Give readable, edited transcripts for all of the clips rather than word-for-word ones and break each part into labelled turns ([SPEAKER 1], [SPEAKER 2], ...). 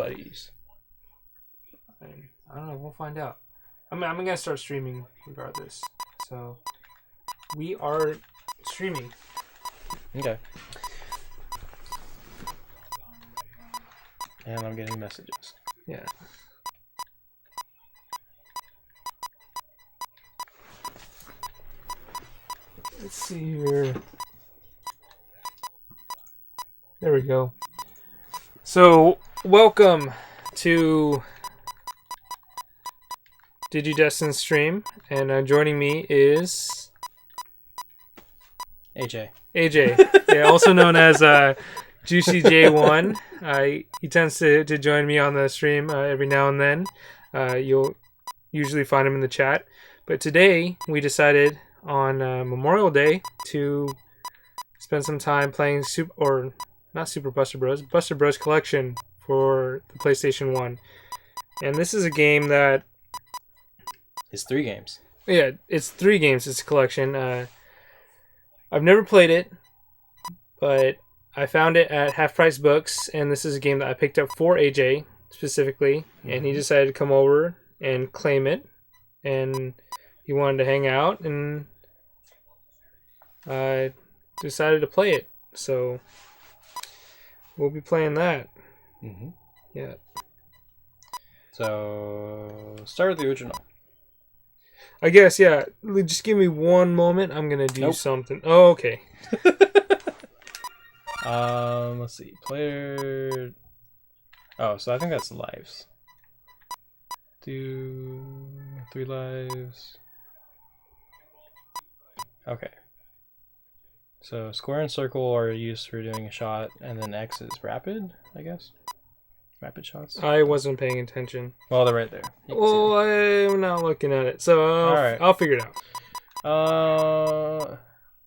[SPEAKER 1] buddies?
[SPEAKER 2] I don't know. We'll find out. I'm gonna start streaming regardless. So we are streaming.
[SPEAKER 1] Okay. And I'm getting messages.
[SPEAKER 2] Yeah. Let's see here. There we go. So, welcome to Digidestin's stream, and joining me is
[SPEAKER 1] AJ.
[SPEAKER 2] Yeah, also known as Juicaj1. He tends to join me on the stream every now and then. You'll usually find him in the chat. But today, we decided on Memorial Day to spend some time playing not Super Buster Bros Collection for the PlayStation 1. And this is a game that...
[SPEAKER 1] It's 3 games.
[SPEAKER 2] Yeah, it's 3 games. It's a collection. I've never played it, but I found it at Half Price Books, and this is a game that I picked up for AJ specifically, and he decided to come over and claim it, and he wanted to hang out, and I decided to play it. So we'll be playing that.
[SPEAKER 1] Mm-hmm.
[SPEAKER 2] Yeah.
[SPEAKER 1] So start with the original.
[SPEAKER 2] I guess, yeah. Just give me one moment. I'm gonna do something. Oh, okay.
[SPEAKER 1] Let's see. Player. Oh, so I think that's lives. Do 3 lives. Okay. So square and circle are used for doing a shot, and then X is rapid, I guess. Rapid shots.
[SPEAKER 2] I wasn't paying attention.
[SPEAKER 1] Well, they're right there.
[SPEAKER 2] Well, I'm not looking at it, so
[SPEAKER 1] Alright.
[SPEAKER 2] I'll figure it out.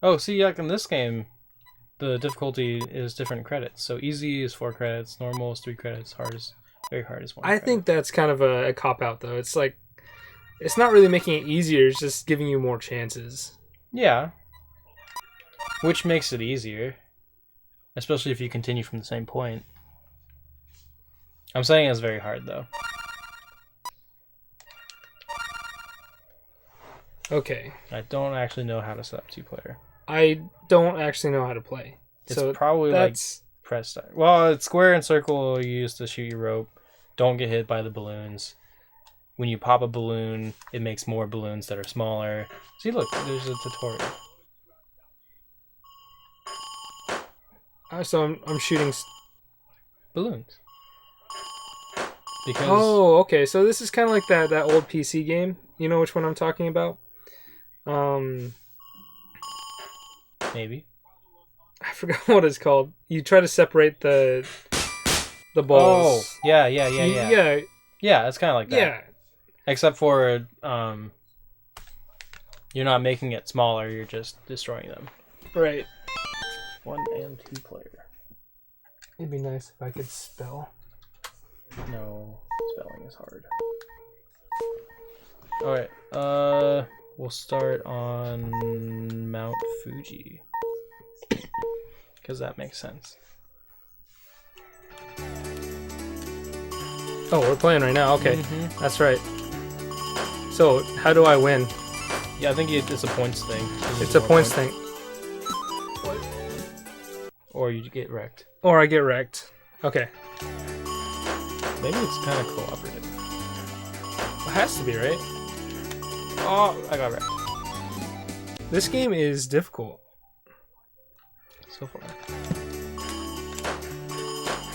[SPEAKER 1] Oh, see, like in this game, the difficulty is different credits. So easy is 4 credits, normal is 3 credits, very hard is 1
[SPEAKER 2] I
[SPEAKER 1] credit.
[SPEAKER 2] think that's kind of a cop-out, though. It's like, it's not really making it easier, it's just giving you more chances.
[SPEAKER 1] Yeah. Which makes it easier. Especially if you continue from the same point. I'm saying it's very hard, though.
[SPEAKER 2] Okay.
[SPEAKER 1] I don't actually know how to set up 2-player.
[SPEAKER 2] I don't actually know how to play.
[SPEAKER 1] It's
[SPEAKER 2] so
[SPEAKER 1] probably like press start. Well, it's square and circle you use to shoot your rope. Don't get hit by the balloons. When you pop a balloon, it makes more balloons that are smaller. See, look, there's a tutorial.
[SPEAKER 2] So I'm shooting
[SPEAKER 1] balloons. Because
[SPEAKER 2] oh, okay. So this is kind of like that old PC game. You know which one I'm talking about?
[SPEAKER 1] Maybe.
[SPEAKER 2] I forgot what it's called. You try to separate the balls.
[SPEAKER 1] Oh, yeah. Yeah, it's kind of like that.
[SPEAKER 2] Yeah.
[SPEAKER 1] Except for you're not making it smaller, you're just destroying them.
[SPEAKER 2] Right.
[SPEAKER 1] 1 and 2 player.
[SPEAKER 2] It'd be nice if I could spell.
[SPEAKER 1] No, spelling is hard. Alright, we'll start on Mount Fuji. Because that makes sense.
[SPEAKER 2] Oh, we're playing right now. Okay, That's right. So, how do I win?
[SPEAKER 1] Yeah, I think it's a points thing.
[SPEAKER 2] It's a points thing.
[SPEAKER 1] Or you get wrecked.
[SPEAKER 2] Or I get wrecked. Okay.
[SPEAKER 1] Maybe it's kind of cooperative.
[SPEAKER 2] It has to be, right?
[SPEAKER 1] Oh, I got wrecked.
[SPEAKER 2] This game is difficult.
[SPEAKER 1] So far.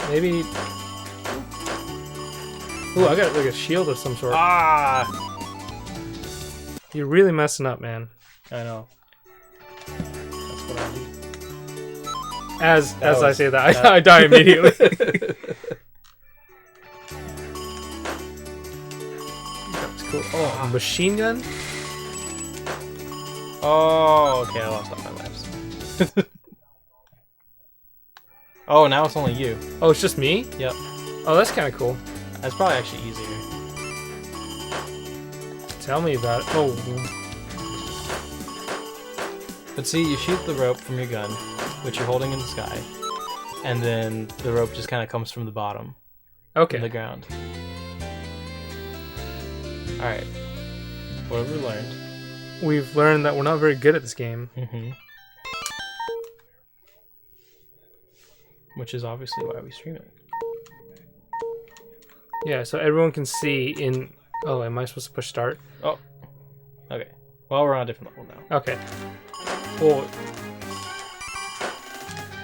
[SPEAKER 2] Maybe... Ooh, I got like a shield of some sort.
[SPEAKER 1] Ah!
[SPEAKER 2] You're really messing up, man.
[SPEAKER 1] I know. That's what I do.
[SPEAKER 2] As I say that, I die immediately. That's cool. Oh, a machine gun?
[SPEAKER 1] Oh, okay, I lost all my lives. Oh, now it's only you.
[SPEAKER 2] Oh, it's just me?
[SPEAKER 1] Yep.
[SPEAKER 2] Oh, that's kind of cool.
[SPEAKER 1] That's probably actually easier.
[SPEAKER 2] Tell me about it. Oh.
[SPEAKER 1] But see, you shoot the rope from your gun, which you're holding in the sky, and then the rope just kind of comes from the bottom.
[SPEAKER 2] Okay.
[SPEAKER 1] in the ground. Alright. What have we learned?
[SPEAKER 2] We've learned that we're not very good at this game.
[SPEAKER 1] Mm-hmm. Which is obviously why we stream it.
[SPEAKER 2] Yeah, so everyone can see in... Oh, am I supposed to push start?
[SPEAKER 1] Oh. Okay. Well, we're on a different level now.
[SPEAKER 2] Okay. Well...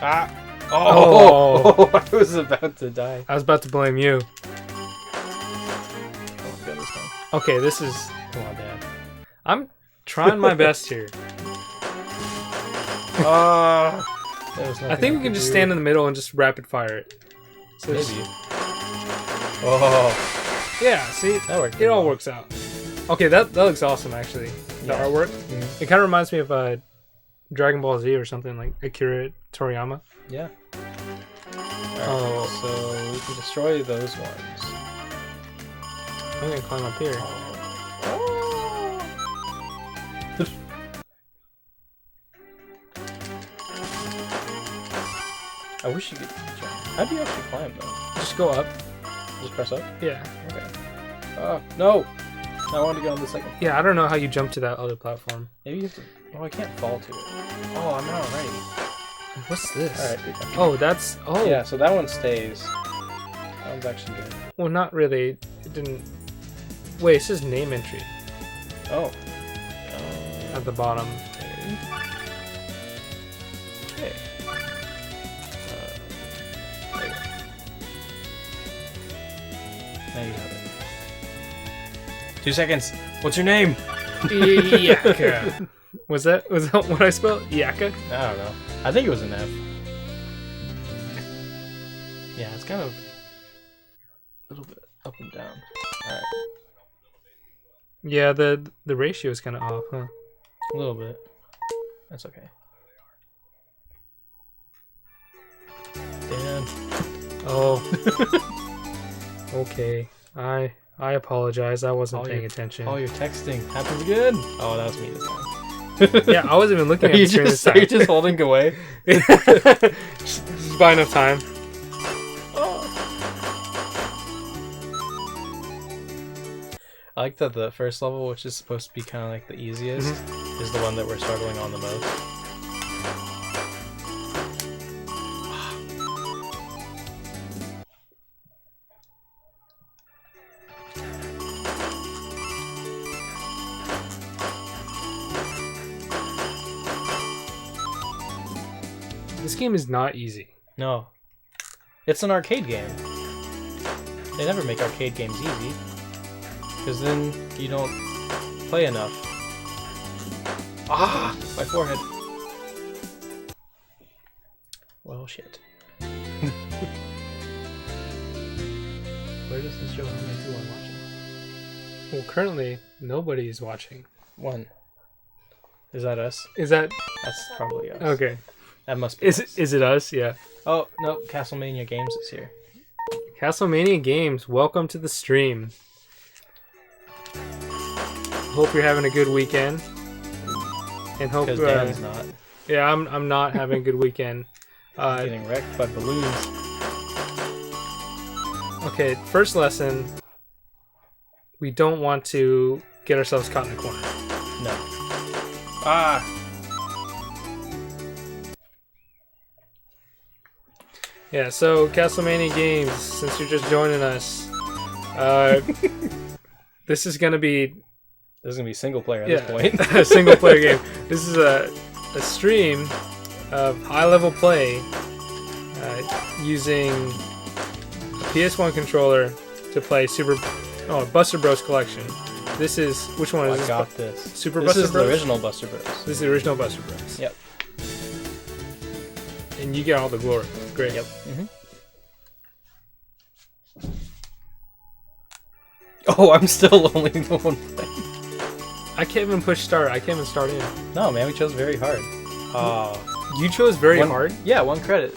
[SPEAKER 1] Ah! Oh! I was about to die.
[SPEAKER 2] I was about to blame you.
[SPEAKER 1] Oh, God, this time.
[SPEAKER 2] Okay, this is...
[SPEAKER 1] Come on, Dad.
[SPEAKER 2] I'm trying my best here. I think we can just stand in the middle and just rapid fire it. So
[SPEAKER 1] Maybe.
[SPEAKER 2] just-
[SPEAKER 1] Oh.
[SPEAKER 2] yeah, see?
[SPEAKER 1] That worked.
[SPEAKER 2] It all works out. Okay, that looks awesome, actually. The
[SPEAKER 1] Yeah.
[SPEAKER 2] artwork.
[SPEAKER 1] Mhm.
[SPEAKER 2] It kind of reminds me of Dragon Ball Z or something, like Akira Toriyama.
[SPEAKER 1] Yeah. Alright,
[SPEAKER 2] Oh.
[SPEAKER 1] so we can destroy those ones.
[SPEAKER 2] I'm gonna climb up here.
[SPEAKER 1] I wish you could jump. How do you actually climb though?
[SPEAKER 2] Just go up.
[SPEAKER 1] Just press up?
[SPEAKER 2] Yeah.
[SPEAKER 1] Okay. No! I wanted to go on the second.
[SPEAKER 2] Yeah, I don't know how you jump to that other platform.
[SPEAKER 1] Maybe you have to. Oh, I can't fall to it. Oh, I'm not ready.
[SPEAKER 2] What's this?
[SPEAKER 1] Alright.
[SPEAKER 2] Oh, that's... Oh.
[SPEAKER 1] Yeah, so that one stays. That one's actually good.
[SPEAKER 2] Well, not really. It didn't... Wait, it says name entry
[SPEAKER 1] Oh.
[SPEAKER 2] at the bottom.
[SPEAKER 1] Okay. There you go. Now you have it. 2 seconds. What's your name?
[SPEAKER 2] Yaka. Was that what I spelled? Yaka?
[SPEAKER 1] I don't know. I think it was an F. Yeah, it's kind of a little bit up and down. Alright.
[SPEAKER 2] Yeah, the ratio is kind of off, huh?
[SPEAKER 1] A little bit. That's okay. Dan.
[SPEAKER 2] Oh. Okay. I apologize. I wasn't
[SPEAKER 1] All
[SPEAKER 2] paying
[SPEAKER 1] your-
[SPEAKER 2] attention.
[SPEAKER 1] Oh, you're texting. Happens again. Oh, that was me this time.
[SPEAKER 2] Yeah, I wasn't even looking at the screen this time.
[SPEAKER 1] You're just holding away.
[SPEAKER 2] Just buy enough time.
[SPEAKER 1] I like that the first level, which is supposed to be kind of like the easiest, is the one that we're struggling on the most.
[SPEAKER 2] This game is not easy.
[SPEAKER 1] No. It's an arcade game. They never make arcade games easy. Because then you don't play enough. Ah! My forehead. Well, shit. Where does this show how many people are watching?
[SPEAKER 2] Well, currently nobody is watching.
[SPEAKER 1] One. Is that us?
[SPEAKER 2] Is that
[SPEAKER 1] That's probably us.
[SPEAKER 2] okay?
[SPEAKER 1] That must be
[SPEAKER 2] Is
[SPEAKER 1] us.
[SPEAKER 2] it us? Yeah.
[SPEAKER 1] Oh, no. Castlemania Games is here.
[SPEAKER 2] Castlemania Games, welcome to the stream. Hope you're having a good weekend. And hope
[SPEAKER 1] Because Dan's not.
[SPEAKER 2] yeah, I'm not having a good weekend.
[SPEAKER 1] Getting wrecked by balloons.
[SPEAKER 2] Okay, first lesson. We don't want to get ourselves caught in a corner.
[SPEAKER 1] No. Ah!
[SPEAKER 2] Yeah, so Castlemania Games, since you're just joining us, this is gonna be
[SPEAKER 1] This is going to be single player at this point.
[SPEAKER 2] a single player game. This is a stream of high level play using a PS1 controller to play Buster Bros Collection. This is which one
[SPEAKER 1] Oh,
[SPEAKER 2] is
[SPEAKER 1] I
[SPEAKER 2] this?
[SPEAKER 1] got this.
[SPEAKER 2] Super
[SPEAKER 1] This
[SPEAKER 2] Buster
[SPEAKER 1] is
[SPEAKER 2] Bros?
[SPEAKER 1] the original Buster Bros.
[SPEAKER 2] This is the original Buster Bros.
[SPEAKER 1] Yep.
[SPEAKER 2] And you get all the glory. Great.
[SPEAKER 1] Yep. Oh, I'm still only the one playing.
[SPEAKER 2] I can't even push start. I can't even start in.
[SPEAKER 1] No, man, we chose very hard.
[SPEAKER 2] You chose very
[SPEAKER 1] One-
[SPEAKER 2] hard.
[SPEAKER 1] Yeah, 1 credit.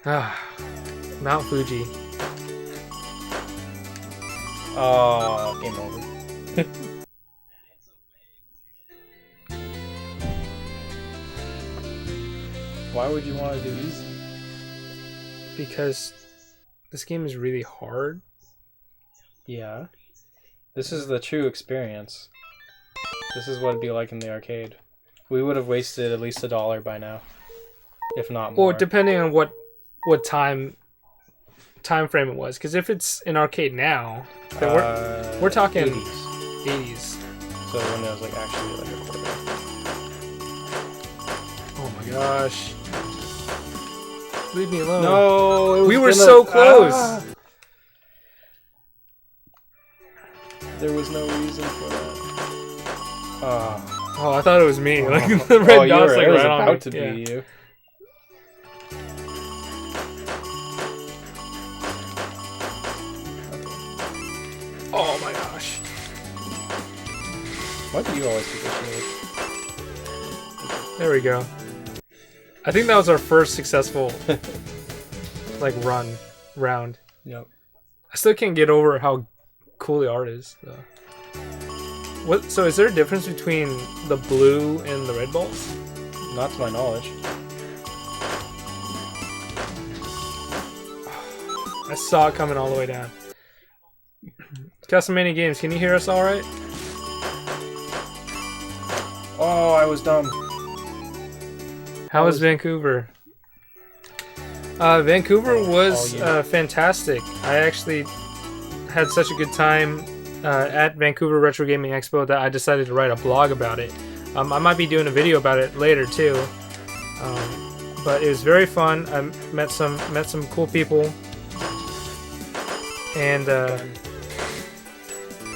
[SPEAKER 2] Mount Fuji.
[SPEAKER 1] Game over. Why would you want to do easy?
[SPEAKER 2] Because this game is really hard.
[SPEAKER 1] Yeah. This is the true experience. This is what it'd be like in the arcade. We would have wasted at least $1 by now, if not more.
[SPEAKER 2] Or depending on what time frame it was. Because if it's an arcade now, then we're talking 80s.
[SPEAKER 1] So when it was like actually like a quarter.
[SPEAKER 2] Oh my gosh. Leave me alone.
[SPEAKER 1] No,
[SPEAKER 2] we were so close.
[SPEAKER 1] There was no reason for that.
[SPEAKER 2] Oh, I thought it was me. Like the red dot's like right on me.
[SPEAKER 1] To be you.
[SPEAKER 2] Oh my gosh.
[SPEAKER 1] Why do you always do this?
[SPEAKER 2] There we go. I think that was our first successful like round.
[SPEAKER 1] Yep.
[SPEAKER 2] I still can't get over how cool the art is though. What? So is there a difference between the blue and the red balls?
[SPEAKER 1] Not to my knowledge.
[SPEAKER 2] I saw it coming all the way down. Castlemania Games, can you hear us all right?
[SPEAKER 1] Oh, I was dumb.
[SPEAKER 2] How was Vancouver? Vancouver was fantastic. I actually had such a good time at Vancouver Retro Gaming Expo that I decided to write a blog about it. I might be doing a video about it later too. But it was very fun. I met some cool people, and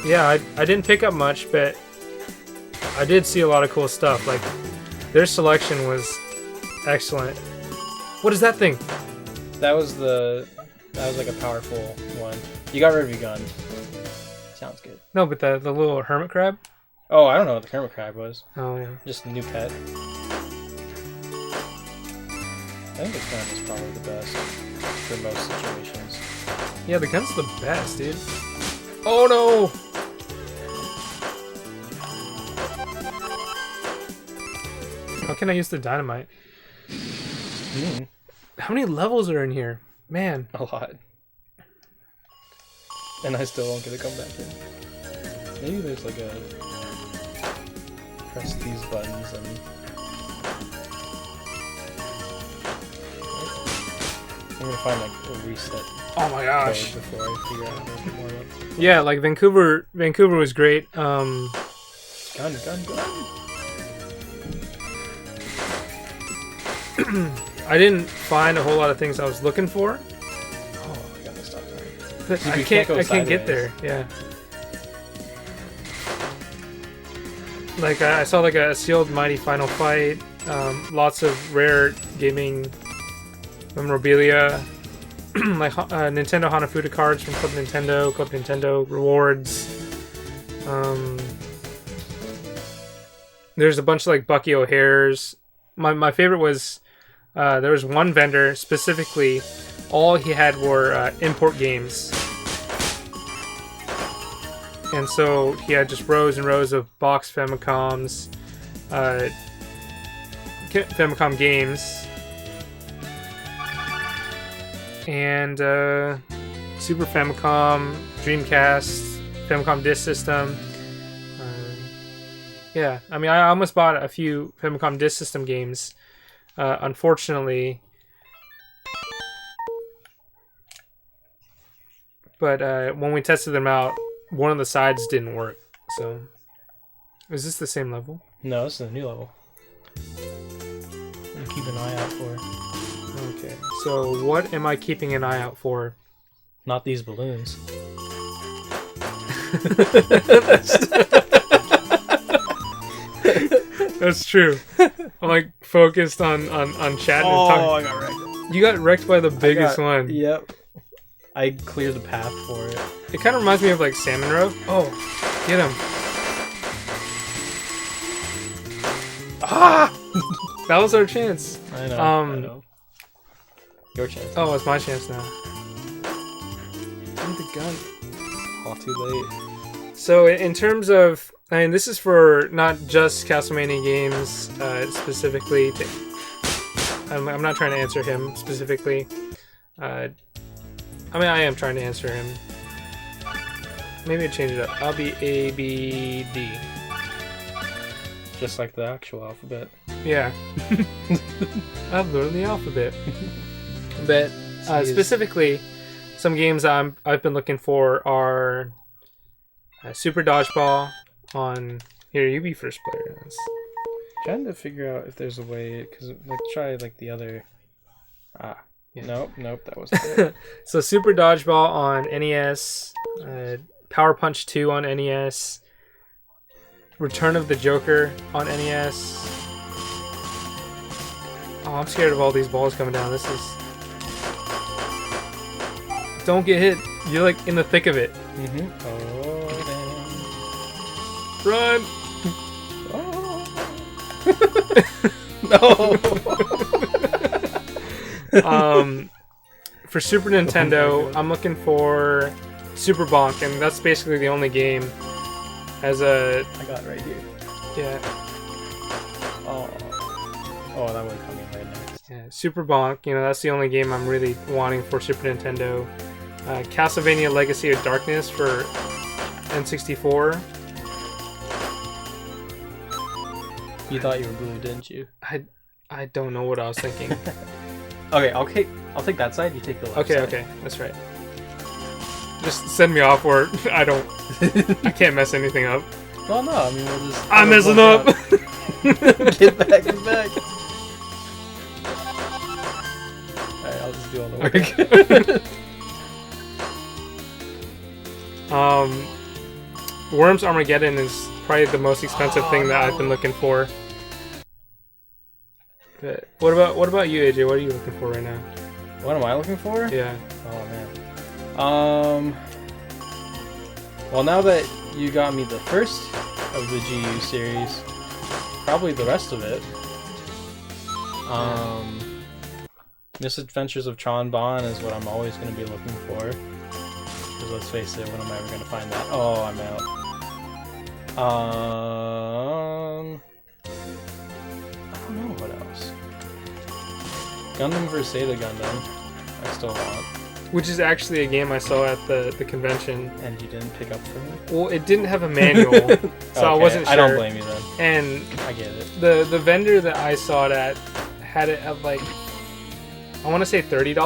[SPEAKER 2] yeah, I didn't pick up much, but I did see a lot of cool stuff. Like their selection was excellent. What is that thing?
[SPEAKER 1] That was like a powerful one. You got rid of your gun. Sounds good.
[SPEAKER 2] No, but the little hermit crab?
[SPEAKER 1] Oh, I don't know what the hermit crab was.
[SPEAKER 2] Oh, yeah.
[SPEAKER 1] Just a new pet. I think the gun is probably the best for most situations.
[SPEAKER 2] Yeah, the gun's the best, dude. Oh, no! How can I use the dynamite? How many levels are in here? Man.
[SPEAKER 1] A lot. And I still won't get to come back in. Maybe there's like a... Press these buttons and... I'm gonna find like a reset.
[SPEAKER 2] Oh my gosh.
[SPEAKER 1] Before I figure out how to get more levels.
[SPEAKER 2] Yeah, like Vancouver was great.
[SPEAKER 1] Gun.
[SPEAKER 2] I didn't find a whole lot of things I was looking for.
[SPEAKER 1] Oh, I gotta stop there.
[SPEAKER 2] But I can't get there. Yeah. Like I saw like a sealed mighty final fight. Lots of rare gaming memorabilia, like Nintendo Hanafuda cards from Club Nintendo rewards. There's a bunch of like Bucky O'Hare's. My favorite was there was one vendor specifically, all he had were import games. And so he had just rows and rows of box Famicoms, Famicom games, and Super Famicom, Dreamcast, Famicom Disk System. Yeah, I mean, I almost bought a few Famicom Disk System games. Unfortunately, but when we tested them out, one of the sides didn't work. So, is this the same level?
[SPEAKER 1] No, this is a new level. Keep an eye out for.
[SPEAKER 2] Okay, so what am I keeping an eye out for?
[SPEAKER 1] Not these balloons.
[SPEAKER 2] That's true. I'm like focused on chat and talking.
[SPEAKER 1] Oh, I got wrecked.
[SPEAKER 2] You got wrecked by the biggest one.
[SPEAKER 1] Yep. I cleared the path for it.
[SPEAKER 2] It kind of reminds me of like Salmon Row. Oh, get him. Ah! That was our chance.
[SPEAKER 1] I know. I know. Your chance.
[SPEAKER 2] Oh, it's my chance now. Give me the gun.
[SPEAKER 1] All too late.
[SPEAKER 2] So in terms of, I mean, this is for not just Castlemania Games specifically. I'm not trying to answer him specifically. I'm I mean, I am trying to answer him. Maybe I change it up. I'll be A, B, D.
[SPEAKER 1] Just like the actual alphabet.
[SPEAKER 2] Yeah. I've learned the alphabet. But specifically, some games I've been looking for are Super Dodgeball on... Here, you be first player.
[SPEAKER 1] Trying to figure out if there's a way, because like try like the other... Yeah. Nope, that wasn't it.
[SPEAKER 2] So Super Dodgeball on NES, Power Punch 2 on NES, Return of the Joker on NES. Oh, I'm scared of all these balls coming down. This is... Don't get hit. You're like in the thick of it.
[SPEAKER 1] Mm-hmm. Oh,
[SPEAKER 2] Run!
[SPEAKER 1] no!
[SPEAKER 2] For Super Nintendo, I'm looking for Super Bonk, and that's basically the only game as a...
[SPEAKER 1] I got it right here.
[SPEAKER 2] Yeah.
[SPEAKER 1] Oh, that would come in right next.
[SPEAKER 2] Yeah, Super Bonk, that's the only game I'm really wanting for Super Nintendo. Castlevania Legacy of Darkness for N64.
[SPEAKER 1] You thought you were blue, didn't you?
[SPEAKER 2] I don't know what I was thinking.
[SPEAKER 1] Okay, I'll take that side. You take the left side.
[SPEAKER 2] Okay, that's right. Just send me off where I don't. I can't mess anything up.
[SPEAKER 1] Well, no, I mean we'll just.
[SPEAKER 2] I'm messing up.
[SPEAKER 1] Get back, get back. Alright, I'll just do all the
[SPEAKER 2] work. Worms Armageddon is probably the most expensive thing that I've been looking for. But what about you, AJ? What are you looking for right now?
[SPEAKER 1] What am I looking for?
[SPEAKER 2] Yeah.
[SPEAKER 1] Oh man. Well, now that you got me the first of the GU series, probably the rest of it. Misadventures of Tron Bonne is what I'm always going to be looking for. Because let's face it, when am I ever going to find that? Oh, I'm out. I don't know what else. Gundam vs. Zeta Gundam, I still want.
[SPEAKER 2] Which is actually a game I saw at the convention.
[SPEAKER 1] And you didn't pick up for me?
[SPEAKER 2] Well, it didn't have a manual, so okay, I wasn't sure.
[SPEAKER 1] I don't blame you then.
[SPEAKER 2] And
[SPEAKER 1] I get it.
[SPEAKER 2] The vendor that I saw it at had it at like, I want to say $30.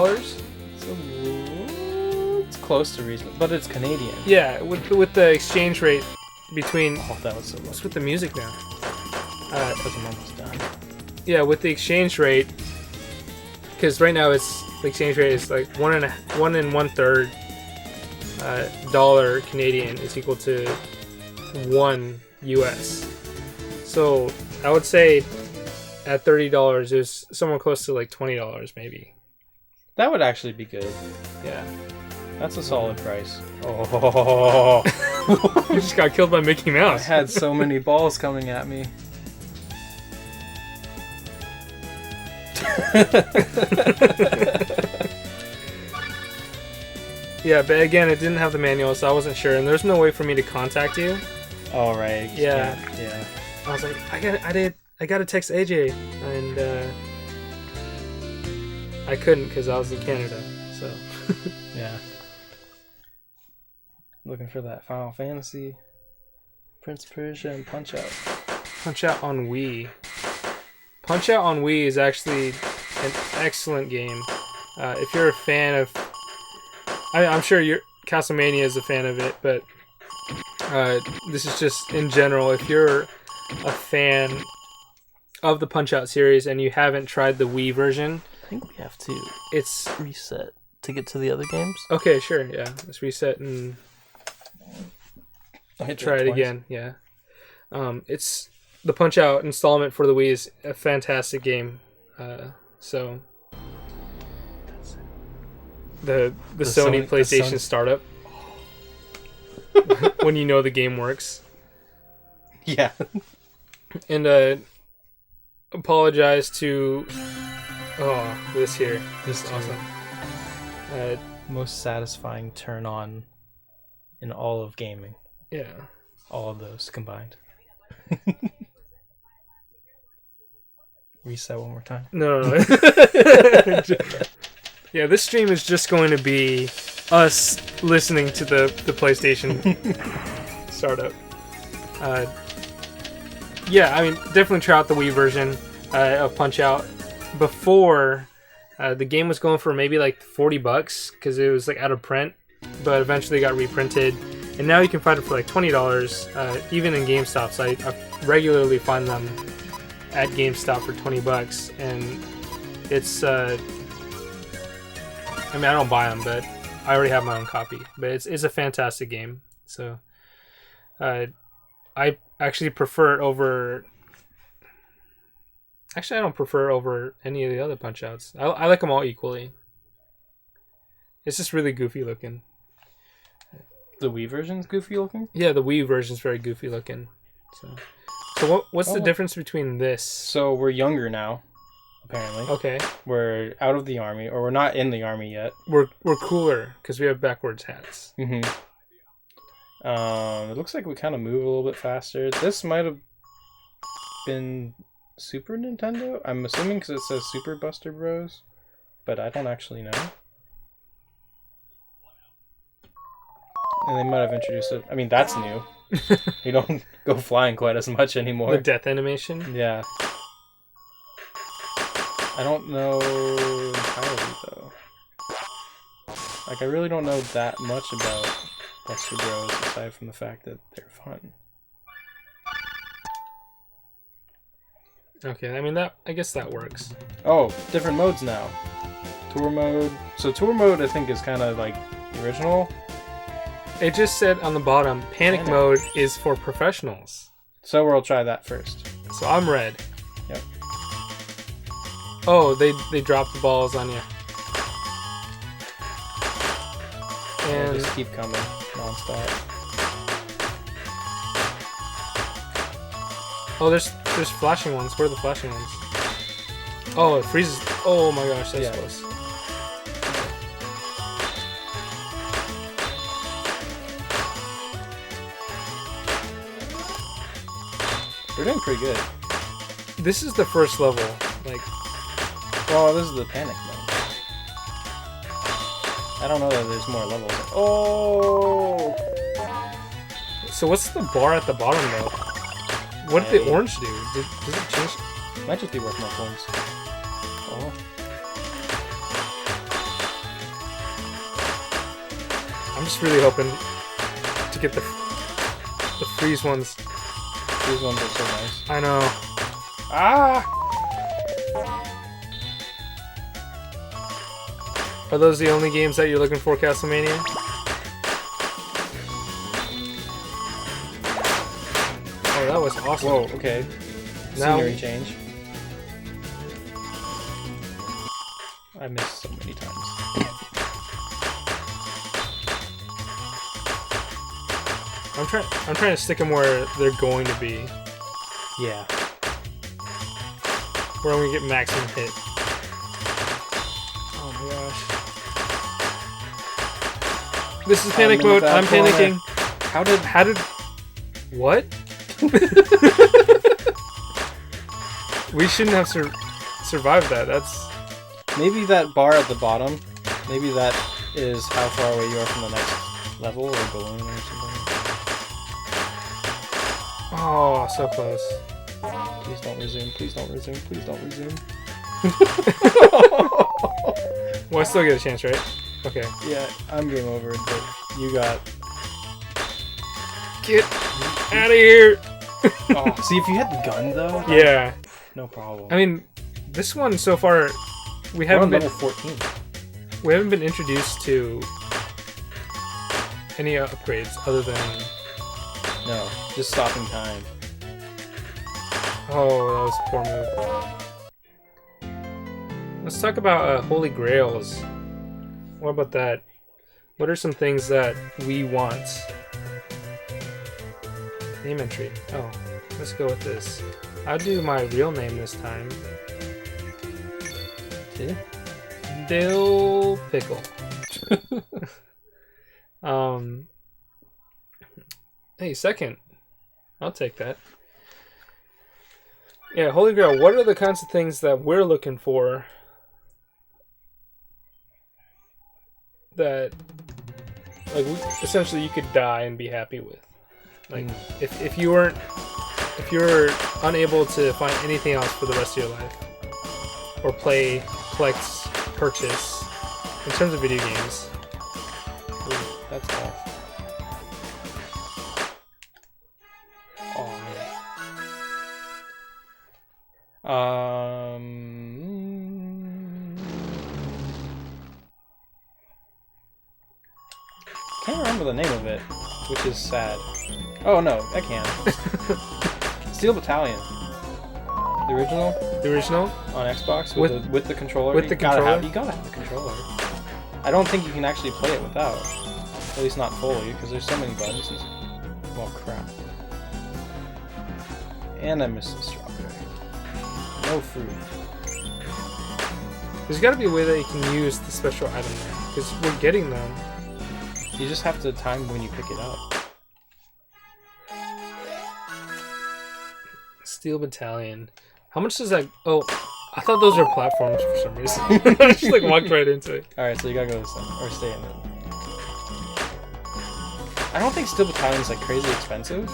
[SPEAKER 1] It's close to reasonable, but it's Canadian.
[SPEAKER 2] Yeah, with the exchange rate between...
[SPEAKER 1] Oh, that was so much.
[SPEAKER 2] What's with the music now?
[SPEAKER 1] Because I'm almost done.
[SPEAKER 2] Yeah, with the exchange rate, because right now the exchange rate is like 1 1/3 dollar Canadian is equal to 1 US. So I would say at $30, it's somewhere close to like $20 maybe.
[SPEAKER 1] That would actually be good.
[SPEAKER 2] Yeah.
[SPEAKER 1] That's a solid price. Oh.
[SPEAKER 2] You just got killed by Mickey Mouse.
[SPEAKER 1] I had so many balls coming at me.
[SPEAKER 2] Yeah, but again, it didn't have the manual, so I wasn't sure, and there's no way for me to contact you.
[SPEAKER 1] Oh, right.
[SPEAKER 2] Yeah.
[SPEAKER 1] Yeah.
[SPEAKER 2] I was like, I gotta text AJ, and I couldn't because I was in Canada. So.
[SPEAKER 1] Yeah. Looking for that Final Fantasy, Prince of Persia, and Punch Out.
[SPEAKER 2] Punch Out on Wii. Punch Out on Wii is actually an excellent game. If you're a fan of... I'm sure Castlevania is a fan of it, but this is just in general. If you're a fan of the Punch Out series and you haven't tried the Wii version...
[SPEAKER 1] I think we have to
[SPEAKER 2] It's
[SPEAKER 1] reset to get to the other games.
[SPEAKER 2] Okay, sure, yeah. Let's reset and try it again, yeah. It's... The Punch Out installment for the Wii is a fantastic game. So the Sony PlayStation startup when you know the game works.
[SPEAKER 1] Yeah.
[SPEAKER 2] And apologize to this here. This is awesome.
[SPEAKER 1] Most satisfying turn on in all of gaming.
[SPEAKER 2] Yeah.
[SPEAKER 1] All of those combined. Reset one more time.
[SPEAKER 2] No. Yeah, this stream is just going to be us listening to the PlayStation startup. Yeah, I mean, definitely try out the Wii version of Punch-Out. Before, the game was going for maybe like $40 because it was like out of print, but eventually got reprinted. And now you can find it for like $20, even in GameStop. So I regularly find them at GameStop for $20, and it's. I mean, I don't buy them, but I already have my own copy. But it's a fantastic game. So, I actually prefer it over. Actually, I don't prefer it over any of the other Punch-Outs. I like them all equally. It's just really goofy looking.
[SPEAKER 1] The Wii version's goofy looking?
[SPEAKER 2] Yeah, the Wii version's very goofy looking. So what's the difference between this?
[SPEAKER 1] So we're younger now, apparently.
[SPEAKER 2] Okay.
[SPEAKER 1] We're out of the army, or we're not in the army yet.
[SPEAKER 2] We're cooler because we have backwards hats.
[SPEAKER 1] Mm-hmm. It looks like we kind of move a little bit faster. This might have been Super Nintendo? I'm assuming because it says Super Buster Bros, but I don't actually know. And they might have introduced it. I mean, that's new. You don't go flying quite as much anymore.
[SPEAKER 2] The death animation?
[SPEAKER 1] Yeah. I don't know entirely, though. Like, I really don't know that much about Buster Bros, aside from the fact that they're fun.
[SPEAKER 2] Okay, I mean, I guess that works.
[SPEAKER 1] Oh, different modes now. Tour mode. So tour mode, I think, is kind of like the original.
[SPEAKER 2] It just said on the bottom, panic mode is for professionals.
[SPEAKER 1] So we'll try that first.
[SPEAKER 2] So I'm red.
[SPEAKER 1] Yep.
[SPEAKER 2] Oh, they dropped the balls on you.
[SPEAKER 1] And just keep coming non-stop.
[SPEAKER 2] Oh, there's flashing ones. Where are the flashing ones? Oh, it freezes. Oh my gosh, that's close.
[SPEAKER 1] We're doing pretty good.
[SPEAKER 2] This is the first level. Like,
[SPEAKER 1] well, this is the panic mode. I don't know that there's more levels. Oh!
[SPEAKER 2] So what's the bar at the bottom though? What did the orange do? Does it change?
[SPEAKER 1] Might just be worth more points. Oh.
[SPEAKER 2] I'm just really hoping to get the freeze ones.
[SPEAKER 1] These ones are so nice.
[SPEAKER 2] I know.
[SPEAKER 1] Ah!
[SPEAKER 2] Are those the only games that you're looking for, Castlevania? Oh, that was awesome.
[SPEAKER 1] Whoa, okay.
[SPEAKER 2] Now,
[SPEAKER 1] scenery change. I missed so many times.
[SPEAKER 2] I'm trying to stick them where they're going to be.
[SPEAKER 1] Yeah.
[SPEAKER 2] Where I'm gonna get maximum hit. Oh my gosh. This is panic mode. I'm panicking.
[SPEAKER 1] How did
[SPEAKER 2] what? We shouldn't have survived that. That's
[SPEAKER 1] maybe that bar at the bottom. Maybe that is how far away you are from the next level or balloon or something.
[SPEAKER 2] oh, so close.
[SPEAKER 1] Please don't resume. Please don't resume. Please don't resume.
[SPEAKER 2] Well, I still get a chance, right? Okay.
[SPEAKER 1] Yeah, I'm game over, but you got.
[SPEAKER 2] Get out of here!
[SPEAKER 1] Oh, see, if you had the gun though.
[SPEAKER 2] Yeah.
[SPEAKER 1] No problem.
[SPEAKER 2] I mean, this one so far, we
[SPEAKER 1] We're
[SPEAKER 2] haven't
[SPEAKER 1] on
[SPEAKER 2] been
[SPEAKER 1] level 14.
[SPEAKER 2] we haven't been introduced to any upgrades other than.
[SPEAKER 1] No, just stopping time.
[SPEAKER 2] Oh, that was a poor move. Let's talk about Holy Grails. What about that? What are some things that we want? Name entry. Oh, let's go with this. I'll do my real name this time. Dill Pickle. Hey, second. I'll take that. Yeah, Holy Grail, what are the kinds of things that we're looking for that like essentially you could die and be happy with. Like if you were unable to find anything else for the rest of your life, or play, collect, purchase, in terms of video games.
[SPEAKER 1] Ooh, that's tough. Oh man. Can't remember the name of it, which is sad. Oh no, I can. Steel Battalion. The original?
[SPEAKER 2] The original?
[SPEAKER 1] On Xbox with the controller?
[SPEAKER 2] With the controller?
[SPEAKER 1] You gotta have the controller. I don't think you can actually play it without. At least not fully, because there's so many buttons. Well, crap. And I missed the strawberry. No fruit.
[SPEAKER 2] There's gotta be a way that you can use the special item there, because we're getting them.
[SPEAKER 1] You just have to time when you pick it up.
[SPEAKER 2] Steel Battalion. How much does that... Oh, I thought those were platforms for some reason. I just like walked right into it.
[SPEAKER 1] Alright, so you gotta go this way, or stay in it. I don't think Steel Battalion's like crazy expensive.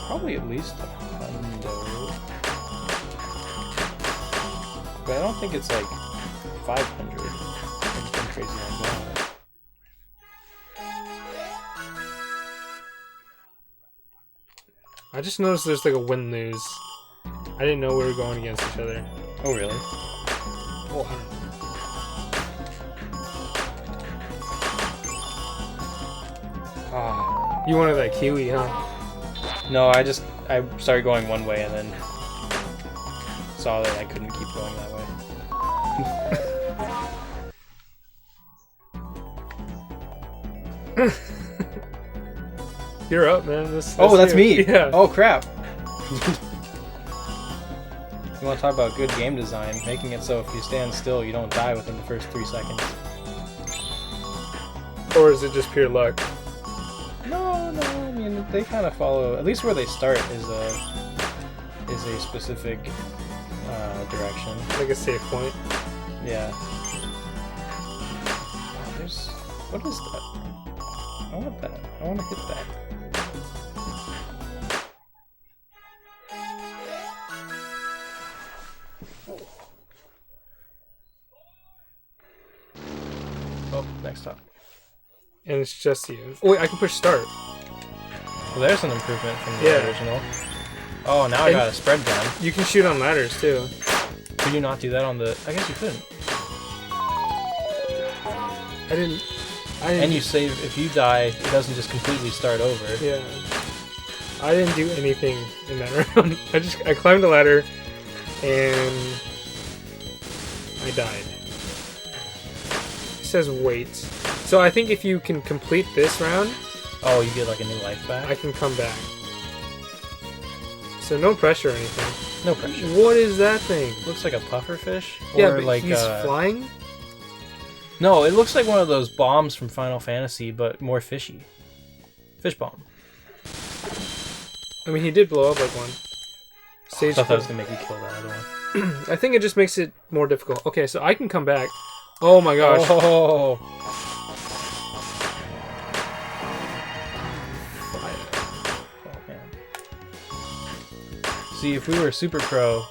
[SPEAKER 1] Probably at least $100. But I don't think it's like 500. Something crazy like that.
[SPEAKER 2] I just noticed there's like a win-lose. I didn't know we were going against each other.
[SPEAKER 1] Oh, really?
[SPEAKER 2] Well, I don't know. Ah, you wanted that kiwi, huh?
[SPEAKER 1] No, I started going one way and then saw that I couldn't keep going that way.
[SPEAKER 2] You're up, man.
[SPEAKER 1] That's
[SPEAKER 2] you.
[SPEAKER 1] me.
[SPEAKER 2] Yeah.
[SPEAKER 1] Oh crap. You want to talk about good game design, making it so if you stand still, you don't die within the first 3 seconds.
[SPEAKER 2] Or is it just pure luck?
[SPEAKER 1] No. I mean, they kind of follow. At least where they start is a specific direction.
[SPEAKER 2] Like a safe point.
[SPEAKER 1] Yeah. What is that? I want that. I want to hit that. Oh, next up.
[SPEAKER 2] And it's just you. Oh, wait, I can push start.
[SPEAKER 1] Well, there's an improvement from the original. Oh, now I got a spread gun.
[SPEAKER 2] You can shoot on ladders, too.
[SPEAKER 1] Could you not do that on the... I guess you couldn't.
[SPEAKER 2] I didn't...
[SPEAKER 1] And you save... If you die, it doesn't just completely start over.
[SPEAKER 2] Yeah. I didn't do anything in that round. I climbed a ladder, and... I died. It says wait. So I think if you can complete this round...
[SPEAKER 1] Oh, you get like a new life back?
[SPEAKER 2] I can come back. So no pressure or anything.
[SPEAKER 1] No pressure.
[SPEAKER 2] What is that thing?
[SPEAKER 1] Looks like a pufferfish.
[SPEAKER 2] Yeah,
[SPEAKER 1] or
[SPEAKER 2] but
[SPEAKER 1] like
[SPEAKER 2] he's flying?
[SPEAKER 1] No, it looks like one of those bombs from Final Fantasy, but more fishy. Fish bomb.
[SPEAKER 2] I mean, he did blow up like one.
[SPEAKER 1] I thought that was going to make you kill that other one.
[SPEAKER 2] I think it just makes it more difficult. Okay, so I can come back. Oh my gosh.
[SPEAKER 1] Oh. See, if we were Super Pro,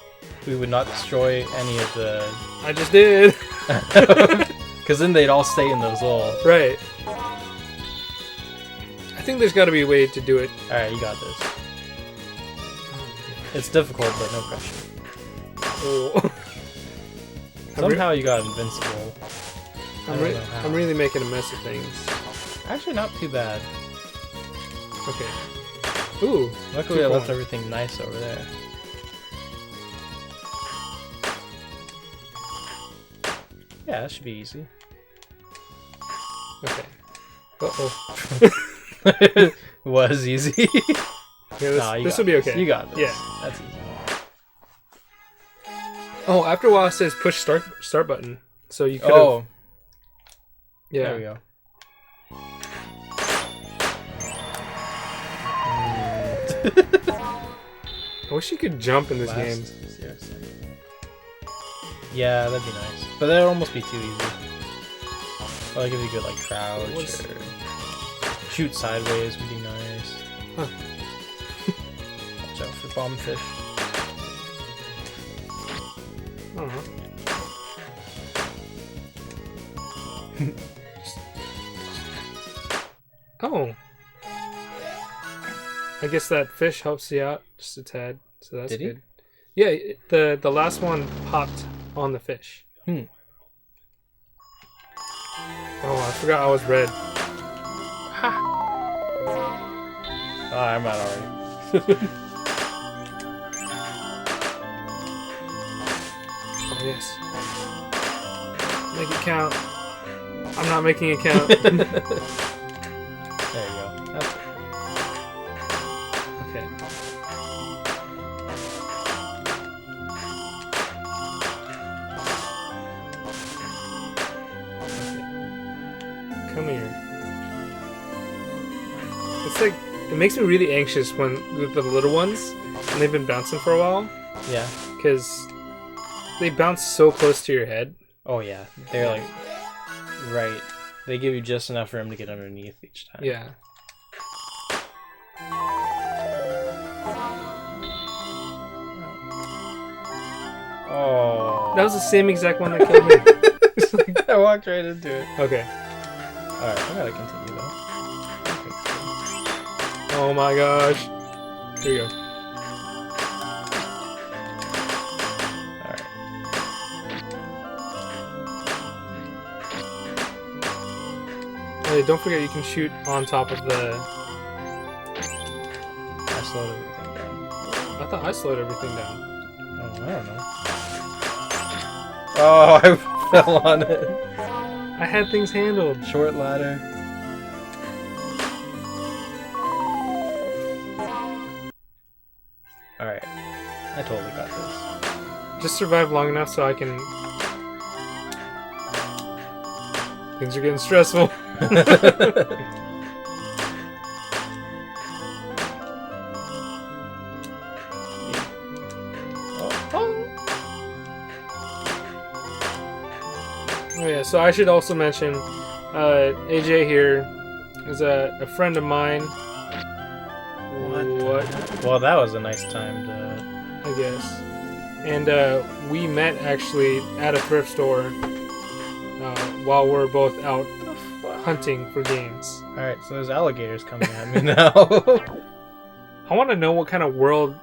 [SPEAKER 1] we would not destroy any of the...
[SPEAKER 2] I just did!
[SPEAKER 1] Because then they'd all stay in those little...
[SPEAKER 2] Right. I think there's got to be a way to do it.
[SPEAKER 1] Alright, you got this. It's difficult, but no pressure.
[SPEAKER 2] Oh.
[SPEAKER 1] Somehow you got invincible.
[SPEAKER 2] I'm really making a mess of things.
[SPEAKER 1] Actually, not too bad.
[SPEAKER 2] Okay. Ooh.
[SPEAKER 1] Luckily, I left everything nice over there. Yeah, that should be easy.
[SPEAKER 2] Okay. Uh-oh.
[SPEAKER 1] It was easy.
[SPEAKER 2] Yeah, this will be okay.
[SPEAKER 1] You got this.
[SPEAKER 2] Yeah.
[SPEAKER 1] That's easy.
[SPEAKER 2] Oh, after a while it says push start button. So you could
[SPEAKER 1] Oh.
[SPEAKER 2] Yeah.
[SPEAKER 1] There we go.
[SPEAKER 2] I wish you could jump in this game.
[SPEAKER 1] Seriously. Yeah, that'd be nice. But that'd almost be too easy. Well, like if you could like crouch or shoot sideways would be nice.
[SPEAKER 2] Huh.
[SPEAKER 1] Watch out for bombfish.
[SPEAKER 2] I don't know. Oh. I guess that fish helps you out just a tad, so that's good. Yeah, the last one popped on the fish.
[SPEAKER 1] Hmm.
[SPEAKER 2] Oh, I forgot I was red.
[SPEAKER 1] Ha! Oh, I'm out already.
[SPEAKER 2] Oh, yes. Make it count. I'm not making it count.
[SPEAKER 1] There you go. That's
[SPEAKER 2] Okay. Come here. It's like, it makes me really anxious when with the little ones, and they've been bouncing for a while,
[SPEAKER 1] yeah.
[SPEAKER 2] because they bounce so close to your head.
[SPEAKER 1] Oh yeah. They're like right. They give you just enough room to get underneath each time.
[SPEAKER 2] Yeah.
[SPEAKER 1] Oh.
[SPEAKER 2] That was the same exact one that killed me.
[SPEAKER 1] I walked right into it.
[SPEAKER 2] Okay.
[SPEAKER 1] Alright, I gotta continue though.
[SPEAKER 2] Oh my gosh. Here we go.
[SPEAKER 1] Alright.
[SPEAKER 2] Hey, don't forget you can shoot on top of the...
[SPEAKER 1] I slowed everything down.
[SPEAKER 2] I thought I slowed everything down.
[SPEAKER 1] Oh, I don't know. Oh, I fell on it.
[SPEAKER 2] I had things handled.
[SPEAKER 1] Short ladder. Alright. I totally got this.
[SPEAKER 2] Just survive long enough so I can... Things are getting stressful. Oh yeah, so I should also mention, AJ here is a friend of mine. What?
[SPEAKER 1] Well, that was a nice time to...
[SPEAKER 2] I guess. And we met actually at a thrift store while we're both out hunting for games.
[SPEAKER 1] Alright, so there's alligators coming at me now.
[SPEAKER 2] I want to know what kind of world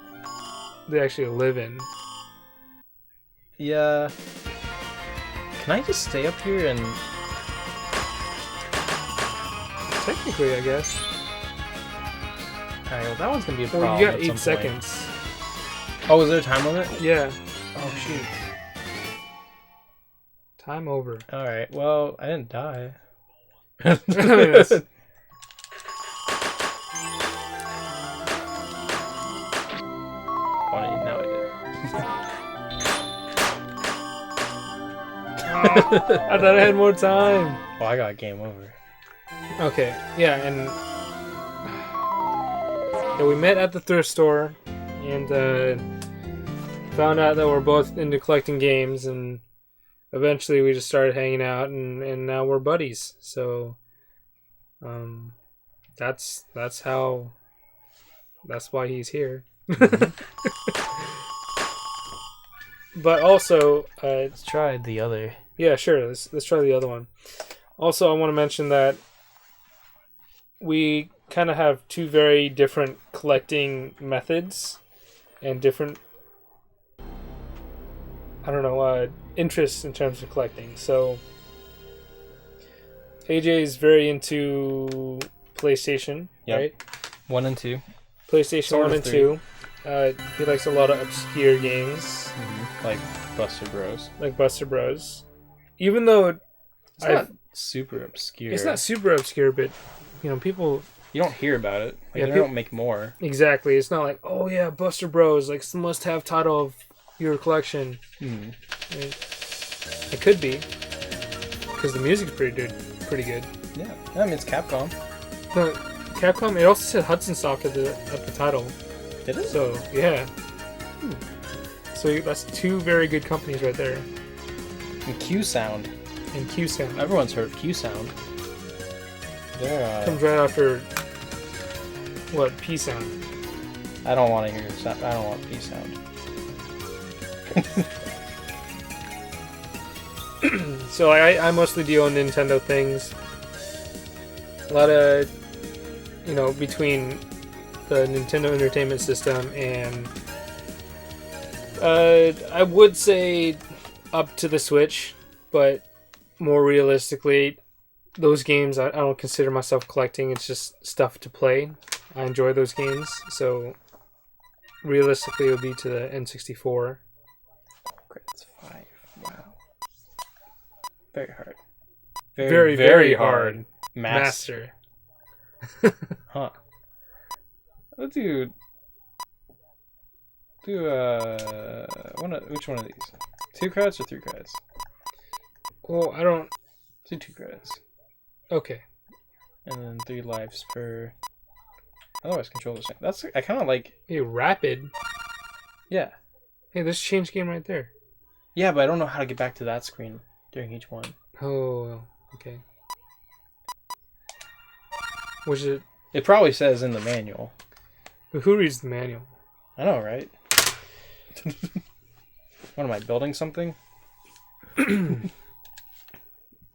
[SPEAKER 2] they actually live in.
[SPEAKER 1] Yeah. Can I just stay up here and...
[SPEAKER 2] Technically, I guess.
[SPEAKER 1] Alright, well that one's gonna be a problem.
[SPEAKER 2] Well, you got
[SPEAKER 1] at
[SPEAKER 2] 8
[SPEAKER 1] some
[SPEAKER 2] seconds.
[SPEAKER 1] Point. Oh, is there a time limit?
[SPEAKER 2] Yeah.
[SPEAKER 1] Oh, shoot.
[SPEAKER 2] Time over.
[SPEAKER 1] Alright, well, I didn't die.
[SPEAKER 2] Yes.
[SPEAKER 1] Now I did.
[SPEAKER 2] I thought I had more time.
[SPEAKER 1] Oh, I got game over.
[SPEAKER 2] Okay, yeah, and yeah, we met at the thrift store and found out that we're both into collecting games, and eventually we just started hanging out, and now we're buddies. So that's why he's here.
[SPEAKER 1] Mm-hmm.
[SPEAKER 2] But also,
[SPEAKER 1] Let's try the other.
[SPEAKER 2] yeah, sure. Let's try the other one. Also, I want to mention that we kind of have two very different collecting methods and different, I don't know, interests in terms of collecting. So, AJ is very into PlayStation,
[SPEAKER 1] Yep.
[SPEAKER 2] right?
[SPEAKER 1] 1 and 2.
[SPEAKER 2] PlayStation
[SPEAKER 1] Sort
[SPEAKER 2] 1
[SPEAKER 1] of
[SPEAKER 2] and
[SPEAKER 1] 3.
[SPEAKER 2] 2. He likes a lot of obscure games,
[SPEAKER 1] Mm-hmm. Like Buster Bros.
[SPEAKER 2] like Buster Bros. Even though
[SPEAKER 1] It's not super obscure.
[SPEAKER 2] it's not super obscure, but you know, people
[SPEAKER 1] You don't hear about it. Like,
[SPEAKER 2] Yeah,
[SPEAKER 1] they
[SPEAKER 2] people-
[SPEAKER 1] don't make more.
[SPEAKER 2] exactly. It's not like, oh yeah, Buster Bros. Like it's the must-have title of your collection.
[SPEAKER 1] Mm-hmm.
[SPEAKER 2] It could be because the music's pretty good.
[SPEAKER 1] Yeah. I mean, it's Capcom.
[SPEAKER 2] But Capcom, it also said Hudson Soft at the title.
[SPEAKER 1] It is.
[SPEAKER 2] So yeah. So that's two very good companies right there.
[SPEAKER 1] And Q Sound.
[SPEAKER 2] And Q Sound.
[SPEAKER 1] Everyone's heard of Q Sound. They're,
[SPEAKER 2] Comes right after what? P Sound.
[SPEAKER 1] I don't want to hear sound. I don't want P Sound.
[SPEAKER 2] So I mostly deal in Nintendo things. A lot of, between the Nintendo Entertainment System and I would say up to the Switch, but more realistically, those games I don't consider myself collecting. It's just stuff to play. I enjoy those games, so realistically it would be to the N64.
[SPEAKER 1] Grades 5. Wow. Very hard.
[SPEAKER 2] Very hard. Master.
[SPEAKER 1] Huh. Let's do which one of these? 2 credits or 3 credits?
[SPEAKER 2] Well, I don't.
[SPEAKER 1] Do 2 credits.
[SPEAKER 2] Okay.
[SPEAKER 1] And then 3 lives per. Otherwise, control the same. That's I kind of like.
[SPEAKER 2] Hey, rapid.
[SPEAKER 1] Yeah.
[SPEAKER 2] Hey, there's change game right there.
[SPEAKER 1] Yeah, but I don't know how to get back to that screen during each one.
[SPEAKER 2] Oh, okay. Which is
[SPEAKER 1] It probably says in the manual.
[SPEAKER 2] But who reads the manual?
[SPEAKER 1] I know, right? What am I building something?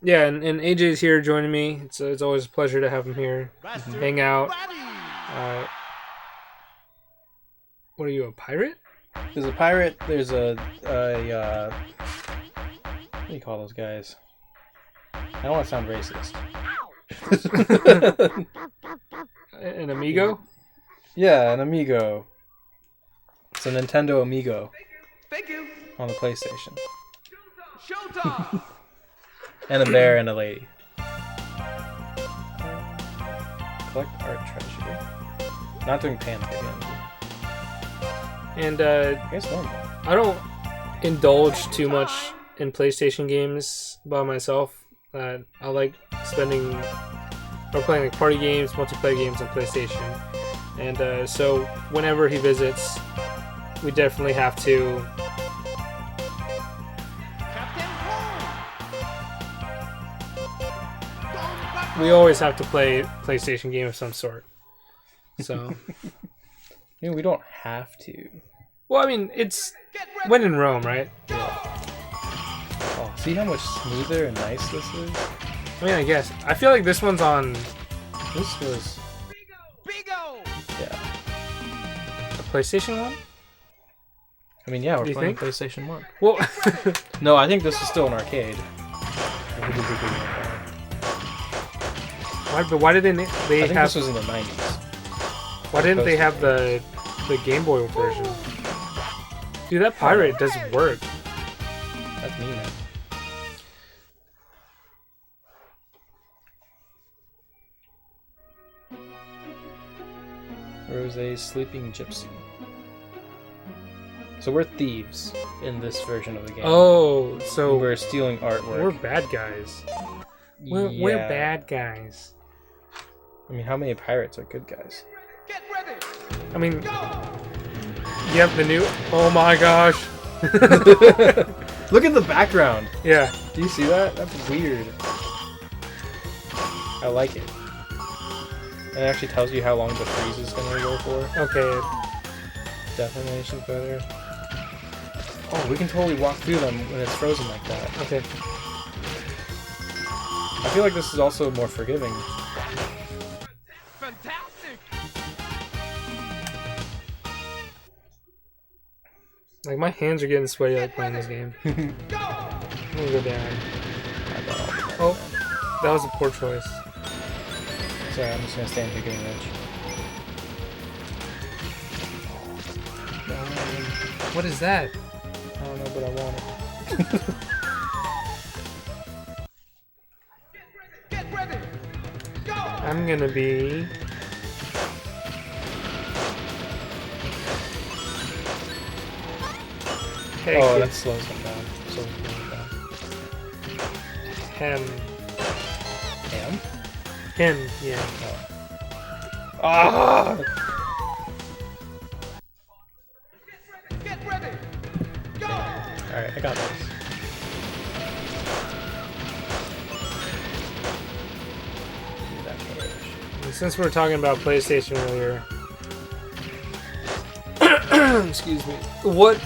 [SPEAKER 2] Yeah, and AJ's here joining me. It's always a pleasure to have him here. Hang out. What are you, a pirate?
[SPEAKER 1] There's a pirate. There's a what do you call those guys? I don't want to sound racist.
[SPEAKER 2] An amigo?
[SPEAKER 1] Yeah, an amigo. It's a Nintendo Amigo.
[SPEAKER 3] Thank you.
[SPEAKER 1] On the PlayStation.
[SPEAKER 3] Showtime.
[SPEAKER 1] And a bear and a lady. Collect art treasure. Not doing Panic again.
[SPEAKER 2] And
[SPEAKER 1] I guess normal.
[SPEAKER 2] I don't indulge too much in PlayStation games by myself. I like spending or playing like party games, multiplayer games on PlayStation. And so whenever he visits, we definitely have to always have to play PlayStation game of some sort. So
[SPEAKER 1] We don't have to.
[SPEAKER 2] well, I mean, it's when in Rome, right?
[SPEAKER 1] Oh, see how much smoother and nice this is?
[SPEAKER 2] I mean, I guess. I feel like this one's on
[SPEAKER 1] This was...
[SPEAKER 3] Bingo.
[SPEAKER 1] Yeah.
[SPEAKER 2] the PlayStation one?
[SPEAKER 1] I mean, yeah, we're
[SPEAKER 2] Do you
[SPEAKER 1] playing
[SPEAKER 2] think?
[SPEAKER 1] PlayStation 1.
[SPEAKER 2] Well,
[SPEAKER 1] No, I think this is still an arcade.
[SPEAKER 2] why did they
[SPEAKER 1] I think
[SPEAKER 2] have
[SPEAKER 1] this was in the 90s.
[SPEAKER 2] why didn't they have the Game Boy version? Dude, that pirate does work.
[SPEAKER 1] That's me, man. Rose's Sleeping Gypsy. So we're thieves in this version of the game.
[SPEAKER 2] Oh, so
[SPEAKER 1] We're stealing artwork.
[SPEAKER 2] we're bad guys. We're bad guys.
[SPEAKER 1] I mean, how many pirates are good guys?
[SPEAKER 3] Get ready.
[SPEAKER 2] I mean, you have the new. Oh my gosh.
[SPEAKER 1] Look at the background.
[SPEAKER 2] Yeah.
[SPEAKER 1] Do you see that? That's weird. I like it. And it actually tells you how long the freeze is going to go for.
[SPEAKER 2] Okay.
[SPEAKER 1] Definition's better. Oh, we can totally walk through them when it's frozen like that.
[SPEAKER 2] Okay.
[SPEAKER 1] I feel like this is also more forgiving.
[SPEAKER 3] Fantastic.
[SPEAKER 2] Like my hands are getting sweaty like playing this game. I'm gonna go down. Oh, that was a poor choice.
[SPEAKER 1] Sorry, I'm just going to stand here getting rich.
[SPEAKER 2] What is that?
[SPEAKER 1] I don't know, but I want it.
[SPEAKER 3] Get ready. Go.
[SPEAKER 2] I'm gonna be. Hey,
[SPEAKER 1] Oh,
[SPEAKER 2] kid.
[SPEAKER 1] that slows them down. Slows them down.
[SPEAKER 2] Him.
[SPEAKER 1] Ham?
[SPEAKER 2] Him, yeah.
[SPEAKER 1] Ah!
[SPEAKER 3] Get ready. Go.
[SPEAKER 1] Alright, I got this.
[SPEAKER 2] since we were talking about PlayStation earlier, excuse me, what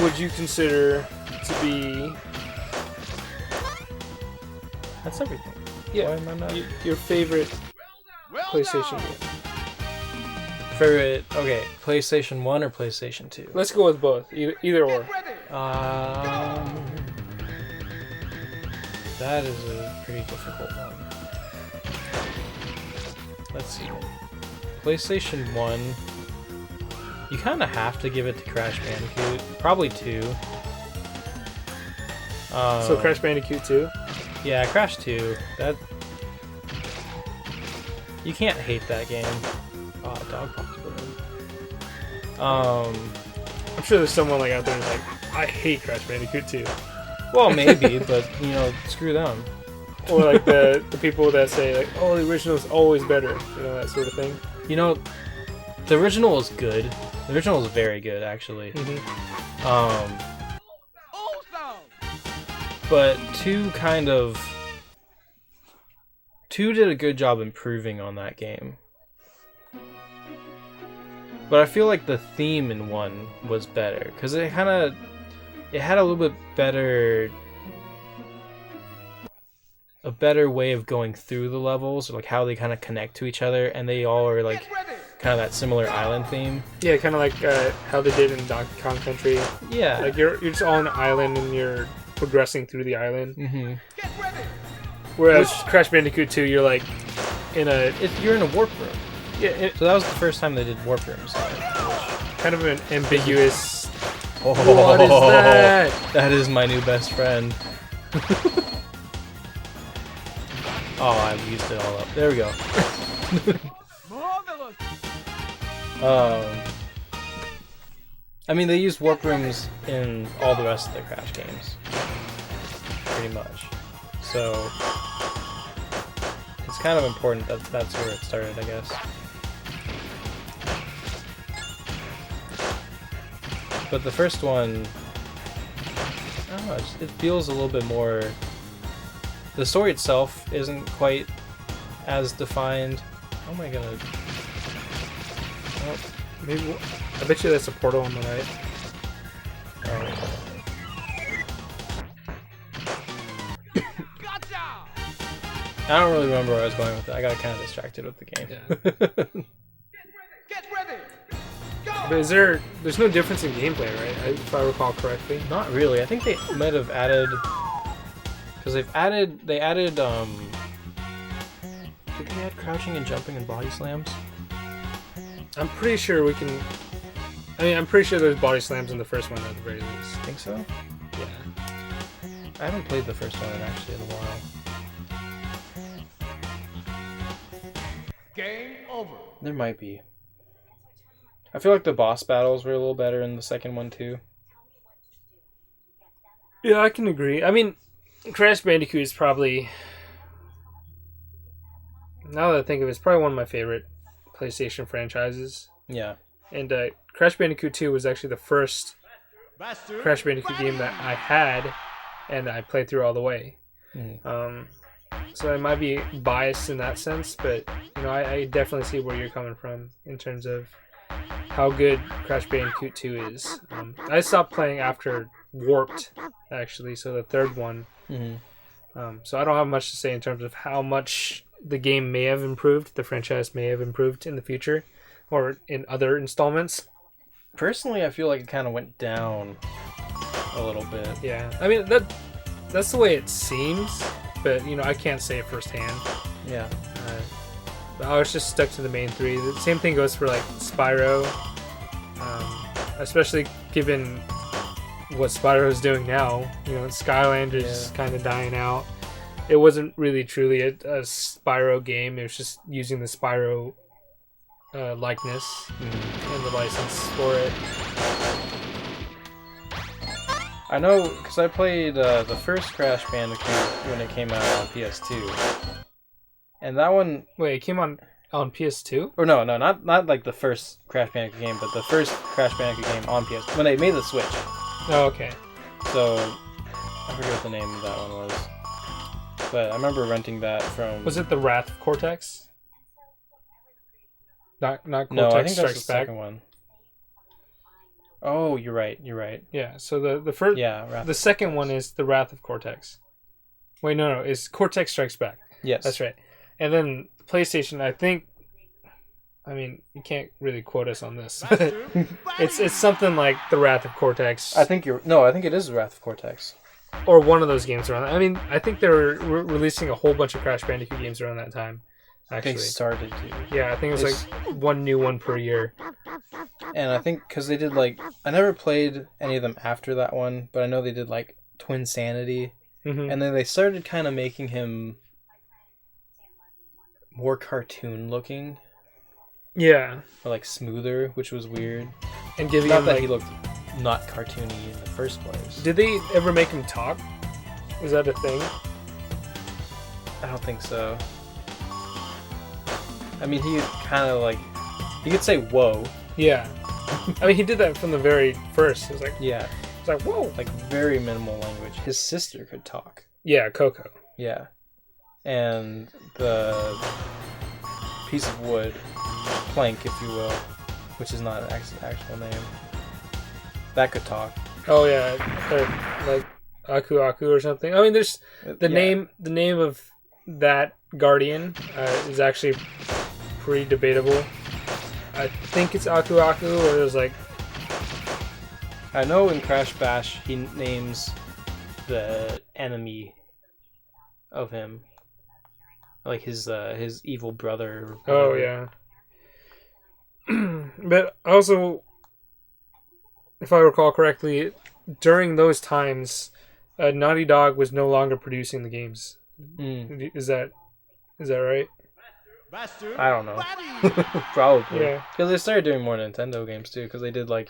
[SPEAKER 2] would you consider to be
[SPEAKER 1] That's everything.
[SPEAKER 2] Yeah.
[SPEAKER 1] Why am I not?
[SPEAKER 2] Your favorite
[SPEAKER 3] Well
[SPEAKER 2] PlayStation
[SPEAKER 3] done.
[SPEAKER 2] game?
[SPEAKER 1] Favorite? Okay, PlayStation 1 or PlayStation 2?
[SPEAKER 2] Let's go with both. Either or.
[SPEAKER 3] Get ready.
[SPEAKER 1] That is a pretty difficult one. Let's see. PlayStation 1, you kind of have to give it to Crash Bandicoot. Probably 2.
[SPEAKER 2] So Crash Bandicoot 2?
[SPEAKER 1] Yeah, Crash 2. That you can't hate that game. Oh, dog popped a balloon.
[SPEAKER 2] I'm sure there's someone like out there who's like, I hate Crash Bandicoot 2.
[SPEAKER 1] Well, maybe, but screw them.
[SPEAKER 2] Or like the people that say like, oh, the original is always better. That sort of thing.
[SPEAKER 1] The original is good. The original is very good, actually.
[SPEAKER 2] Mm-hmm.
[SPEAKER 3] Awesome.
[SPEAKER 1] But 2 did a good job improving on that game. But I feel like the theme in 1 was better because it had a little bit a better way of going through the levels, like how they kind of connect to each other, and they all are like
[SPEAKER 3] Get ready.
[SPEAKER 1] kind of that similar island theme.
[SPEAKER 2] Yeah, kind of like how they did in Donkey Kong Country.
[SPEAKER 1] Yeah.
[SPEAKER 2] Like you're just on an island and you're progressing through the island.
[SPEAKER 1] Mm-hmm.
[SPEAKER 3] Get ready.
[SPEAKER 2] Whereas Crash Bandicoot 2, you're like in a
[SPEAKER 1] You're in a warp room.
[SPEAKER 2] so
[SPEAKER 1] that was the first time they did warp rooms.
[SPEAKER 2] kind of an ambiguous.
[SPEAKER 1] Oh,
[SPEAKER 2] What is that?
[SPEAKER 1] That is my new best friend. Oh, I've used it all up. There we go.
[SPEAKER 3] Marvelous.
[SPEAKER 1] I mean, they use warp rooms in all the rest of the Crash games, pretty much. So it's kind of important that that's where it started, I guess. But the first one, I don't know, it feels a little bit more. The story itself isn't quite as defined. How am I gonna?
[SPEAKER 2] Oh, maybe I bet you that's a portal on the right.
[SPEAKER 3] Gotcha.
[SPEAKER 1] I don't really remember where I was going with it. I got kind of distracted with the game.
[SPEAKER 3] Get ready. Go.
[SPEAKER 2] But there's no difference in gameplay, right? If I recall correctly.
[SPEAKER 1] Not really. I think they might have added, because they added did they add crouching and jumping and body slams?
[SPEAKER 2] I'm pretty sure we can. I'm pretty sure there's body slams in the first one at the very least.
[SPEAKER 1] Think so?
[SPEAKER 2] Yeah.
[SPEAKER 1] I haven't played the first one actually in a while.
[SPEAKER 3] Game over.
[SPEAKER 1] There might be. I feel like the boss battles were a little better in the second one too.
[SPEAKER 2] Yeah, I can agree. I mean, Crash Bandicoot is probably, now that I think of it, it's probably one of my favorite PlayStation franchises.
[SPEAKER 1] Yeah.
[SPEAKER 2] And Crash Bandicoot 2 was actually the first Crash Bandicoot game that I had, and I played through all the way.
[SPEAKER 1] Mm.
[SPEAKER 2] So I might be biased in that sense, but I definitely see where you're coming from in terms of how good Crash Bandicoot 2 is. I stopped playing after Warped, actually, so the third one.
[SPEAKER 1] Mm-hmm.
[SPEAKER 2] So I don't have much to say in terms of how much the game may have improved, the franchise may have improved in the future, or in other installments.
[SPEAKER 1] Personally, I feel like it kind of went down a little bit.
[SPEAKER 2] Yeah, I mean that's the way it seems, but I can't say it firsthand.
[SPEAKER 1] Yeah.
[SPEAKER 2] But I was just stuck to the main three. The same thing goes for like Spyro, especially given what Spyro is doing now. Skylander is kind of dying out. It wasn't really truly a Spyro game. It was just using the Spyro likeness and the license for it.
[SPEAKER 1] I know, because I played the first Crash Bandicoot when it came out on PS2. And that one...
[SPEAKER 2] Wait, it came on PS2?
[SPEAKER 1] Or no, not like the first Crash Bandicoot game, but the first Crash Bandicoot game on PS2. When they made the Switch.
[SPEAKER 2] Oh, okay.
[SPEAKER 1] So, I forget what the name of that one was. But I remember renting that from...
[SPEAKER 2] Was it the Wrath of Cortex? Not Cortex
[SPEAKER 1] No, I think that's the
[SPEAKER 2] Strikes Back.
[SPEAKER 1] second one. Oh, you're right. You're right.
[SPEAKER 2] Yeah. So the first,
[SPEAKER 1] Yeah,
[SPEAKER 2] the second one is the Wrath of Cortex. Wait, no, it's Cortex Strikes Back.
[SPEAKER 1] Yes,
[SPEAKER 2] That's right. And then PlayStation, I think. I mean, you can't really quote us on this. It's something like the Wrath of Cortex.
[SPEAKER 1] I think it is Wrath of Cortex.
[SPEAKER 2] Or one of those games around that. I mean, I think they were releasing a whole bunch of Crash Bandicoot games around that time. Actually,
[SPEAKER 1] They started to.
[SPEAKER 2] yeah, I think it was like one new one per year.
[SPEAKER 1] And I think because they did like, I never played any of them after that one, but I know they did like Twin Sanity, and then they started kind of making him more cartoon looking.
[SPEAKER 2] Yeah,
[SPEAKER 1] Or like smoother, which was weird.
[SPEAKER 2] and giving
[SPEAKER 1] Not
[SPEAKER 2] him
[SPEAKER 1] that
[SPEAKER 2] like,
[SPEAKER 1] he looked not cartoony in the first place.
[SPEAKER 2] did they ever make him talk? Was that a thing?
[SPEAKER 1] I don't think so. I mean, he kind of like, he could say "whoa."
[SPEAKER 2] Yeah. I mean, he did that from the very first. It was like,
[SPEAKER 1] Yeah,
[SPEAKER 2] whoa.
[SPEAKER 1] like very minimal language. His sister could talk.
[SPEAKER 2] Yeah, Coco.
[SPEAKER 1] Yeah, and the piece of wood, plank, if you will, which is not an actual name, that could talk.
[SPEAKER 2] Oh yeah, like Aku Aku or something. I mean, there's the
[SPEAKER 1] Yeah.
[SPEAKER 2] name of that guardian is actually pretty debatable. I think it's Aku Aku, or there's like,
[SPEAKER 1] I know in Crash Bash he names the enemy of him, like his evil brother. or
[SPEAKER 2] oh
[SPEAKER 1] whatever.
[SPEAKER 2] yeah. But also, if I recall correctly, during those times, Naughty Dog was no longer producing the games.
[SPEAKER 1] Mm,
[SPEAKER 2] Is that right?
[SPEAKER 1] I don't know. Probably.
[SPEAKER 2] Yeah.
[SPEAKER 1] Because they started doing more Nintendo games too. Because they did on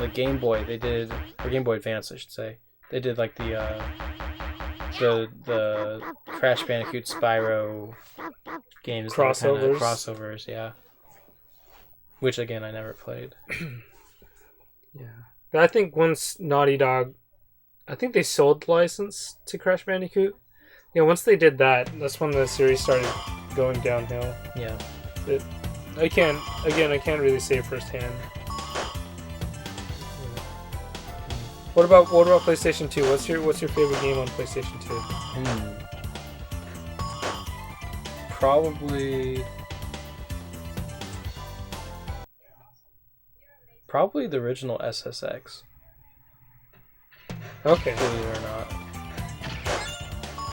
[SPEAKER 1] the Game Boy. They did, or Game Boy Advance, I should say. They did like the Crash Bandicoot Spyro games. that were kinda crossovers, yeah. Which again, I never played.
[SPEAKER 2] Yeah. But I think once Naughty Dog, I think they sold the license to Crash Bandicoot. Yeah, once they did that, that's when the series started going downhill.
[SPEAKER 1] Yeah.
[SPEAKER 2] I can't really say firsthand. What about PlayStation 2? What's your favorite game on PlayStation 2?
[SPEAKER 1] Probably the original SSX.
[SPEAKER 2] Okay.
[SPEAKER 1] Believe it or not.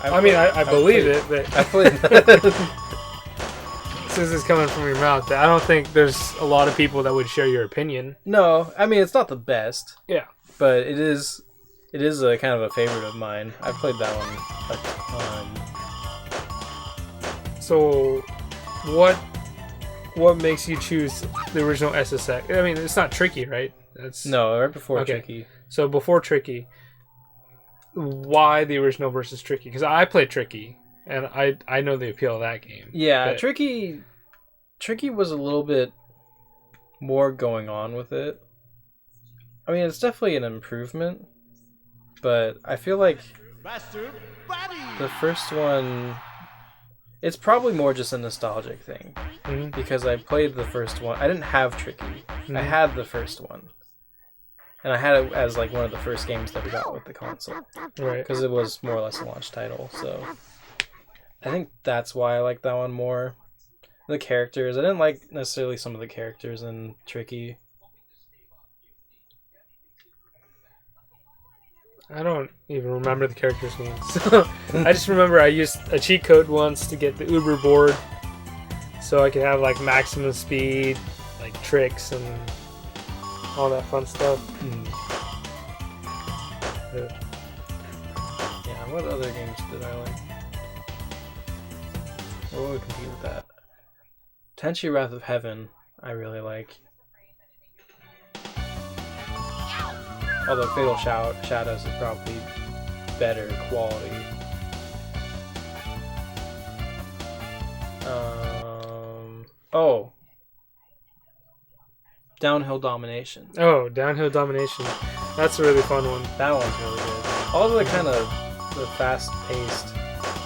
[SPEAKER 2] I mean, I believe it, but
[SPEAKER 1] I played.
[SPEAKER 2] this is coming from your mouth. I don't think there's a lot of people that would share your opinion.
[SPEAKER 1] No, I mean it's not the best.
[SPEAKER 2] Yeah.
[SPEAKER 1] But it is a kind of a favorite of mine. I played that one a ton.
[SPEAKER 2] So, what makes you choose the original SSX? I mean, it's not Tricky, right?
[SPEAKER 1] No, right before
[SPEAKER 2] Okay.
[SPEAKER 1] Tricky.
[SPEAKER 2] So before Tricky, why the original versus Tricky? Because I played Tricky, and I know the appeal of that game.
[SPEAKER 1] Yeah,
[SPEAKER 2] But-
[SPEAKER 1] Tricky was a little bit more going on with it. I mean, it's definitely an improvement, but I feel like the first one, it's probably more just a nostalgic thing.
[SPEAKER 2] Mhm.
[SPEAKER 1] Because I played the first one. I didn't have Tricky. I
[SPEAKER 2] Mhm.
[SPEAKER 1] had the first one. And I had it as like one of the first games that we got with the console.
[SPEAKER 2] Right.
[SPEAKER 1] Because it was more or less a launch title, so I think that's why I like that one more. The characters, I didn't like necessarily some of the characters in Tricky.
[SPEAKER 2] I don't even remember the characters' names. So I just remember I used a cheat code once to get the Uber board, so I could have like maximum speed, like tricks and all that fun stuff.
[SPEAKER 1] Yeah, what other games did I like? What would compete with that? Tenchi Wrath of Heaven, I really like. Although Fatal Shadows is probably better quality. Oh. Downhill Domination.
[SPEAKER 2] Oh, Downhill Domination. That's a really fun one.
[SPEAKER 1] That one's really good. All the kind of the fast-paced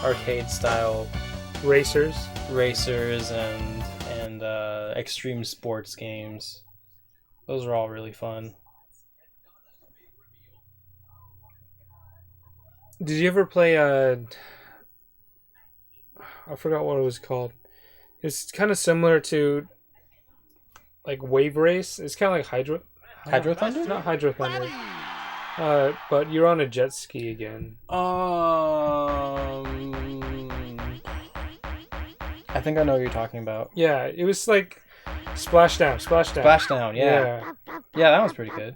[SPEAKER 1] arcade style
[SPEAKER 2] racers.
[SPEAKER 1] and extreme sports games. Those are all really fun.
[SPEAKER 2] Did you ever play I forgot what it was called. It's kind of similar to like Wave Race. It's kind of like
[SPEAKER 1] Hydro Thunder?
[SPEAKER 2] Not Hydro Thunder. But you're on a jet ski again.
[SPEAKER 1] I think I know what you're talking about.
[SPEAKER 2] Yeah, it was like Splashdown.
[SPEAKER 1] Splashdown, yeah. Yeah, that one's pretty good.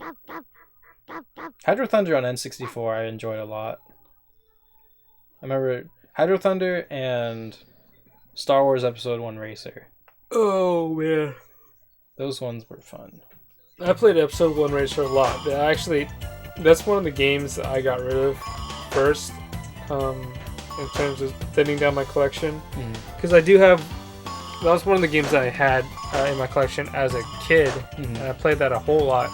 [SPEAKER 1] Hydro Thunder on N64 I enjoyed a lot. I remember Hydro Thunder and Star Wars Episode 1 Racer.
[SPEAKER 2] Oh, man.
[SPEAKER 1] Those ones were fun.
[SPEAKER 2] I played Episode 1 Racer a lot. Actually, that's one of the games that I got rid of first in terms of thinning down my collection. Because I do have... That was one of the games that I had in my collection as a kid. And I played that a whole lot.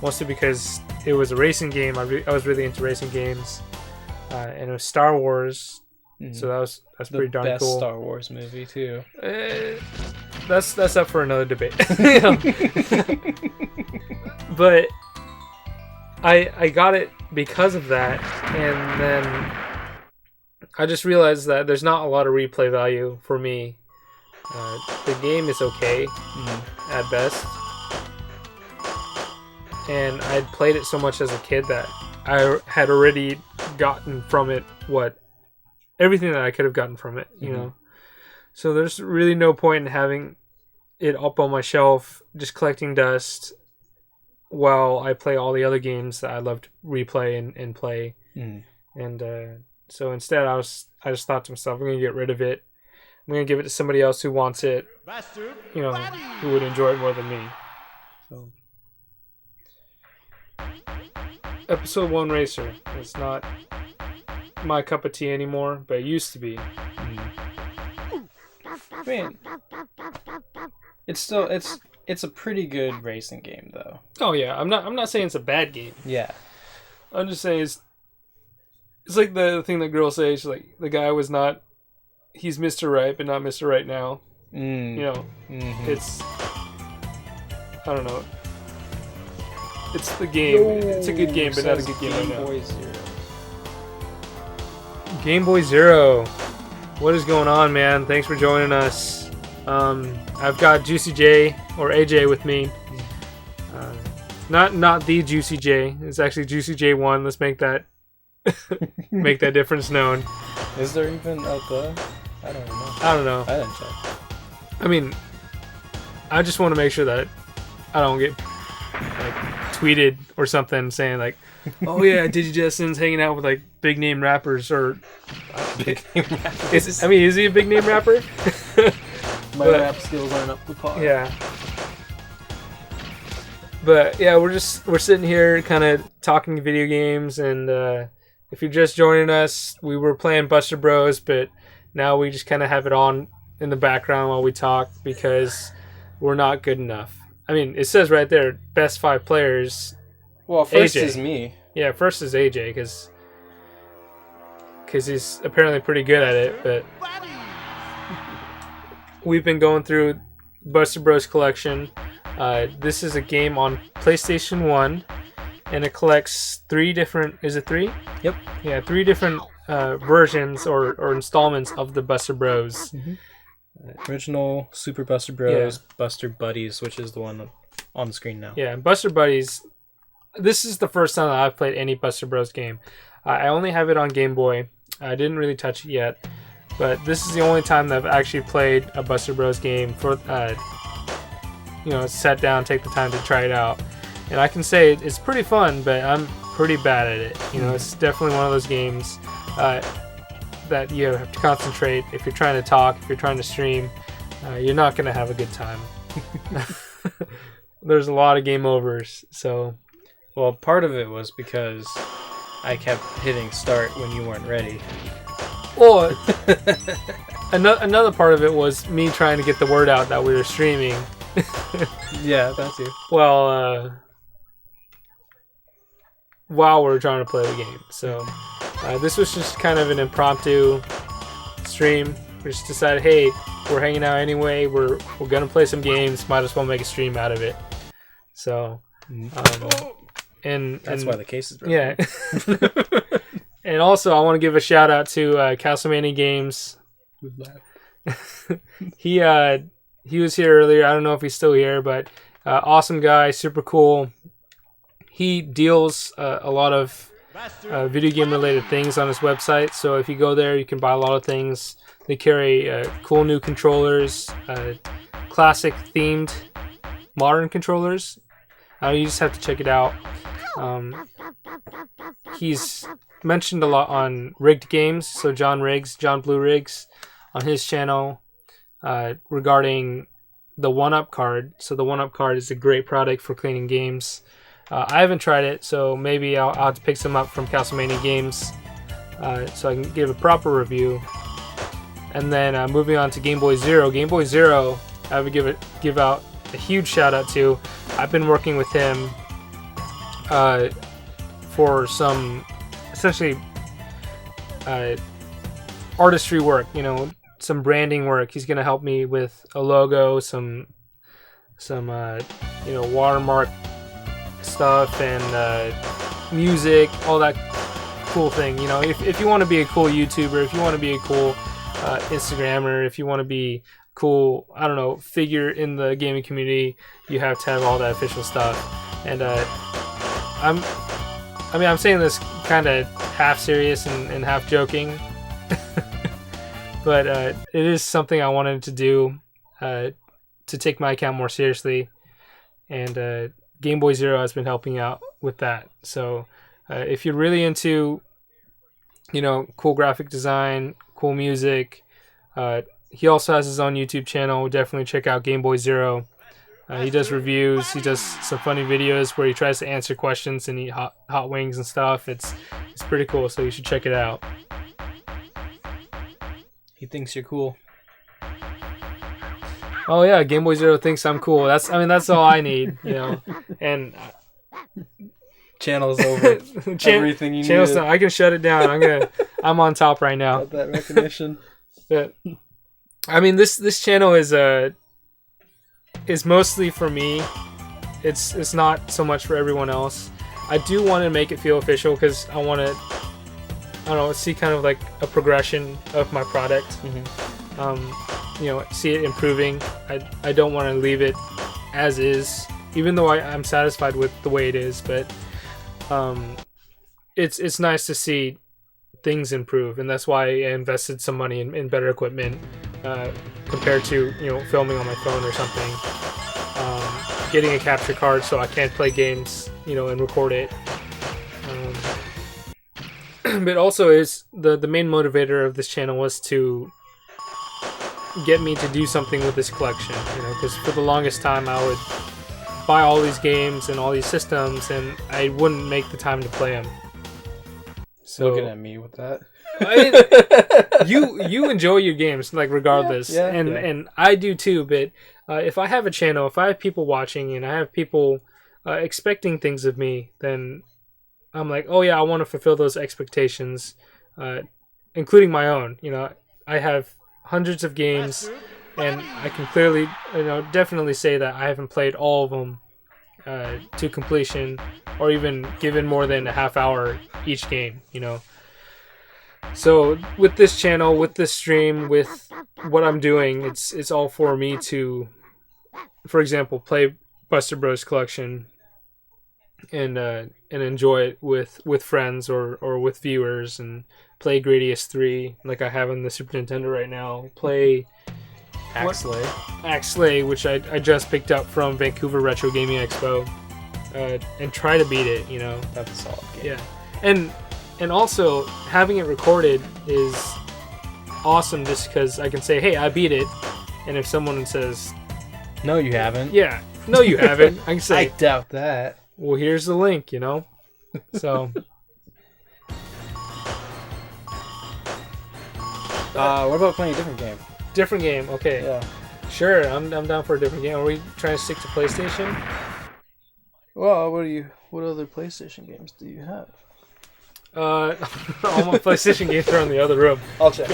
[SPEAKER 2] Mostly because it was a racing game. I was really into racing games. And it was Star Wars. So that's pretty darn
[SPEAKER 1] best
[SPEAKER 2] cool.
[SPEAKER 1] Star Wars movie too.
[SPEAKER 2] That's up for another debate. But I got it because of that, and then I just realized that there's not a lot of replay value for me. The game is okay at best, and I'd played it so much as a kid that I had already gotten from it everything that I could have gotten from it, you know. So there's really no point in having it up on my shelf, just collecting dust, while I play all the other games that I love to replay and play. And so instead, I just thought to myself, I'm gonna get rid of it. I'm gonna give it to somebody else who wants it, you know, who would enjoy it more than me. So, Episode 1 Racer. It's not my cup of tea anymore, but it used to be.
[SPEAKER 1] I mean, it's a pretty good racing game though.
[SPEAKER 2] Oh yeah, I'm not saying it's a bad game.
[SPEAKER 1] Yeah.
[SPEAKER 2] I'm just saying it's like the thing that girls say. She's like, the guy was not. He's Mr. Right, but not Mr. Right now. You know, it's. I don't know. It's the game. It's a good game, but not a good game right now. Game Boy Zero. What is going on, man? Thanks for joining us. I've got Juicy J or AJ with me. Not the Juicy J. It's actually Juicaj1. Let's make that difference known.
[SPEAKER 1] Is there even a the? I don't know.
[SPEAKER 2] I don't know.
[SPEAKER 1] I didn't check.
[SPEAKER 2] I mean, I just want to make sure that I don't get like tweeted or something saying like, "Oh yeah, Justin's hanging out with like big name rappers or
[SPEAKER 1] Big name rappers.
[SPEAKER 2] is he a big name rapper?"
[SPEAKER 1] My rap skills aren't up to par.
[SPEAKER 2] Yeah. But yeah, we're sitting here kind of talking video games, and if you're just joining us, we were playing Buster Bros, but now we just kind of have it on in the background while we talk because we're not good enough. I mean, it says right there, best 5 players.
[SPEAKER 1] Well, first
[SPEAKER 2] AJ.
[SPEAKER 1] is me.
[SPEAKER 2] Yeah, first is AJ because he's apparently pretty good at it, but we've been going through Buster Bros collection. This is a game on PlayStation 1, and it collects 3 different... Is it 3?
[SPEAKER 1] Yep.
[SPEAKER 2] Yeah, 3 different versions or installments of the Buster Bros.
[SPEAKER 1] Original Super Buster Bros. Yeah. Buster Buddies, which is the one on the screen now.
[SPEAKER 2] Yeah, Buster Buddies. This is the first time that I've played any Buster Bros game. I only have it on Game Boy. I didn't really touch it yet, but this is the only time that I've actually played a Buster Bros game for, sat down, take the time to try it out. And I can say it's pretty fun, but I'm pretty bad at it. You know, it's definitely one of those games that you have to concentrate. If you're trying to talk, if you're trying to stream, you're not going to have a good time. There's a lot of game overs, so...
[SPEAKER 1] Well, part of it was because I kept hitting start when you weren't ready.
[SPEAKER 2] Or another part of it was me trying to get the word out that we were streaming.
[SPEAKER 1] Yeah, that too.
[SPEAKER 2] Well, while we were trying to play the game. So this was just kind of an impromptu stream. We just decided, hey, we're hanging out anyway. We're gonna play some games. Might as well make a stream out of it. So, and
[SPEAKER 1] That's why the case is broken.
[SPEAKER 2] yeah. And also, I want to give a shout out to Castlemania Games. He was here earlier. I don't know if he's still here, but awesome guy, super cool. He deals a lot of video game related things on his website. So if you go there, you can buy a lot of things. They carry cool new controllers, classic themed modern controllers. You just have to check it out. He's mentioned a lot on Rigged Games, so John Blue Riggs, on his channel regarding the 1-Up card. So the 1-Up card is a great product for cleaning games. I haven't tried it, so maybe I'll have to pick some up from Castlemania Games so I can give a proper review. And then moving on to Game Boy Zero. Game Boy Zero, I would give out a huge shout out to. I've been working with him for some essentially artistry work, some branding work. He's gonna help me with a logo, some watermark stuff, and music, all that cool thing. If you want to be a cool YouTuber, if you want to be a cool Instagrammer, if you want to be cool, I don't know, figure in the gaming community, you have to have all that official stuff. And I'm saying this kind of half serious and half joking, but it is something I wanted to do to take my account more seriously, and Game Boy Zero has been helping out with that. So if you're really into cool graphic design, cool music, he also has his own YouTube channel. Definitely check out Game Boy Zero. He does reviews. He does some funny videos where he tries to answer questions and eat hot wings and stuff. It's pretty cool, so you should check it out.
[SPEAKER 1] He thinks you're cool.
[SPEAKER 2] Oh yeah, Game Boy Zero thinks I'm cool. That's all I need, And
[SPEAKER 1] channel's over. Everything you
[SPEAKER 2] channel's
[SPEAKER 1] need.
[SPEAKER 2] done. I can shut it down. I'm on top right now.
[SPEAKER 1] Got that recognition.
[SPEAKER 2] But this channel is mostly for me. It's not so much for everyone else. I do want to make it feel official because I want to, see kind of like a progression of my product. See it improving. I don't want to leave it as is, even though I'm satisfied with the way it is. But it's nice to see things improve, and that's why I invested some money in better equipment compared to filming on my phone or something. Getting a capture card so I can't play games and record it. But also is the main motivator of this channel was to get me to do something with this collection, because for the longest time I would buy all these games and all these systems and I wouldn't make the time to play them. So
[SPEAKER 1] looking at me with that.
[SPEAKER 2] You enjoy your games, like, regardless, and I do too. But if I have a channel, if I have people watching, and I have people expecting things of me, then I'm like, oh yeah, I want to fulfill those expectations, including my own. I have hundreds of games, and I can clearly, definitely say that I haven't played all of them to completion, or even given more than a half hour each game. So with this channel, with this stream, with what I'm doing, it's all for me to, for example, play Buster Bros Collection and enjoy it with friends or with viewers, and play Gradius 3 like I have on the Super Nintendo right now. Play Axlay, which I just picked up from Vancouver Retro Gaming Expo, and try to beat it.
[SPEAKER 1] That's a solid game.
[SPEAKER 2] Yeah, and also having it recorded is awesome, just because I can say, hey, I beat it, and if someone says,
[SPEAKER 1] no, you haven't.
[SPEAKER 2] Yeah, no, you haven't, I can say,
[SPEAKER 1] I doubt that.
[SPEAKER 2] Well, here's the link, So.
[SPEAKER 1] What about playing a different game?
[SPEAKER 2] Different game, okay.
[SPEAKER 1] Yeah.
[SPEAKER 2] Sure, I'm down for a different game. Are we trying to stick to PlayStation?
[SPEAKER 1] Well, what other PlayStation games do you have?
[SPEAKER 2] All my PlayStation games are in the other room.
[SPEAKER 1] I'll check.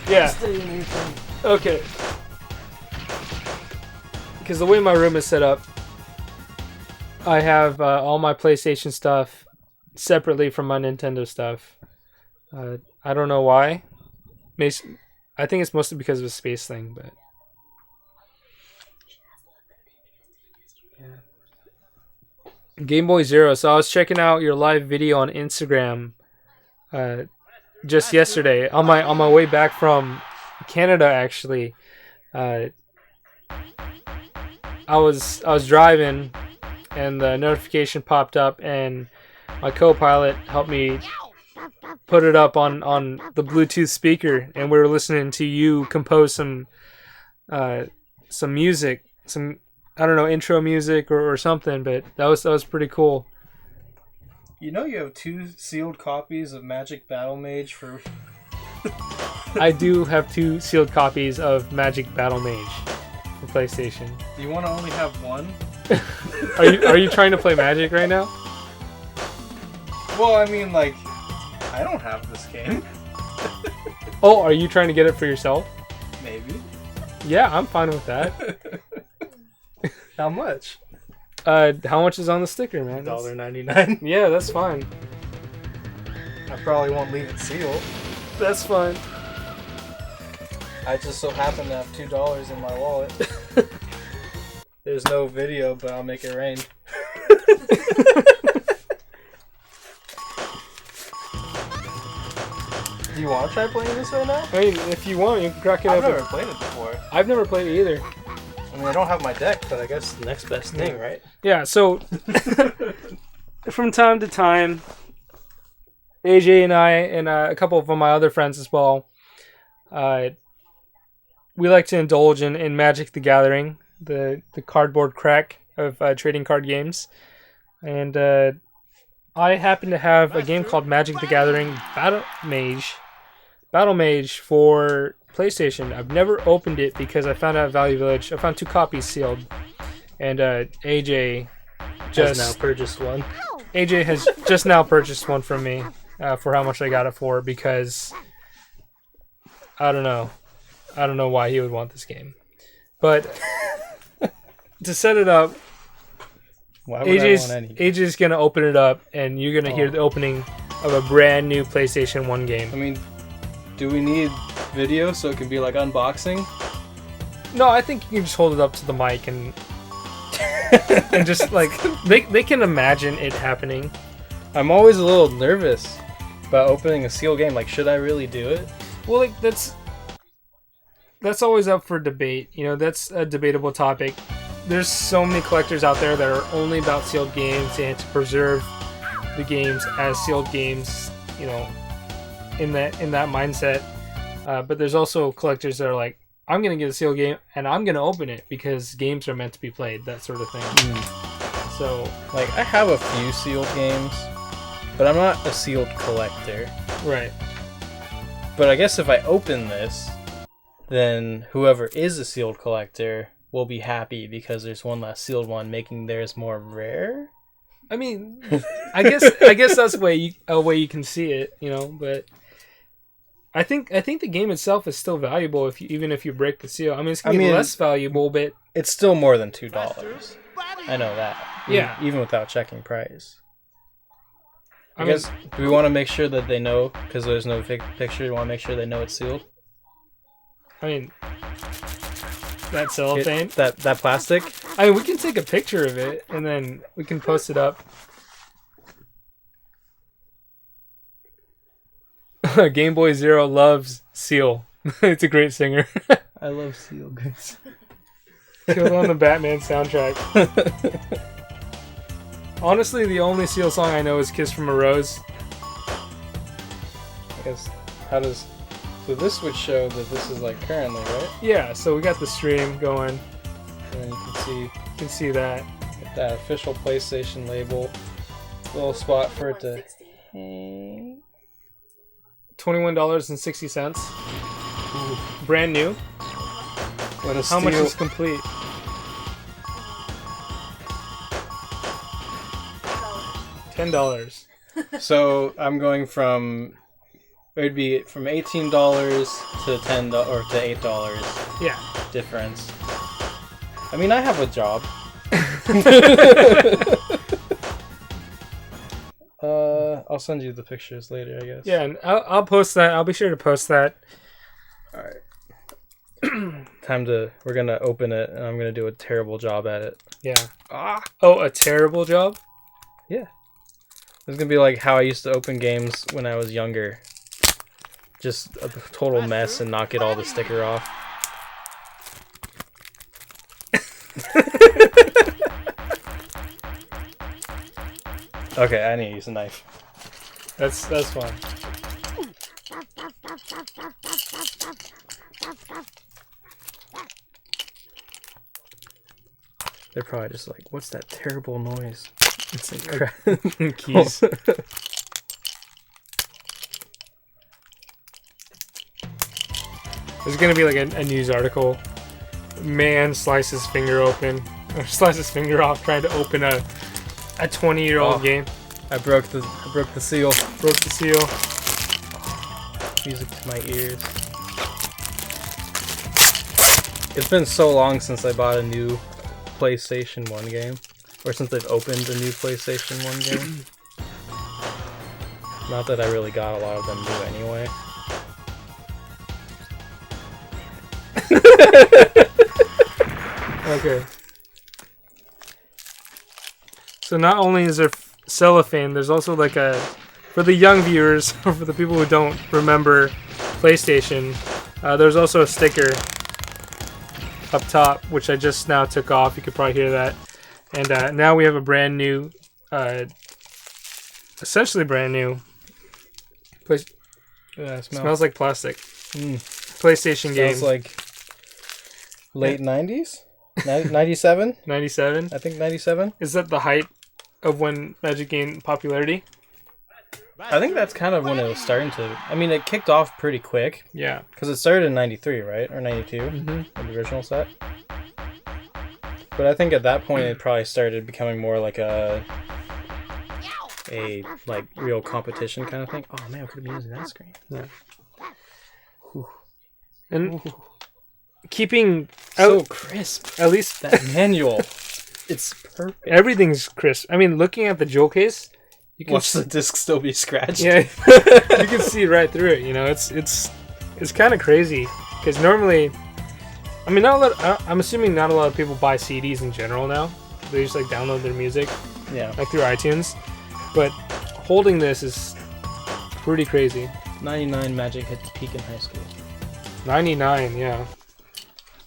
[SPEAKER 2] Yeah. Okay. Because the way my room is set up, I have all my PlayStation stuff separately from my Nintendo stuff. I don't know why. I think it's mostly because of a space thing, but yeah. Game Boy Zero. So I was checking out your live video on Instagram just yesterday on my way back from Canada. Actually, I was driving, and the notification popped up, and my co-pilot helped me put it up on the Bluetooth speaker, and we were listening to you compose some music, some, I don't know, intro music or something, but that was pretty cool.
[SPEAKER 1] You know you have 2 sealed copies of Magic Battlemage for...
[SPEAKER 2] I do have 2 sealed copies of Magic Battlemage for PlayStation.
[SPEAKER 1] Do you want to only have 1?
[SPEAKER 2] Are you trying to play Magic right now?
[SPEAKER 1] Well, I mean, like, I don't have this game.
[SPEAKER 2] Oh, are you trying to get it for yourself?
[SPEAKER 1] Maybe.
[SPEAKER 2] Yeah, I'm fine with that.
[SPEAKER 1] How much?
[SPEAKER 2] How much is on the sticker, man?
[SPEAKER 1] $1.99.
[SPEAKER 2] Yeah, that's fine.
[SPEAKER 1] I probably won't leave it sealed.
[SPEAKER 2] That's fine.
[SPEAKER 1] I just so happen to have $2 in my wallet. There's no video, but I'll make it rain. Do you want to try playing this right now?
[SPEAKER 2] I mean, if you want, you can crack it
[SPEAKER 1] I've
[SPEAKER 2] up.
[SPEAKER 1] never played it before.
[SPEAKER 2] I've never played it either.
[SPEAKER 1] I mean, I don't have my deck, but I guess the next best thing, right?
[SPEAKER 2] Yeah, so from time to time, AJ and I and a couple of my other friends as well, we like to indulge in Magic the Gathering, the cardboard crack of trading card games. And I happen to have a game called Magic the Gathering Battlemage for PlayStation. I've never opened it because I found out at Value Village. I found 2 copies sealed, and AJ
[SPEAKER 1] Has now purchased one.
[SPEAKER 2] AJ has just now purchased one from me for how much I got it for, because I don't know why he would want this game, but to set it up,
[SPEAKER 1] Why would I want any?
[SPEAKER 2] AJ's gonna open it up, and you're gonna hear the opening of a brand new PlayStation 1 game.
[SPEAKER 1] I mean, do we need video so it can be like unboxing?
[SPEAKER 2] No, I think you can just hold it up to the mic and and just like they can imagine it happening.
[SPEAKER 1] I'm always a little nervous about opening a sealed game. Like, should I really do it?
[SPEAKER 2] Well, like that's always up for debate. You know, that's a debatable topic. There's so many collectors out there that are only about sealed games and to preserve the games as sealed games, you know, in that mindset. But there's also collectors that are like, I'm gonna get a sealed game and I'm gonna open it because games are meant to be played, that sort of thing. So,
[SPEAKER 1] like, I have a few sealed games, but I'm not a sealed collector.
[SPEAKER 2] right.
[SPEAKER 1] But I guess if I open this, then whoever is a sealed collector will be happy because there's one less sealed one, making theirs more rare.
[SPEAKER 2] I mean, I guess that's a way you can see it, you know. But I think the game itself is still valuable even if you break the seal. I mean, it's gonna be less valuable, but
[SPEAKER 1] it's still more than $2. I know that.
[SPEAKER 2] Yeah.
[SPEAKER 1] Even without checking price. I
[SPEAKER 2] mean,
[SPEAKER 1] guess, do we want to make sure that they know, because there's no picture, you want to make sure they know it's sealed?
[SPEAKER 2] I mean, that cellophane,
[SPEAKER 1] that plastic?
[SPEAKER 2] I mean, we can take a picture of it and then we can post it up. Game Boy Zero loves Seal. It's a great singer.
[SPEAKER 1] I love Seal, guys.
[SPEAKER 2] Killed on the Batman soundtrack. Honestly, the only Seal song I know is Kiss from a Rose.
[SPEAKER 1] I guess, so this would show that this is like currently, right?
[SPEAKER 2] Yeah, so we got the stream going.
[SPEAKER 1] And then you
[SPEAKER 2] can see that.
[SPEAKER 1] Get that official PlayStation label. Little spot for it to hang.
[SPEAKER 2] $21.60. Brand new.
[SPEAKER 1] What a
[SPEAKER 2] How much is complete? $10.
[SPEAKER 1] So I'm going from It would be from $18 to $10 or to $8
[SPEAKER 2] Yeah.
[SPEAKER 1] difference. I mean, I have a job. I'll send you the pictures later, I guess.
[SPEAKER 2] Yeah, and I'll post that. I'll be sure to post that.
[SPEAKER 1] All right. We're gonna open it, and I'm gonna do a terrible job at it.
[SPEAKER 2] Yeah. Oh, a terrible job?
[SPEAKER 1] Yeah. It's gonna be like how I used to open games when I was younger. Just a total mess and not get all the sticker off. Okay, I need to use a knife.
[SPEAKER 2] That's fine.
[SPEAKER 1] They're probably just like, what's that terrible noise?
[SPEAKER 2] It's like keys. There's gonna be like a news article. Man slices finger open, or slices finger off trying to open a 20-year-old game.
[SPEAKER 1] I broke the seal.
[SPEAKER 2] Broke the seal.
[SPEAKER 1] Music to my ears. It's been so long since I bought a new PlayStation 1 game. Or since I've opened a new PlayStation 1 game. Not that I really got a lot of them new anyway.
[SPEAKER 2] Okay. So not only is there cellophane, there's also like a, for the young viewers, or for the people who don't remember PlayStation, there's also a sticker up top, which I just now took off. You could probably hear that. And now we have a brand new, essentially brand new,
[SPEAKER 1] Yeah,
[SPEAKER 2] smells like plastic. PlayStation game.
[SPEAKER 1] Smells like late 90s? 97?
[SPEAKER 2] 97?
[SPEAKER 1] I think 97.
[SPEAKER 2] Is that the height of when Magic gained popularity?
[SPEAKER 1] I think that's kind of when it was starting to... I mean, it kicked off pretty quick.
[SPEAKER 2] Yeah.
[SPEAKER 1] Because it started in 93, right? Or 92?
[SPEAKER 2] Mhm.
[SPEAKER 1] The original set. But I think at that point it probably started becoming more like a like real competition kind of thing. Oh man, I could have been using that screen.
[SPEAKER 2] Yeah. And keeping
[SPEAKER 1] So crisp.
[SPEAKER 2] at least
[SPEAKER 1] That manual. It's perfect.
[SPEAKER 2] everything's crisp. I mean, looking at the jewel case, you can
[SPEAKER 1] Watch the disc still be scratched.
[SPEAKER 2] yeah, you can see right through it. You know, it's kind of crazy because normally, I mean, I'm assuming not a lot of people buy CDs in general now. They just like download their music
[SPEAKER 1] Yeah.
[SPEAKER 2] like through iTunes, but holding this is pretty crazy.
[SPEAKER 1] 99 Magic hit the peak in high school.
[SPEAKER 2] 99, yeah.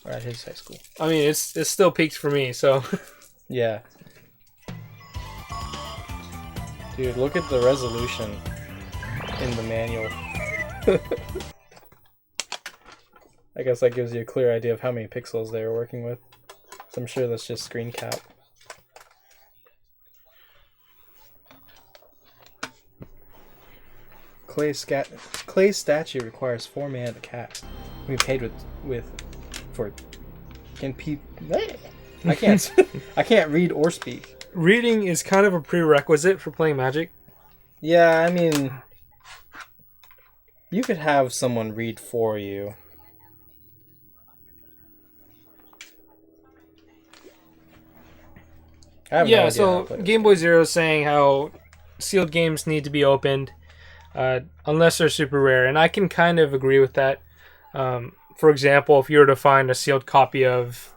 [SPEAKER 1] Or at his high school.
[SPEAKER 2] I mean, it's still peaked for me, so.
[SPEAKER 1] Yeah. Dude, look at the resolution in the manual. I guess that gives you a clear idea of how many pixels they were working with. So I'm sure that's just screen cap. Clay statue requires 4 mana to cast. We paid for can pe I can't I can't read or speak.
[SPEAKER 2] Reading is kind of a prerequisite for playing Magic.
[SPEAKER 1] Yeah, I mean, you could have someone read for you. I have no
[SPEAKER 2] Yeah,
[SPEAKER 1] idea how
[SPEAKER 2] so
[SPEAKER 1] to put it.
[SPEAKER 2] Game Boy Zero is saying how sealed games need to be opened unless they're super rare, and I can kind of agree with that. For example, if you were to find a sealed copy of,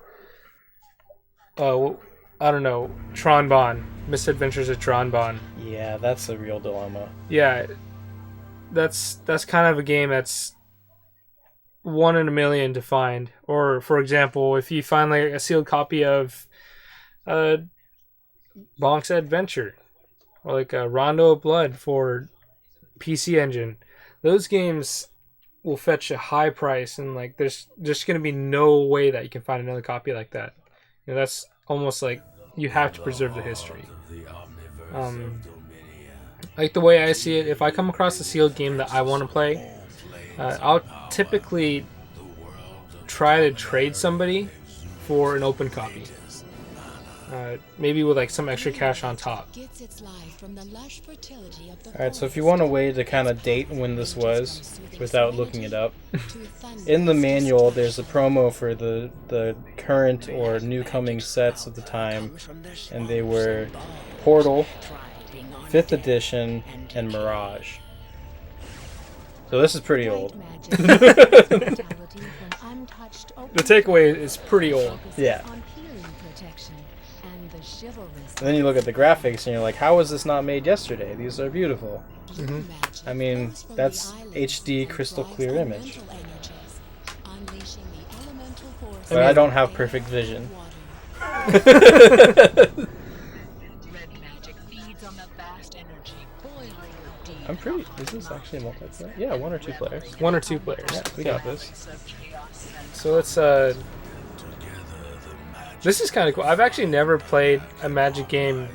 [SPEAKER 2] I don't know, Tron Bon, Misadventures of Tron Bon.
[SPEAKER 1] Yeah, that's a real dilemma.
[SPEAKER 2] Yeah, that's kind of a game that's 1 in a million to find. Or, for example, if you find like a sealed copy of Bonk's Adventure, or like a Rondo of Blood for PC Engine, those games will fetch a high price, and like there's just gonna be no way that you can find another copy like that. You know, that's almost like you have to preserve the history. Like the way I see it, if I come across a sealed game that I want to play, I'll typically try to trade somebody for an open copy. Maybe with like some extra cash on top.
[SPEAKER 1] Alright, so if you want a way to kind of date when this was, without looking it up, in the manual there's a promo for the current or new coming sets at the time, and they were Portal, 5th edition, and Mirage. So this is pretty old.
[SPEAKER 2] The takeaway is pretty old.
[SPEAKER 1] Yeah. And then you look at the graphics and you're like, how was this not made yesterday? These are beautiful.
[SPEAKER 2] Mm-hmm.
[SPEAKER 1] I mean, that's HD crystal clear image. But I don't have perfect vision. I'm pretty... Is this actually a multiplayer? Yeah, 1 or 2 players.
[SPEAKER 2] 1 or 2 players.
[SPEAKER 1] Yeah, we got this.
[SPEAKER 2] So let's this is kind of cool. I've actually never played a Magic game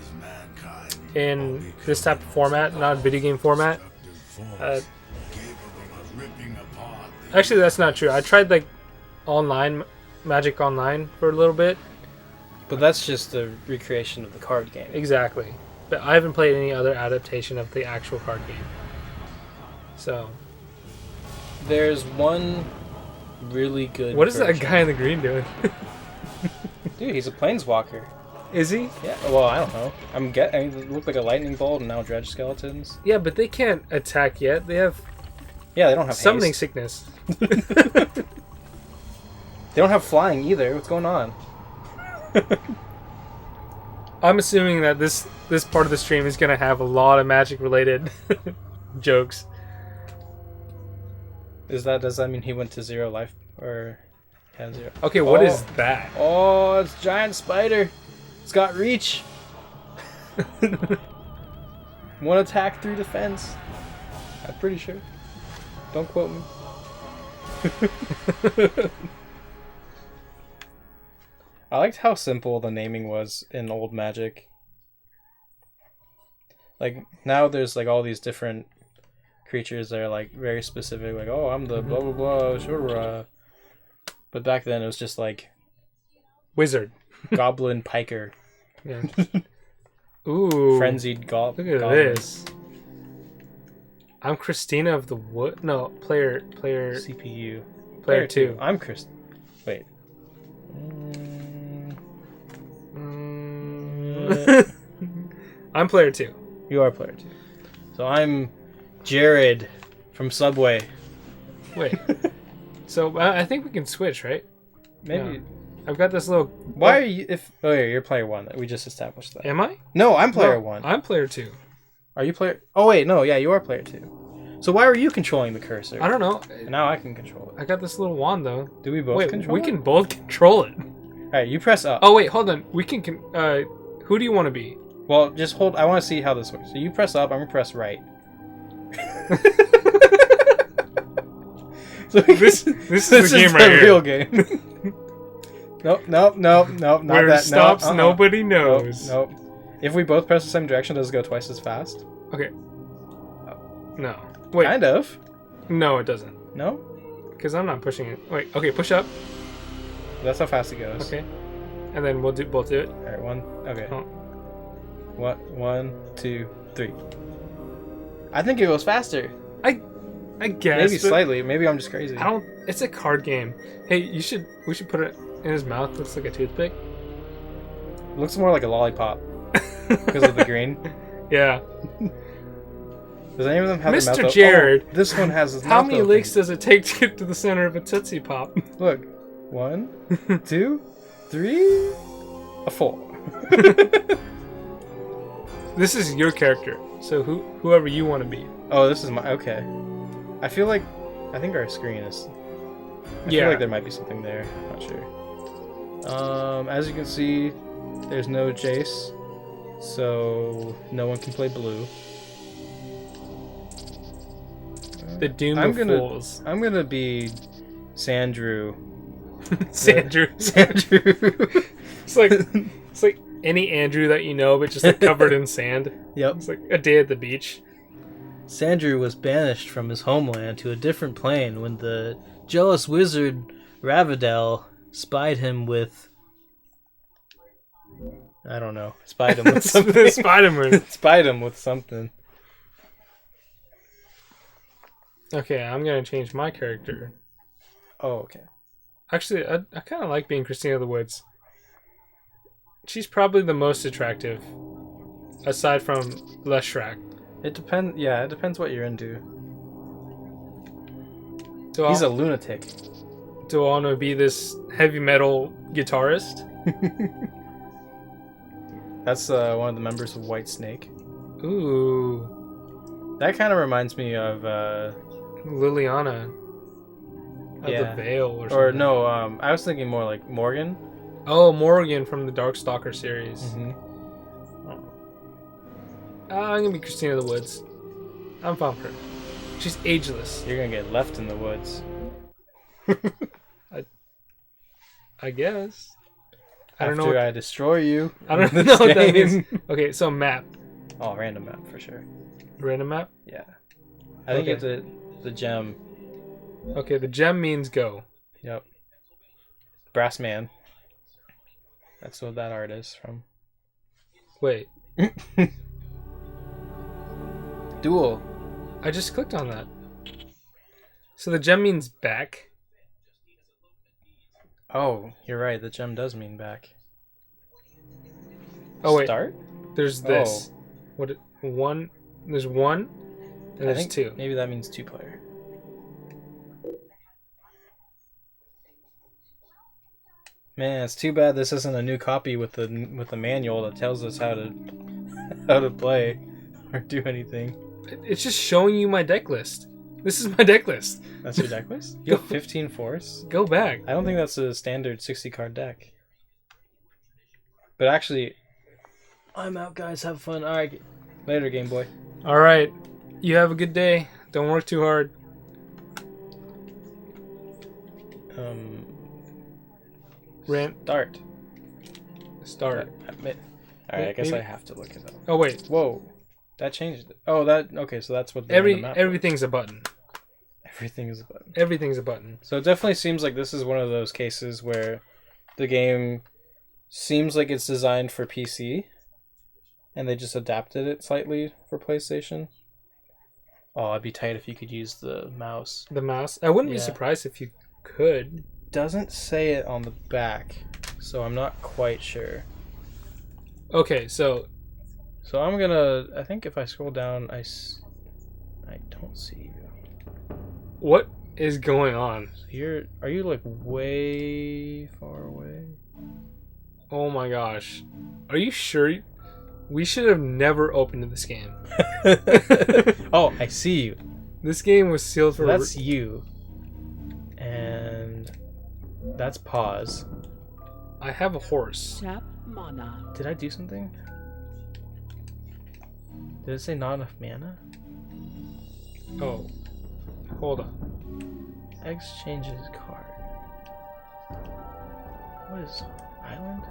[SPEAKER 2] in this type of format, not a video game format. Actually, that's not true. I tried like online Magic Online for a little bit.
[SPEAKER 1] But that's just the recreation of the card game.
[SPEAKER 2] Exactly. But I haven't played any other adaptation of the actual card game. So
[SPEAKER 1] there's one really good
[SPEAKER 2] what is
[SPEAKER 1] version.
[SPEAKER 2] that guy in the green doing?
[SPEAKER 1] Dude, he's a planeswalker.
[SPEAKER 2] Is he?
[SPEAKER 1] Yeah, well, I don't know. I mean, it looked like a lightning bolt and now dredge skeletons.
[SPEAKER 2] Yeah, but they can't attack yet. They have
[SPEAKER 1] Yeah, they don't have
[SPEAKER 2] summoning
[SPEAKER 1] haste.
[SPEAKER 2] sickness.
[SPEAKER 1] They don't have flying either. What's going on?
[SPEAKER 2] I'm assuming that this part of the stream is going to have a lot of Magic related jokes.
[SPEAKER 1] Does that mean he went to 0 life or had 0?
[SPEAKER 2] Okay, what is that?
[SPEAKER 1] Oh, it's a giant spider. It's got reach. One attack, 3 defense. I'm pretty sure. Don't quote me. I liked how simple the naming was in old Magic. Like, now there's like all these different creatures that are like very specific, like, oh, I'm the blah blah blah, sure. But back then it was just like
[SPEAKER 2] Wizard.
[SPEAKER 1] Goblin Piker.
[SPEAKER 2] Yeah. Ooh.
[SPEAKER 1] Frenzied
[SPEAKER 2] Look at
[SPEAKER 1] Goblin.
[SPEAKER 2] this. I'm Christina of the Wood. No, player
[SPEAKER 1] CPU.
[SPEAKER 2] Player 2.
[SPEAKER 1] I'm Chris. Wait.
[SPEAKER 2] I'm player 2.
[SPEAKER 1] You are player 2. So I'm Jared from Subway.
[SPEAKER 2] Wait. So I think we can switch, right?
[SPEAKER 1] Maybe.
[SPEAKER 2] Yeah. I've got this little.
[SPEAKER 1] Why are you? Oh yeah, you're player 1. We just established that.
[SPEAKER 2] Am I?
[SPEAKER 1] No, I'm player
[SPEAKER 2] No,
[SPEAKER 1] 1.
[SPEAKER 2] I'm player 2.
[SPEAKER 1] Are you player? Oh wait, no, yeah, you are player 2. So why were you controlling the cursor?
[SPEAKER 2] I don't know.
[SPEAKER 1] Now I can control it.
[SPEAKER 2] I got this little wand though.
[SPEAKER 1] Do we both
[SPEAKER 2] Wait,
[SPEAKER 1] control
[SPEAKER 2] we
[SPEAKER 1] it?
[SPEAKER 2] can both control it.
[SPEAKER 1] All right, you press up.
[SPEAKER 2] Oh wait, hold on. We can. Who do you want to be?
[SPEAKER 1] Well, just hold. I want to see how this works. So you press up. I'm gonna press right. So
[SPEAKER 2] This is the game right here.
[SPEAKER 1] Real game. Nope, not
[SPEAKER 2] Where
[SPEAKER 1] that.
[SPEAKER 2] it stops,
[SPEAKER 1] no,
[SPEAKER 2] nobody knows.
[SPEAKER 1] Nope. If we both press the same direction, does it go twice as fast?
[SPEAKER 2] Okay. No. Wait.
[SPEAKER 1] Kind of.
[SPEAKER 2] No, it doesn't.
[SPEAKER 1] No?
[SPEAKER 2] Because I'm not pushing it. Wait. Okay, push up.
[SPEAKER 1] That's how fast it goes.
[SPEAKER 2] Okay. And then we'll both do it.
[SPEAKER 1] Alright, one. Okay.
[SPEAKER 2] Oh.
[SPEAKER 1] What? 1, 2, 3. I think it goes faster.
[SPEAKER 2] I guess.
[SPEAKER 1] Maybe
[SPEAKER 2] but
[SPEAKER 1] slightly. Maybe I'm just crazy.
[SPEAKER 2] I don't. It's a card game. Hey, we should put it in his mouth. Looks like a toothpick.
[SPEAKER 1] It looks more like a lollipop because of the green.
[SPEAKER 2] Yeah.
[SPEAKER 1] Does any of them have their mouth
[SPEAKER 2] Mr.
[SPEAKER 1] open?
[SPEAKER 2] Jared.
[SPEAKER 1] Oh, this one has his
[SPEAKER 2] How
[SPEAKER 1] mouth
[SPEAKER 2] many
[SPEAKER 1] open.
[SPEAKER 2] licks does it take to get to the center of a Tootsie Pop?
[SPEAKER 1] Look. 1, 2, 3, 4.
[SPEAKER 2] This is your character. So whoever you want to be.
[SPEAKER 1] Oh, this is my... Okay. I think our screen is... I feel like there might be something there. Not sure. As you can see, there's no Jace. So, no one can play blue.
[SPEAKER 2] The Doom
[SPEAKER 1] I'm
[SPEAKER 2] of
[SPEAKER 1] gonna-
[SPEAKER 2] Fools.
[SPEAKER 1] I'm gonna be Sandrew.
[SPEAKER 2] Sandrew.
[SPEAKER 1] Sandrew.
[SPEAKER 2] It's like any Andrew that you know, but just like covered in sand.
[SPEAKER 1] Yep.
[SPEAKER 2] It's like a day at the beach.
[SPEAKER 1] Sandrew was banished from his homeland to a different plane when the jealous wizard Ravadel spied him with... I don't know. Spied him with something.
[SPEAKER 2] Spider-Man.
[SPEAKER 1] Spied him with something.
[SPEAKER 2] Okay, I'm gonna change my character.
[SPEAKER 1] Oh, okay.
[SPEAKER 2] Actually, I kind of like being Christina of the Woods. She's probably the most attractive, aside from Leshrac.
[SPEAKER 1] It depends. Yeah, it depends what you're into.
[SPEAKER 2] Do
[SPEAKER 1] He's
[SPEAKER 2] I
[SPEAKER 1] a lunatic.
[SPEAKER 2] want to be this heavy metal guitarist?
[SPEAKER 1] That's one of the members of Whitesnake.
[SPEAKER 2] Ooh,
[SPEAKER 1] That kind of reminds me of
[SPEAKER 2] Liliana of
[SPEAKER 1] yeah.
[SPEAKER 2] the Veil, or something.
[SPEAKER 1] Or no, I was thinking more like Morgan.
[SPEAKER 2] Oh, Morgan from the Darkstalker series.
[SPEAKER 1] Mm-hmm.
[SPEAKER 2] I'm gonna be Christina of the Woods. I'm fine for her. She's ageless.
[SPEAKER 1] You're gonna get left in the woods.
[SPEAKER 2] I guess. I don't
[SPEAKER 1] After
[SPEAKER 2] know.
[SPEAKER 1] I destroy you.
[SPEAKER 2] I don't
[SPEAKER 1] in
[SPEAKER 2] know
[SPEAKER 1] this
[SPEAKER 2] what that
[SPEAKER 1] game.
[SPEAKER 2] means. Okay, so map.
[SPEAKER 1] Oh, random map for sure.
[SPEAKER 2] Random map?
[SPEAKER 1] Yeah. I think
[SPEAKER 2] Okay.
[SPEAKER 1] it's the gem.
[SPEAKER 2] Okay, the gem means go.
[SPEAKER 1] Yep. Brass Man. That's what that art is from.
[SPEAKER 2] Wait,
[SPEAKER 1] Duel.
[SPEAKER 2] I just clicked on that. So the gem means back?
[SPEAKER 1] Oh, you're right. The gem does mean back.
[SPEAKER 2] Oh, wait.
[SPEAKER 1] Start?
[SPEAKER 2] There's this. What? One? There's one, and
[SPEAKER 1] I
[SPEAKER 2] there's
[SPEAKER 1] think
[SPEAKER 2] two.
[SPEAKER 1] maybe that means 2-player. Man, it's too bad this isn't a new copy with the manual that tells us how to play or do anything.
[SPEAKER 2] It's just showing you my deck list. This is my deck list.
[SPEAKER 1] That's your deck list? You have 15 force?
[SPEAKER 2] Go back.
[SPEAKER 1] I don't think that's a standard 60 card deck. But actually, I'm out, guys. Have fun. All right, later, Game Boy.
[SPEAKER 2] All right. You have a good day. Don't work too hard. Rant. Start.
[SPEAKER 1] All right, I guess
[SPEAKER 2] Maybe-
[SPEAKER 1] I have to look it up.
[SPEAKER 2] Oh wait.
[SPEAKER 1] Whoa, that changed it. Oh, that okay. So that's what the random map was.
[SPEAKER 2] Everything's a button.
[SPEAKER 1] Everything is a button.
[SPEAKER 2] Everything's a button.
[SPEAKER 1] So it definitely seems like this is one of those cases where the game seems like it's designed for PC, and they just adapted it slightly for PlayStation. Oh, it'd be tight if you could use the mouse.
[SPEAKER 2] The mouse. I wouldn't be
[SPEAKER 1] Yeah.
[SPEAKER 2] surprised if you could.
[SPEAKER 1] Doesn't say it on the back, so I'm not quite sure.
[SPEAKER 2] Okay, so
[SPEAKER 1] So I'm gonna. I think if I scroll down, I don't see you.
[SPEAKER 2] what is going on?
[SPEAKER 1] Are you like way far away?
[SPEAKER 2] Oh my gosh. Are you sure? We should have never opened this game.
[SPEAKER 1] Oh, I see you.
[SPEAKER 2] This game was sealed
[SPEAKER 1] So
[SPEAKER 2] for...
[SPEAKER 1] that's you. And that's pause.
[SPEAKER 2] I have a horse.
[SPEAKER 4] Tap mana.
[SPEAKER 1] Did I do something? Did it say not enough mana?
[SPEAKER 2] Oh. Hold on.
[SPEAKER 1] Exchanges card. What is island?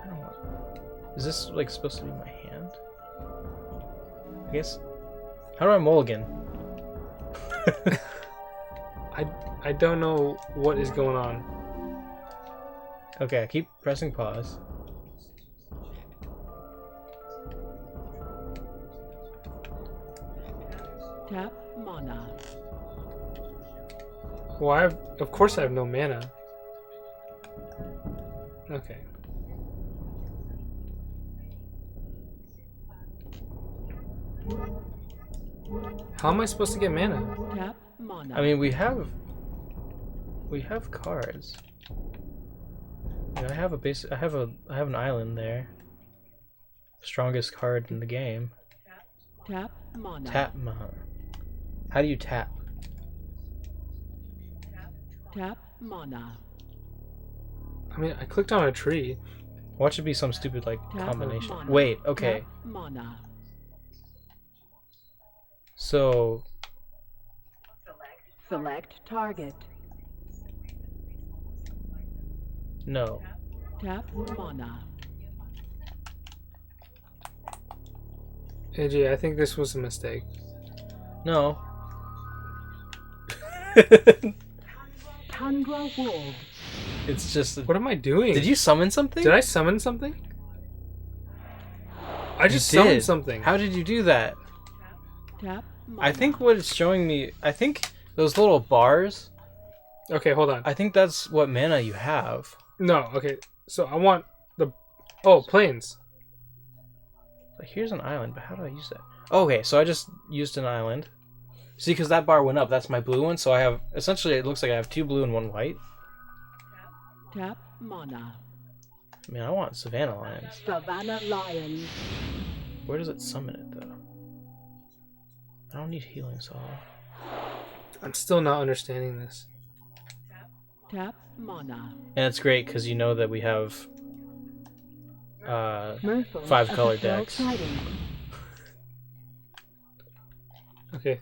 [SPEAKER 1] I don't know. Is this like supposed to be my hand? I guess. How do I mulligan?
[SPEAKER 2] I don't know what is going on.
[SPEAKER 1] Okay, I keep pressing pause.
[SPEAKER 4] Tap mana.
[SPEAKER 2] Well, of course I have no mana. Okay. How am I supposed to get mana?
[SPEAKER 4] Tap mana.
[SPEAKER 1] I mean, we have cards. Yeah, I have an island there. Strongest card in the game.
[SPEAKER 4] Tap mana.
[SPEAKER 1] Tap mana. How do you tap?
[SPEAKER 4] Tap mana.
[SPEAKER 2] I mean, I clicked on a tree.
[SPEAKER 1] Watch it be some stupid like
[SPEAKER 4] Tap
[SPEAKER 1] combination.
[SPEAKER 4] mana.
[SPEAKER 1] Wait, okay.
[SPEAKER 4] Tap mana.
[SPEAKER 1] So
[SPEAKER 4] Select target.
[SPEAKER 1] no.
[SPEAKER 4] Tap mana.
[SPEAKER 2] AJ, I think this was a mistake.
[SPEAKER 1] No.
[SPEAKER 4] Tundra wolves.
[SPEAKER 1] It's just
[SPEAKER 2] What am I doing?
[SPEAKER 1] Did you summon something?
[SPEAKER 2] Did I summon something? I just summoned
[SPEAKER 1] did.
[SPEAKER 2] something.
[SPEAKER 1] How did you do that?
[SPEAKER 4] Tap mana.
[SPEAKER 1] I think what it's showing me, I think those little bars,
[SPEAKER 2] Okay, hold on.
[SPEAKER 1] I think that's what mana you have.
[SPEAKER 2] No, okay. So I want the... Oh, planes.
[SPEAKER 1] Like, here's an island, but how do I use that? Oh, okay, so I just used an island. See, because that bar went up, that's my blue one, so I have, essentially it looks like I have 2 blue and 1 white.
[SPEAKER 4] Tap mana.
[SPEAKER 1] I mean, I want Savannah Lions.
[SPEAKER 4] Savannah Lion.
[SPEAKER 1] Where does it summon it, though? I don't need Healing Soul.
[SPEAKER 2] I'm still not understanding this.
[SPEAKER 4] Tap mana.
[SPEAKER 1] And it's great, because you know that we have
[SPEAKER 4] Merfolk
[SPEAKER 1] 5
[SPEAKER 4] of
[SPEAKER 1] color
[SPEAKER 4] the Fell
[SPEAKER 1] decks.
[SPEAKER 4] Trident.
[SPEAKER 2] Okay,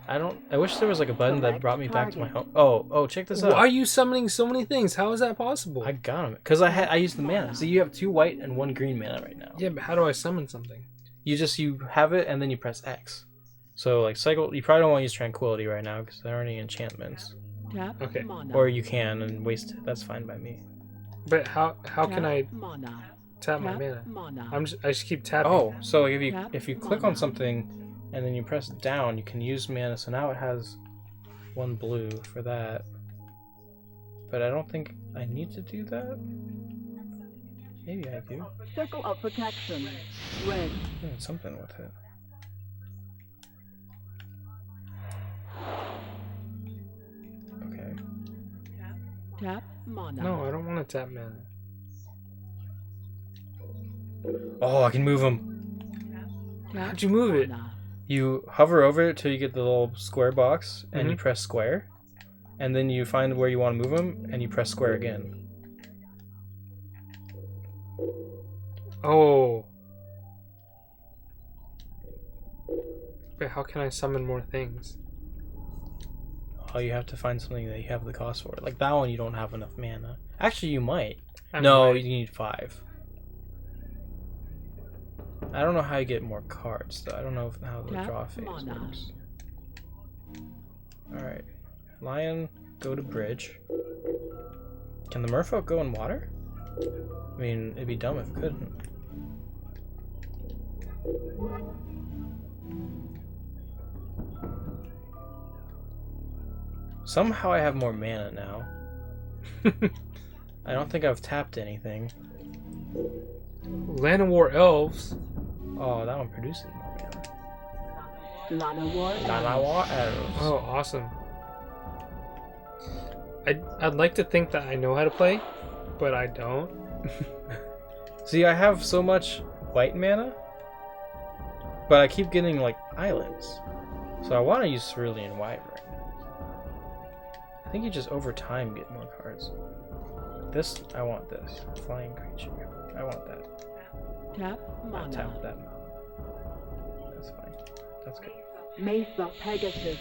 [SPEAKER 1] I wish there was like a button that
[SPEAKER 4] Select
[SPEAKER 1] brought me back to my
[SPEAKER 4] target.
[SPEAKER 1] home. Oh, check this
[SPEAKER 2] why
[SPEAKER 1] out.
[SPEAKER 2] are you summoning so many things? How is that possible?
[SPEAKER 1] I got them. Because I used the mana. So you have 2 white and 1 green mana right now.
[SPEAKER 2] Yeah, but how do I summon something?
[SPEAKER 1] You have it and then you press X. So like cycle, you probably don't want to use Tranquility right now because there aren't any enchantments.
[SPEAKER 4] Tap
[SPEAKER 2] Okay.
[SPEAKER 4] mana.
[SPEAKER 1] Or you can and waste it. That's fine by me.
[SPEAKER 2] But how can
[SPEAKER 4] Tap
[SPEAKER 2] I
[SPEAKER 4] mana.
[SPEAKER 2] tap my
[SPEAKER 4] Tap
[SPEAKER 2] mana?
[SPEAKER 4] mana.
[SPEAKER 2] I just keep tapping.
[SPEAKER 1] Oh, so if
[SPEAKER 4] Tap
[SPEAKER 1] you click on
[SPEAKER 4] mana.
[SPEAKER 1] something and then you press down, you can use mana. So now it has 1 blue for that. But I don't think I need to do that. Maybe I do.
[SPEAKER 4] Circle of protection. Red.
[SPEAKER 1] Doing something with it. Okay.
[SPEAKER 4] Tap mana.
[SPEAKER 2] No, I don't want to tap mana.
[SPEAKER 1] Oh, I can move them.
[SPEAKER 4] Tap
[SPEAKER 2] How'd you move it?
[SPEAKER 4] mana.
[SPEAKER 1] You hover over it till you get the little square box, and you
[SPEAKER 2] Mhm.
[SPEAKER 1] press square, and then you find where you want to move them, and you press square again.
[SPEAKER 2] Oh. But how can I summon more things?
[SPEAKER 1] Oh, you have to find something that you have the cost for. Like that one, you don't have enough mana. Actually, you might.
[SPEAKER 2] I
[SPEAKER 1] No,
[SPEAKER 2] might.
[SPEAKER 1] you need 5. I don't know how you get more cards, though. I don't know how the
[SPEAKER 4] Tap
[SPEAKER 1] draw phase
[SPEAKER 4] mana.
[SPEAKER 1] works. Alright. Lion, go to bridge. Can the merfolk go in water? I mean, it'd be dumb if it couldn't. Somehow I have more mana now. I don't think I've tapped anything.
[SPEAKER 2] Land of War Elves.
[SPEAKER 1] Oh, that one produces more mana.
[SPEAKER 4] Lana War.
[SPEAKER 1] Lalawa arrows.
[SPEAKER 2] Oh, awesome. I'd like to think that I know how to play, but I don't.
[SPEAKER 1] See, I have so much white mana, but I keep getting like islands. So I want to use Cerulean White right now. I think you just over time get more cards. This, I want this. Flying creature. I want that.
[SPEAKER 4] Tap
[SPEAKER 1] I
[SPEAKER 4] mana.
[SPEAKER 1] tap that. That's fine. That's good.
[SPEAKER 4] Mesa Pegasus.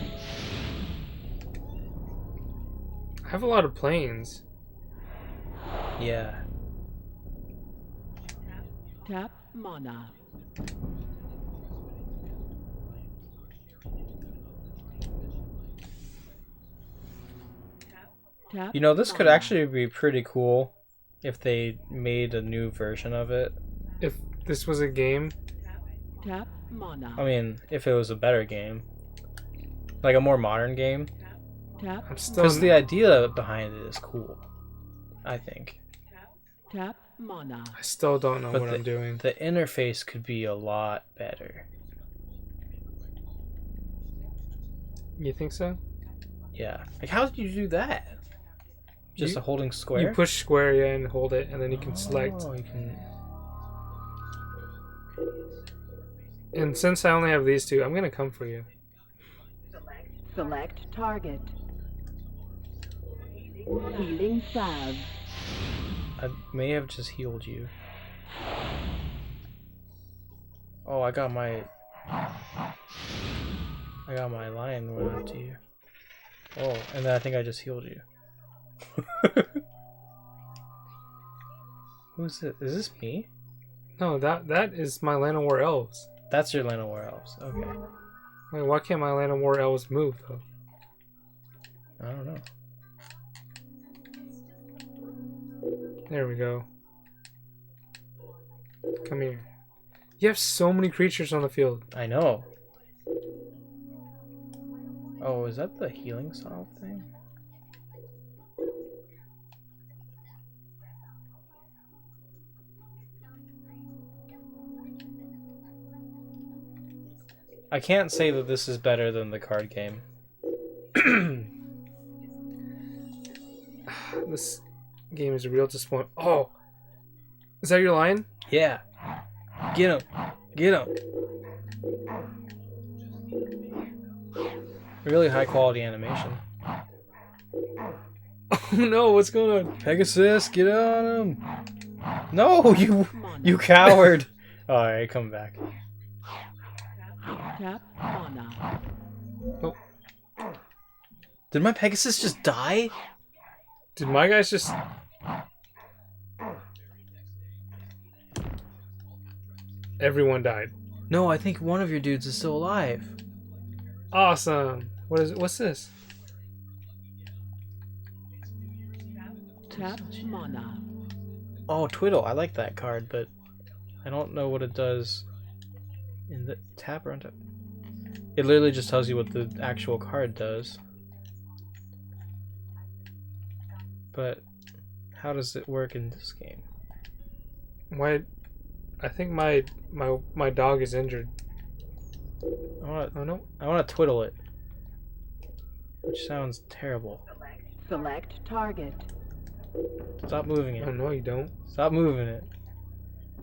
[SPEAKER 2] I have a lot of planes.
[SPEAKER 1] Yeah.
[SPEAKER 4] Tap mana. Tap
[SPEAKER 1] You know, this could
[SPEAKER 4] mana.
[SPEAKER 1] actually be pretty cool if they made a new version of it.
[SPEAKER 2] If this was a game,
[SPEAKER 4] Tap mana.
[SPEAKER 1] I mean, if it was a better game. Like a more modern game.
[SPEAKER 4] Tap.
[SPEAKER 2] I'm still.
[SPEAKER 1] Because the idea behind it is cool. I think.
[SPEAKER 4] Tap mana.
[SPEAKER 2] I still don't know
[SPEAKER 1] But
[SPEAKER 2] what I'm doing.
[SPEAKER 1] The interface could be a lot better.
[SPEAKER 2] You think so?
[SPEAKER 1] Yeah. Like, how did you do that? Just
[SPEAKER 2] You-
[SPEAKER 1] a holding square?
[SPEAKER 2] You push square, yeah, and hold it, and then you can select.
[SPEAKER 1] Oh, you can.
[SPEAKER 2] And since I only have these two, I'm gonna come for you.
[SPEAKER 4] Select target. Healing salve.
[SPEAKER 1] I may have just healed you. Oh, I got my lion went up to you. Oh, and then I think I just healed you. Who's it? Is this me?
[SPEAKER 2] No, that is my Land of War Elves.
[SPEAKER 1] That's your Llanowar Elves. Okay.
[SPEAKER 2] Wait, why can't my Land of War Elves move though?
[SPEAKER 1] I don't know.
[SPEAKER 2] There we go. Come here. You have so many creatures on the field.
[SPEAKER 1] I know. Oh, is that the healing salve thing? I can't say that this is better than the card game.
[SPEAKER 2] This game is a real disappointment. Oh! Is that your line?
[SPEAKER 1] Yeah. Get him. Get him. Really high quality animation.
[SPEAKER 2] Oh no, what's going on?
[SPEAKER 1] Pegasus, get on him. No, you coward. Alright, come back.
[SPEAKER 4] Tap mana.
[SPEAKER 2] Oh,
[SPEAKER 1] Did my Pegasus just die?
[SPEAKER 2] did my guys just... Everyone died.
[SPEAKER 1] No, I think one of your dudes is still alive.
[SPEAKER 2] Awesome. What is it? What's this?
[SPEAKER 4] Tap mana.
[SPEAKER 1] Oh, Twiddle. I like that card, but I don't know what it does in the tap or untap. It literally just tells you what the actual card does. But how does it work in this game?
[SPEAKER 2] Why? I think my dog is injured.
[SPEAKER 1] Oh no! I want to twiddle it, which sounds terrible.
[SPEAKER 4] Select target.
[SPEAKER 1] Stop moving
[SPEAKER 2] Oh
[SPEAKER 1] it.
[SPEAKER 2] no, you don't.
[SPEAKER 1] Stop moving it.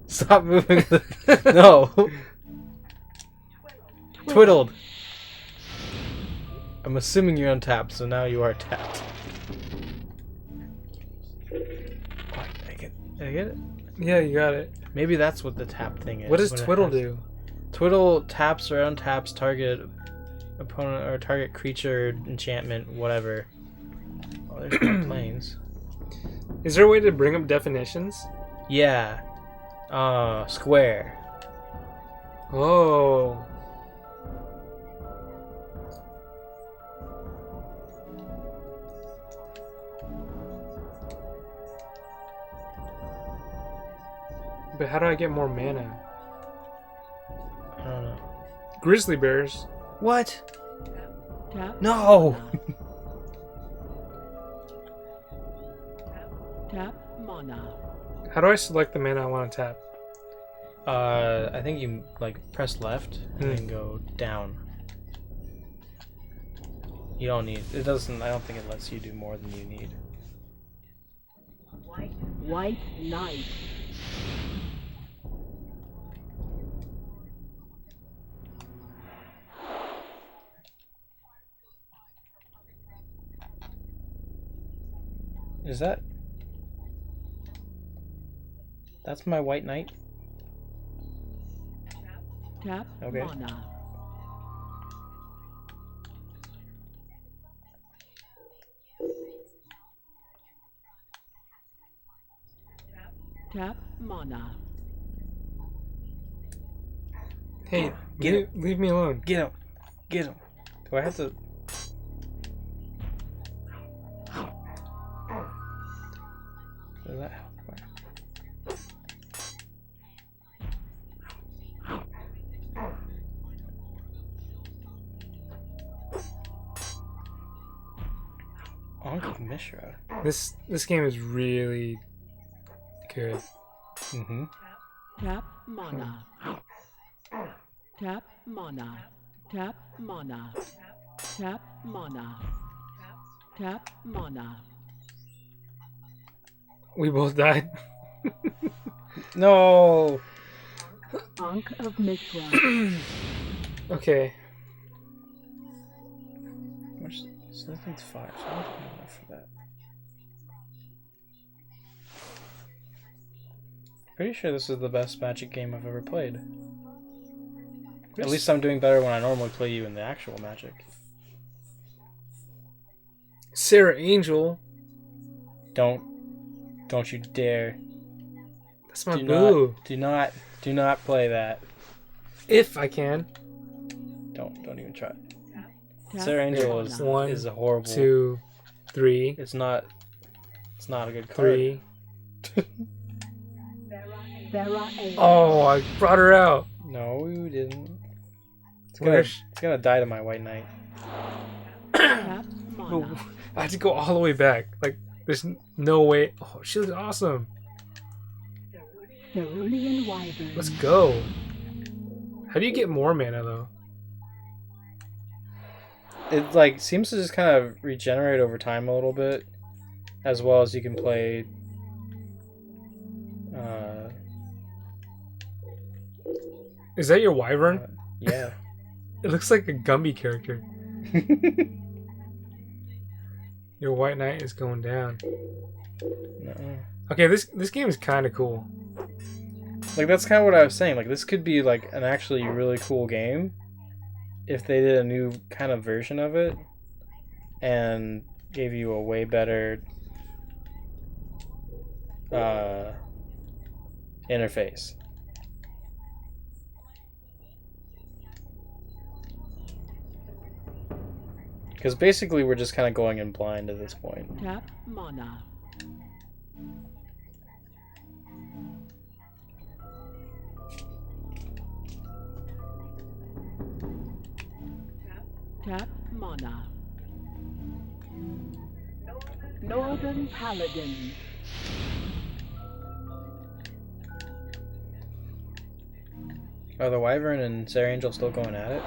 [SPEAKER 1] Stop moving the... No! Twiddled! I'm assuming you're untapped, so now you are tapped. Oh, did I get it?
[SPEAKER 2] Yeah, you got it.
[SPEAKER 1] Maybe that's what the tap thing is.
[SPEAKER 2] What does
[SPEAKER 1] when it
[SPEAKER 2] Twiddle
[SPEAKER 1] has-
[SPEAKER 2] do?
[SPEAKER 1] Twiddle taps or untaps target opponent or target creature, enchantment, whatever. Oh, there's no planes.
[SPEAKER 2] Is there a way to bring up definitions?
[SPEAKER 1] Yeah. Square.
[SPEAKER 2] Oh. But how do I get more mana?
[SPEAKER 1] I don't know.
[SPEAKER 2] Grizzly bears.
[SPEAKER 1] What?
[SPEAKER 4] Tap
[SPEAKER 1] No!
[SPEAKER 4] Tap mana.
[SPEAKER 2] How do I select the mana I want to tap?
[SPEAKER 1] I think you like press left and then go down. You don't need it. Doesn't. I don't think it lets you do more than you need.
[SPEAKER 4] White knight.
[SPEAKER 1] Is that? That's my white knight.
[SPEAKER 4] Tap
[SPEAKER 1] Okay.
[SPEAKER 4] mana. Tap mana.
[SPEAKER 2] Hey,
[SPEAKER 1] Get
[SPEAKER 2] leave me alone.
[SPEAKER 1] Get him! Get him! Do I have to? Does that help? Uncle Mishra.
[SPEAKER 2] This game is really good.
[SPEAKER 1] Mm-hmm.
[SPEAKER 4] Tap mana. Tap mana. Tap mana. Tap mana. Tap mana.
[SPEAKER 2] We both died.
[SPEAKER 1] No!
[SPEAKER 4] Ankh of Mishra.
[SPEAKER 2] Okay.
[SPEAKER 1] So I think it's 5, so I don't have enough for that. Pretty sure this is the best Magic game I've ever played. At least I'm doing better when I normally play you in the actual Magic.
[SPEAKER 2] Sarah Angel.
[SPEAKER 1] Don't you dare.
[SPEAKER 2] That's my
[SPEAKER 1] Do
[SPEAKER 2] boo.
[SPEAKER 1] do not play that.
[SPEAKER 2] If I can.
[SPEAKER 1] Don't even try.
[SPEAKER 4] Tap
[SPEAKER 1] Sarah Angel
[SPEAKER 4] mana.
[SPEAKER 1] is a horrible.
[SPEAKER 2] 2, 3,
[SPEAKER 1] It's not a good card.
[SPEAKER 2] 3.
[SPEAKER 4] Sarah A.
[SPEAKER 2] Oh, I brought her out.
[SPEAKER 1] No, you didn't. It's
[SPEAKER 2] Where's-
[SPEAKER 1] gonna die to my white knight.
[SPEAKER 4] Tap
[SPEAKER 2] Oh,
[SPEAKER 4] mana.
[SPEAKER 2] I had to go all the way back. Like, there's no way. Oh, she looks awesome.
[SPEAKER 4] Cerulean Wyvern.
[SPEAKER 2] Let's go. How do you get more mana though?
[SPEAKER 1] It like seems to just kind of regenerate over time a little bit, as well as you can play.
[SPEAKER 2] Is that your wyvern?
[SPEAKER 1] Yeah.
[SPEAKER 2] It looks like a Gumby character. Your white knight is going down.
[SPEAKER 1] No.
[SPEAKER 2] Okay, this game is kind of cool.
[SPEAKER 1] Like that's kind of what I was saying. Like this could be like an actually really cool game if they did a new kind of version of it and gave you a way better interface. Because basically we're just kind of going in blind at this point.
[SPEAKER 4] Tap mana. Tap mana. Northern Paladin.
[SPEAKER 1] Are the Wyvern and Sarah Angel still going at it?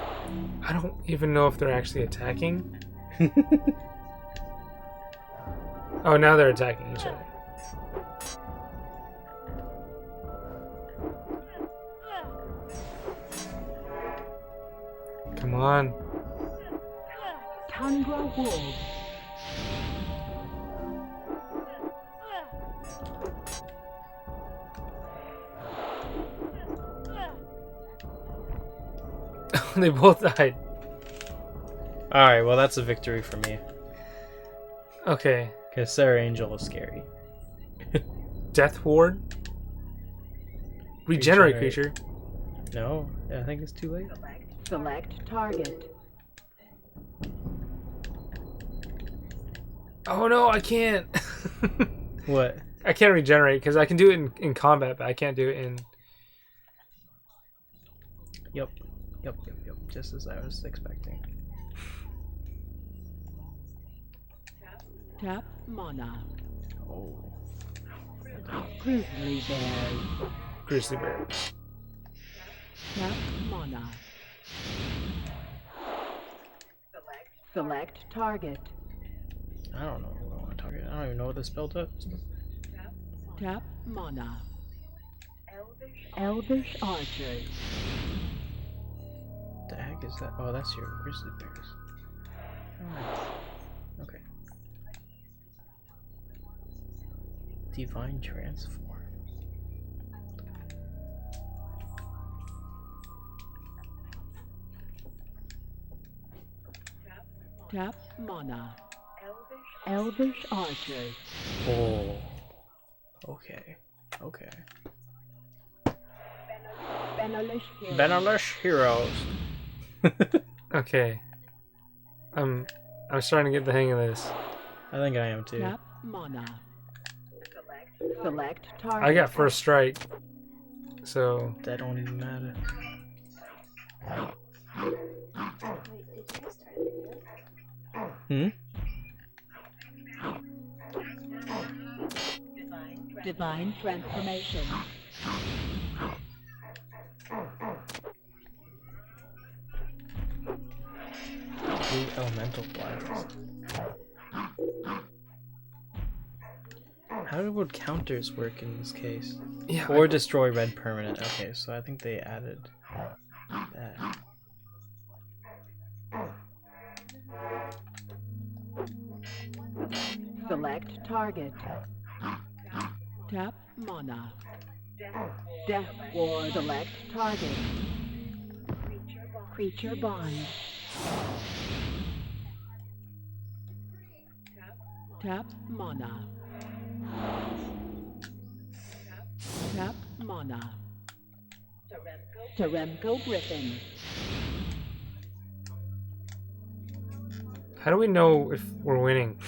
[SPEAKER 2] I don't even know if they're actually attacking. Oh, now they're attacking each other. Come on.
[SPEAKER 4] Tundra Wolves.
[SPEAKER 2] They both died.
[SPEAKER 1] Alright, well that's a victory for me.
[SPEAKER 2] Okay.
[SPEAKER 1] Because Sarah Angel is scary.
[SPEAKER 2] Death Ward. Regenerate creature.
[SPEAKER 1] No, I think it's too late.
[SPEAKER 4] Select target.
[SPEAKER 2] Oh no, I can't.
[SPEAKER 1] What?
[SPEAKER 2] I can't regenerate because I can do it in combat, but I can't do it in.
[SPEAKER 1] Yep. Just as I was expecting.
[SPEAKER 4] Tap mana.
[SPEAKER 1] Oh.
[SPEAKER 4] Grizzly Bears.
[SPEAKER 2] Grizzly Bear.
[SPEAKER 4] Tap mana. Select target.
[SPEAKER 1] I don't know who I want to target. I don't even know what this spell does.
[SPEAKER 4] Tap mana. Elvish Archers.
[SPEAKER 1] The heck is that? Oh, that's your grizzly bears. Alright. Okay. Divine Transform.
[SPEAKER 4] Tap mana. Elvish Archers.
[SPEAKER 1] Oh. Okay. Okay. Benelish Heroes.
[SPEAKER 2] Okay. I'm starting to get the hang of this.
[SPEAKER 1] I think I am too.
[SPEAKER 4] Tap mana. Select target.
[SPEAKER 2] I got first strike. So
[SPEAKER 1] That don't even matter. Hmm?
[SPEAKER 4] Divine Transformation.
[SPEAKER 1] Two elemental blasts. How would counters work in this case?
[SPEAKER 2] yeah.
[SPEAKER 1] Or destroy red permanent. Okay, so I think they added that.
[SPEAKER 4] Select target. Tap mana. Death Ward. Select target. Creature Bond. Tap mana. Tap mana. Teremco Griffin.
[SPEAKER 2] How do we know if we're winning?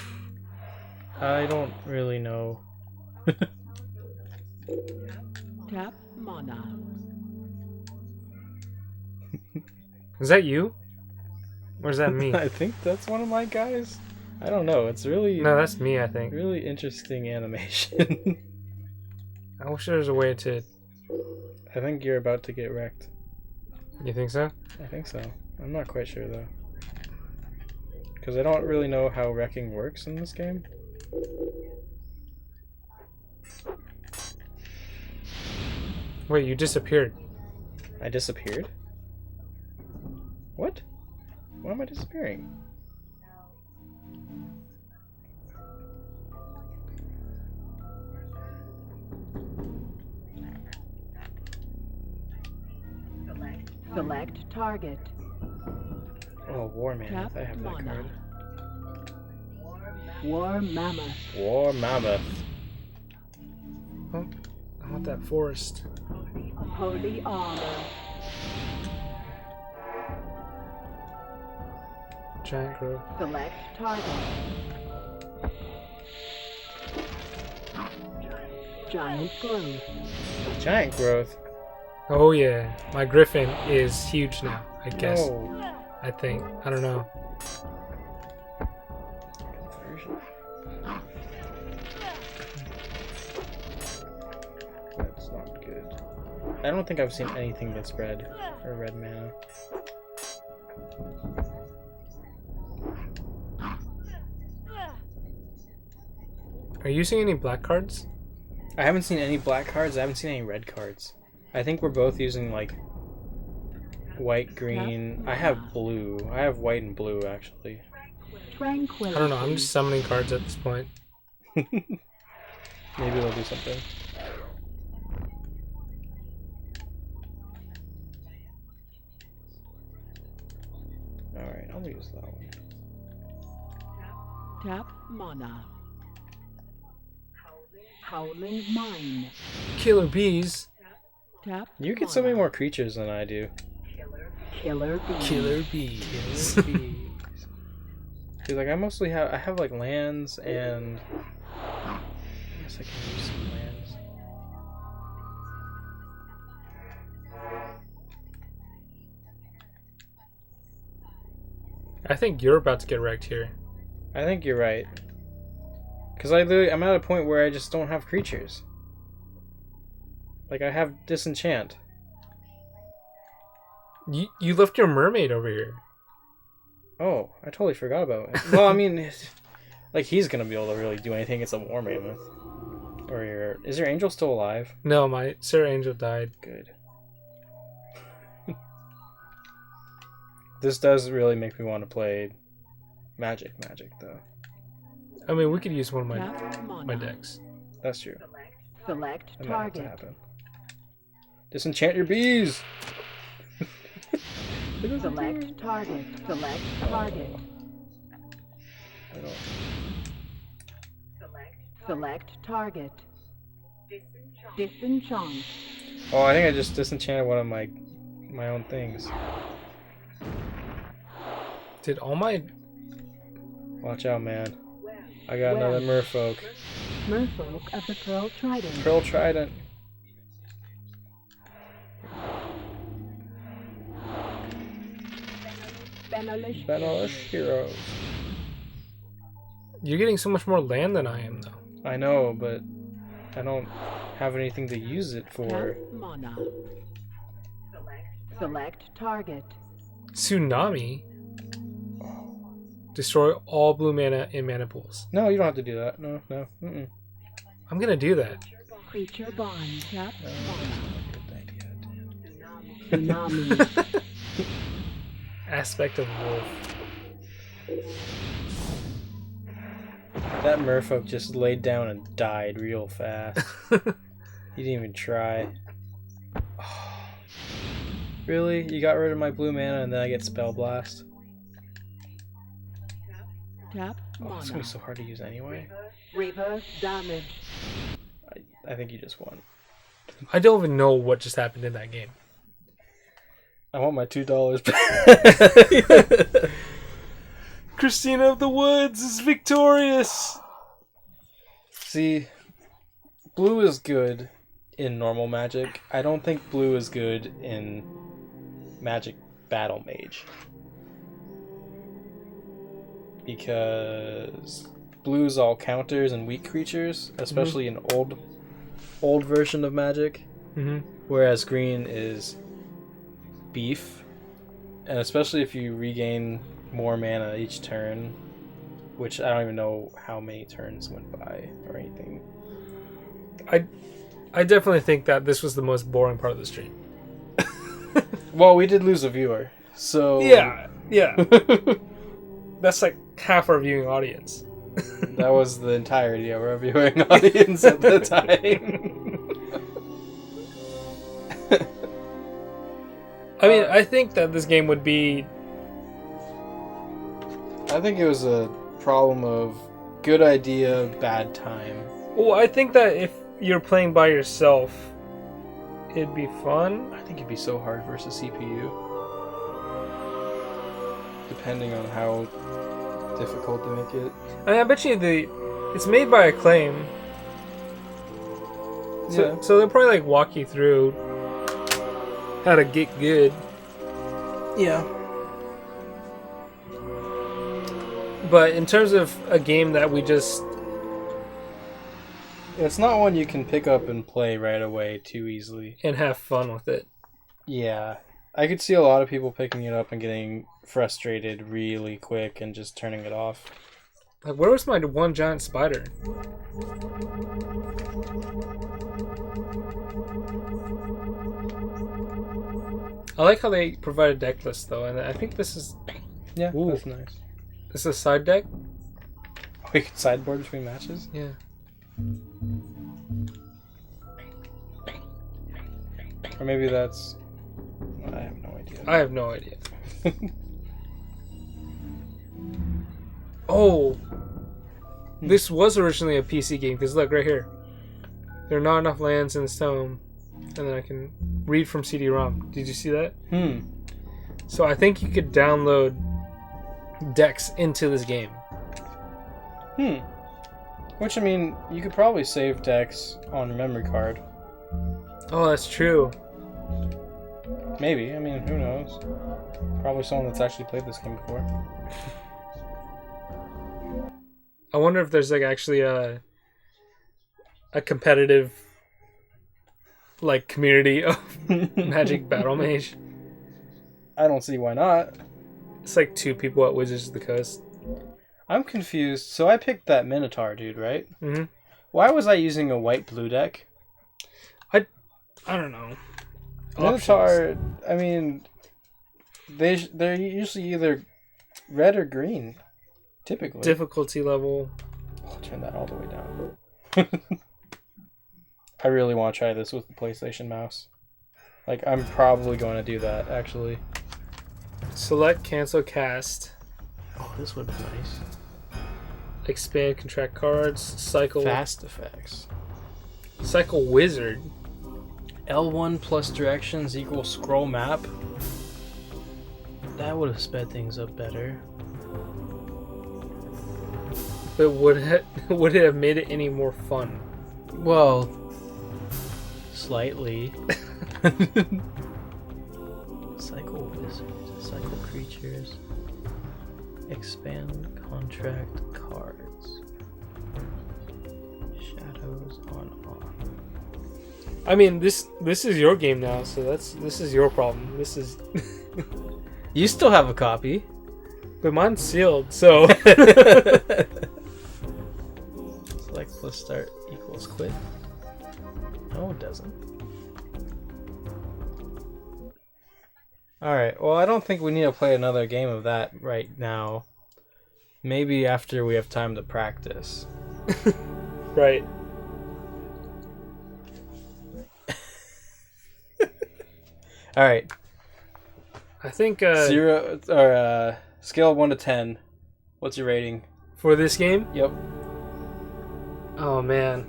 [SPEAKER 1] I don't really know.
[SPEAKER 4] Tap mana.
[SPEAKER 2] Is that you? Or is that me?
[SPEAKER 1] I think that's one of my guys. I don't know. It's really
[SPEAKER 2] No, that's me, I think.
[SPEAKER 1] really interesting animation.
[SPEAKER 2] I wish there was a way to...
[SPEAKER 1] I think you're about to get wrecked.
[SPEAKER 2] You think so?
[SPEAKER 1] I think so. I'm not quite sure though. Because I don't really know how wrecking works in this game.
[SPEAKER 2] Wait, you disappeared.
[SPEAKER 1] I disappeared? What? Why am I disappearing?
[SPEAKER 4] Select target.
[SPEAKER 1] Oh, War Mammoth.
[SPEAKER 4] Tap
[SPEAKER 1] I have that
[SPEAKER 4] mana.
[SPEAKER 1] card.
[SPEAKER 4] War mammoth.
[SPEAKER 1] War Mammoth.
[SPEAKER 2] Oh, I want that forest.
[SPEAKER 4] Holy armor.
[SPEAKER 2] Giant growth.
[SPEAKER 4] Select target. Giant growth.
[SPEAKER 1] Giant growth.
[SPEAKER 2] Oh yeah, my griffin is huge now, I guess.
[SPEAKER 1] No.
[SPEAKER 2] I think. I don't know.
[SPEAKER 1] Conversion. That's not good. I don't think I've seen anything that's red or red mana.
[SPEAKER 2] Are you using any black cards?
[SPEAKER 1] I haven't seen any black cards. I haven't seen any red cards. I think we're both using like white, green. I have blue. I have white and blue actually.
[SPEAKER 4] Tranquility.
[SPEAKER 2] I don't know, I'm just summoning cards at this point.
[SPEAKER 1] Maybe they'll do something. Alright, I'll use that one.
[SPEAKER 4] Tap mana. Howling mine.
[SPEAKER 2] Killer bees.
[SPEAKER 4] Tap.
[SPEAKER 1] You get so many more creatures than I do.
[SPEAKER 4] Killer bee.
[SPEAKER 2] Killer bees.
[SPEAKER 1] Killer bees. Dude, like I mostly have like lands and I guess I can use some lands.
[SPEAKER 2] I think you're about to get wrecked here.
[SPEAKER 1] I think you're right. Cause I'm at a point where I just don't have creatures. Like I have disenchant.
[SPEAKER 2] You left your mermaid over here.
[SPEAKER 1] Oh, I totally forgot about it. Well, I mean, like he's gonna be able to really do anything. It's a War Mammoth. Or is your angel still alive?
[SPEAKER 2] No, my Sir Angel died.
[SPEAKER 1] Good. This does really make me want to play Magic though.
[SPEAKER 2] I mean, we could use one of
[SPEAKER 4] Tap
[SPEAKER 2] my
[SPEAKER 4] mana.
[SPEAKER 2] decks.
[SPEAKER 1] That's true.
[SPEAKER 4] Select
[SPEAKER 1] That might have to
[SPEAKER 4] target.
[SPEAKER 1] happen. Disenchant your bees.
[SPEAKER 4] Select target. Select target.
[SPEAKER 1] I don't.
[SPEAKER 4] Select target. Disenchant.
[SPEAKER 1] Oh, I think I just disenchanted one of my own things.
[SPEAKER 2] Did all my...
[SPEAKER 1] Watch out, man. I got another merfolk.
[SPEAKER 4] Merfolk of the Pearl Trident.
[SPEAKER 1] Pearl Trident. Benelish heroes.
[SPEAKER 2] You're getting so much more land than I am, though.
[SPEAKER 1] I know, but I don't have anything to use it for.
[SPEAKER 4] Tap mana. Select target.
[SPEAKER 2] Tsunami? Destroy all blue mana in mana pools.
[SPEAKER 1] No, you don't have to do that. No. Mm-mm.
[SPEAKER 2] I'm gonna do that.
[SPEAKER 4] Creature bond. Tap
[SPEAKER 1] No,
[SPEAKER 4] mana.
[SPEAKER 1] that's not a good idea.
[SPEAKER 4] Tsunami.
[SPEAKER 2] Aspect of wolf.
[SPEAKER 1] That merfolk just laid down and died real fast. He didn't even try. Oh. Really? You got rid of my blue mana and then I get Spell Blast?
[SPEAKER 4] Tap
[SPEAKER 1] Oh, it's gonna
[SPEAKER 4] mana.
[SPEAKER 1] be so hard to use anyway.
[SPEAKER 4] Reverse damage.
[SPEAKER 1] I think you just won.
[SPEAKER 2] I don't even know what just happened in that game.
[SPEAKER 1] I want my $2 back.
[SPEAKER 2] Christina of the Woods is victorious!
[SPEAKER 1] See, blue is good. in normal Magic. I don't think blue is good in Magic Battlemage. Because blue's all counters and weak creatures, especially in old version of Magic.
[SPEAKER 2] Mm-hmm.
[SPEAKER 1] Whereas green is beef. And especially if you regain more mana each turn, which I don't even know how many turns went by or anything.
[SPEAKER 2] I definitely think that this was the most boring part of the stream.
[SPEAKER 1] Well, we did lose a viewer, so...
[SPEAKER 2] Yeah. That's like half our viewing audience.
[SPEAKER 1] That was the entirety of our viewing audience at the time.
[SPEAKER 2] I mean, I think that this game would be...
[SPEAKER 1] I think it was a problem of good idea, bad time.
[SPEAKER 2] Well, I think that if you're playing by yourself, it'd be fun.
[SPEAKER 1] I think it'd be so hard versus CPU. Depending on how difficult to make it.
[SPEAKER 2] I mean, I bet you it's made by Acclaim.
[SPEAKER 1] Yeah.
[SPEAKER 2] So they'll probably like walk you through how to get good.
[SPEAKER 1] Yeah.
[SPEAKER 2] But in terms of a game that we just...
[SPEAKER 1] It's not one you can pick up and play right away too easily.
[SPEAKER 2] and have fun with it.
[SPEAKER 1] Yeah. I could see a lot of people picking it up and getting frustrated really quick and just turning it off.
[SPEAKER 2] Like, where was my one giant spider? I like how they provide a deck list though, and I think this is
[SPEAKER 1] Yeah,
[SPEAKER 2] Ooh.
[SPEAKER 1] that's nice.
[SPEAKER 2] this is a side deck.
[SPEAKER 1] We could sideboard between matches?
[SPEAKER 2] Yeah.
[SPEAKER 1] Or maybe that's... I have no idea.
[SPEAKER 2] I have no idea. Oh, this was originally a PC game because look right here. There are not enough lands in this tome, and then I can read from CD-ROM. Did you see that? So I think you could download decks into this game.
[SPEAKER 1] Which, I mean, you could probably save decks on your memory card.
[SPEAKER 2] Oh, that's true.
[SPEAKER 1] Maybe. I mean, who knows? Probably someone that's actually played this game before.
[SPEAKER 2] I wonder if there's like actually a competitive like community of Magic Battlemage.
[SPEAKER 1] I don't see why not.
[SPEAKER 2] It's like 2 people at Wizards of the Coast.
[SPEAKER 1] I'm confused. So I picked that Minotaur dude, right?
[SPEAKER 2] Mm-hmm.
[SPEAKER 1] Why was I using a white-blue deck?
[SPEAKER 2] I don't know.
[SPEAKER 1] Minotaur, I mean, they're usually either red or green, typically.
[SPEAKER 2] Difficulty level.
[SPEAKER 1] I'll turn that all the way down. I really want to try this with the PlayStation mouse. Like, I'm probably going to do that, actually.
[SPEAKER 2] Select, cancel, cast.
[SPEAKER 1] Oh, this would be nice.
[SPEAKER 2] Expand, contract cards. Cycle.
[SPEAKER 1] Fast effects.
[SPEAKER 2] Cycle Wizard.
[SPEAKER 1] L1 plus directions equals scroll map. That would have sped things up better.
[SPEAKER 2] But would it have made it any more fun?
[SPEAKER 1] Well, slightly. Cycle wizard, cycle creatures, expand contract cards, shadows on off.
[SPEAKER 2] I mean, this is your game now, so this is your problem. This is.
[SPEAKER 1] You still have a copy.
[SPEAKER 2] But mine's sealed, so.
[SPEAKER 1] Select plus start equals quit. No, it doesn't. Alright, well, I don't think we need to play another game of that right now. Maybe after we have time to practice.
[SPEAKER 2] Right.
[SPEAKER 1] Alright.
[SPEAKER 2] I think
[SPEAKER 1] Scale of 1 to 10. What's your rating?
[SPEAKER 2] for this game.
[SPEAKER 1] Yep.
[SPEAKER 2] Oh man,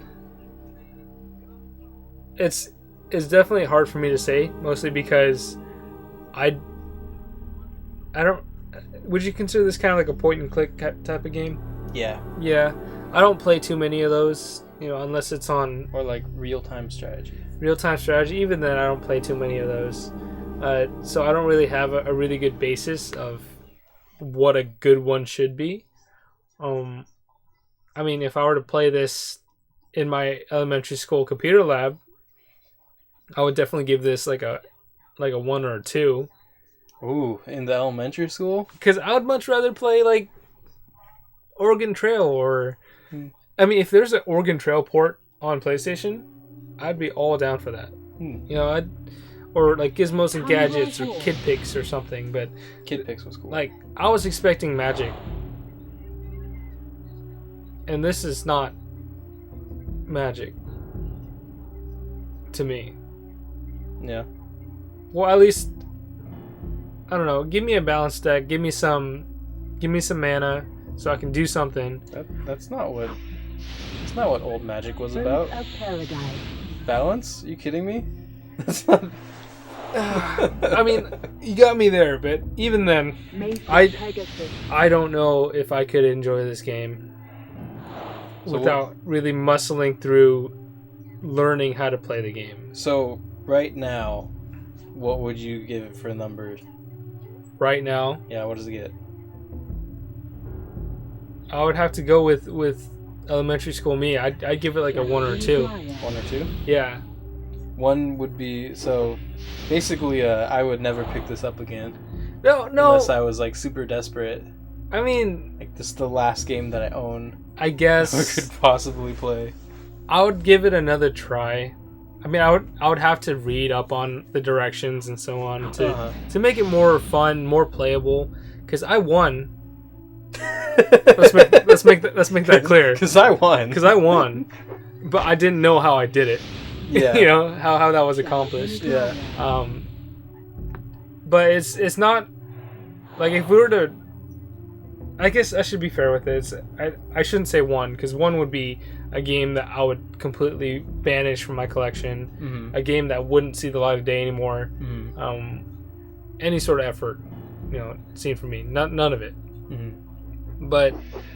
[SPEAKER 2] it's definitely hard for me to say, mostly because I don't. Would you consider this kind of like a point and click type of game?
[SPEAKER 1] Yeah.
[SPEAKER 2] Yeah, I don't play too many of those, unless it's on.
[SPEAKER 1] Or like real-time strategy.
[SPEAKER 2] real-time strategy. Even then, I don't play too many of those. So I don't really have a really good basis of what a good one should be. I mean, if I were to play this in my elementary school computer lab, I would definitely give this like a 1 or a 2.
[SPEAKER 1] Ooh, in the elementary school?
[SPEAKER 2] Because I would much rather play like Oregon Trail or... I mean, if there's an Oregon Trail port on PlayStation, I'd be all down for that. You know, or like Gizmos and Gadgets or Kid Pix or something. But
[SPEAKER 1] Kid Pix was cool.
[SPEAKER 2] like, I was expecting Magic. And this is not Magic. To me.
[SPEAKER 1] Yeah.
[SPEAKER 2] Well, at least, I don't know. Give me a balanced deck. Give me some mana so I can do something.
[SPEAKER 1] That's not what old Magic was about.
[SPEAKER 4] Of paradise.
[SPEAKER 1] Balance? Are you kidding me? That's not.
[SPEAKER 2] I mean, you got me there, but even then, I don't know if I could enjoy this game without really muscling through learning how to play the game.
[SPEAKER 1] So right now, what would you give it for numbers?
[SPEAKER 2] Right now,
[SPEAKER 1] Yeah, what does it get?
[SPEAKER 2] I would have to go with elementary school me. I'd give it like a 1 or 2.
[SPEAKER 1] 1 or 2?
[SPEAKER 2] Yeah.
[SPEAKER 1] 1 would be, so basically I would never pick this up again.
[SPEAKER 2] No.
[SPEAKER 1] Unless I was like super desperate.
[SPEAKER 2] I mean,
[SPEAKER 1] Like this is the last game that I own
[SPEAKER 2] I
[SPEAKER 1] I
[SPEAKER 2] guess
[SPEAKER 1] could possibly play.
[SPEAKER 2] I would give it another try. I mean, I would have to read up on the directions and so on to make it more fun, more playable. Because I won. let's make that clear.
[SPEAKER 1] Because I won.
[SPEAKER 2] Because I won, but I didn't know how I did it.
[SPEAKER 1] Yeah.
[SPEAKER 2] You know how that was accomplished.
[SPEAKER 1] Yeah.
[SPEAKER 2] But it's not like if we were to. I guess I should be fair with it. I shouldn't say 1 because 1 would be a game that I would completely banish from my collection.
[SPEAKER 1] Mm-hmm.
[SPEAKER 2] A game that wouldn't see the light of day anymore.
[SPEAKER 1] Mm-hmm.
[SPEAKER 2] Any sort of effort, you know, seen from me. None of it.
[SPEAKER 1] Mm-hmm.
[SPEAKER 2] But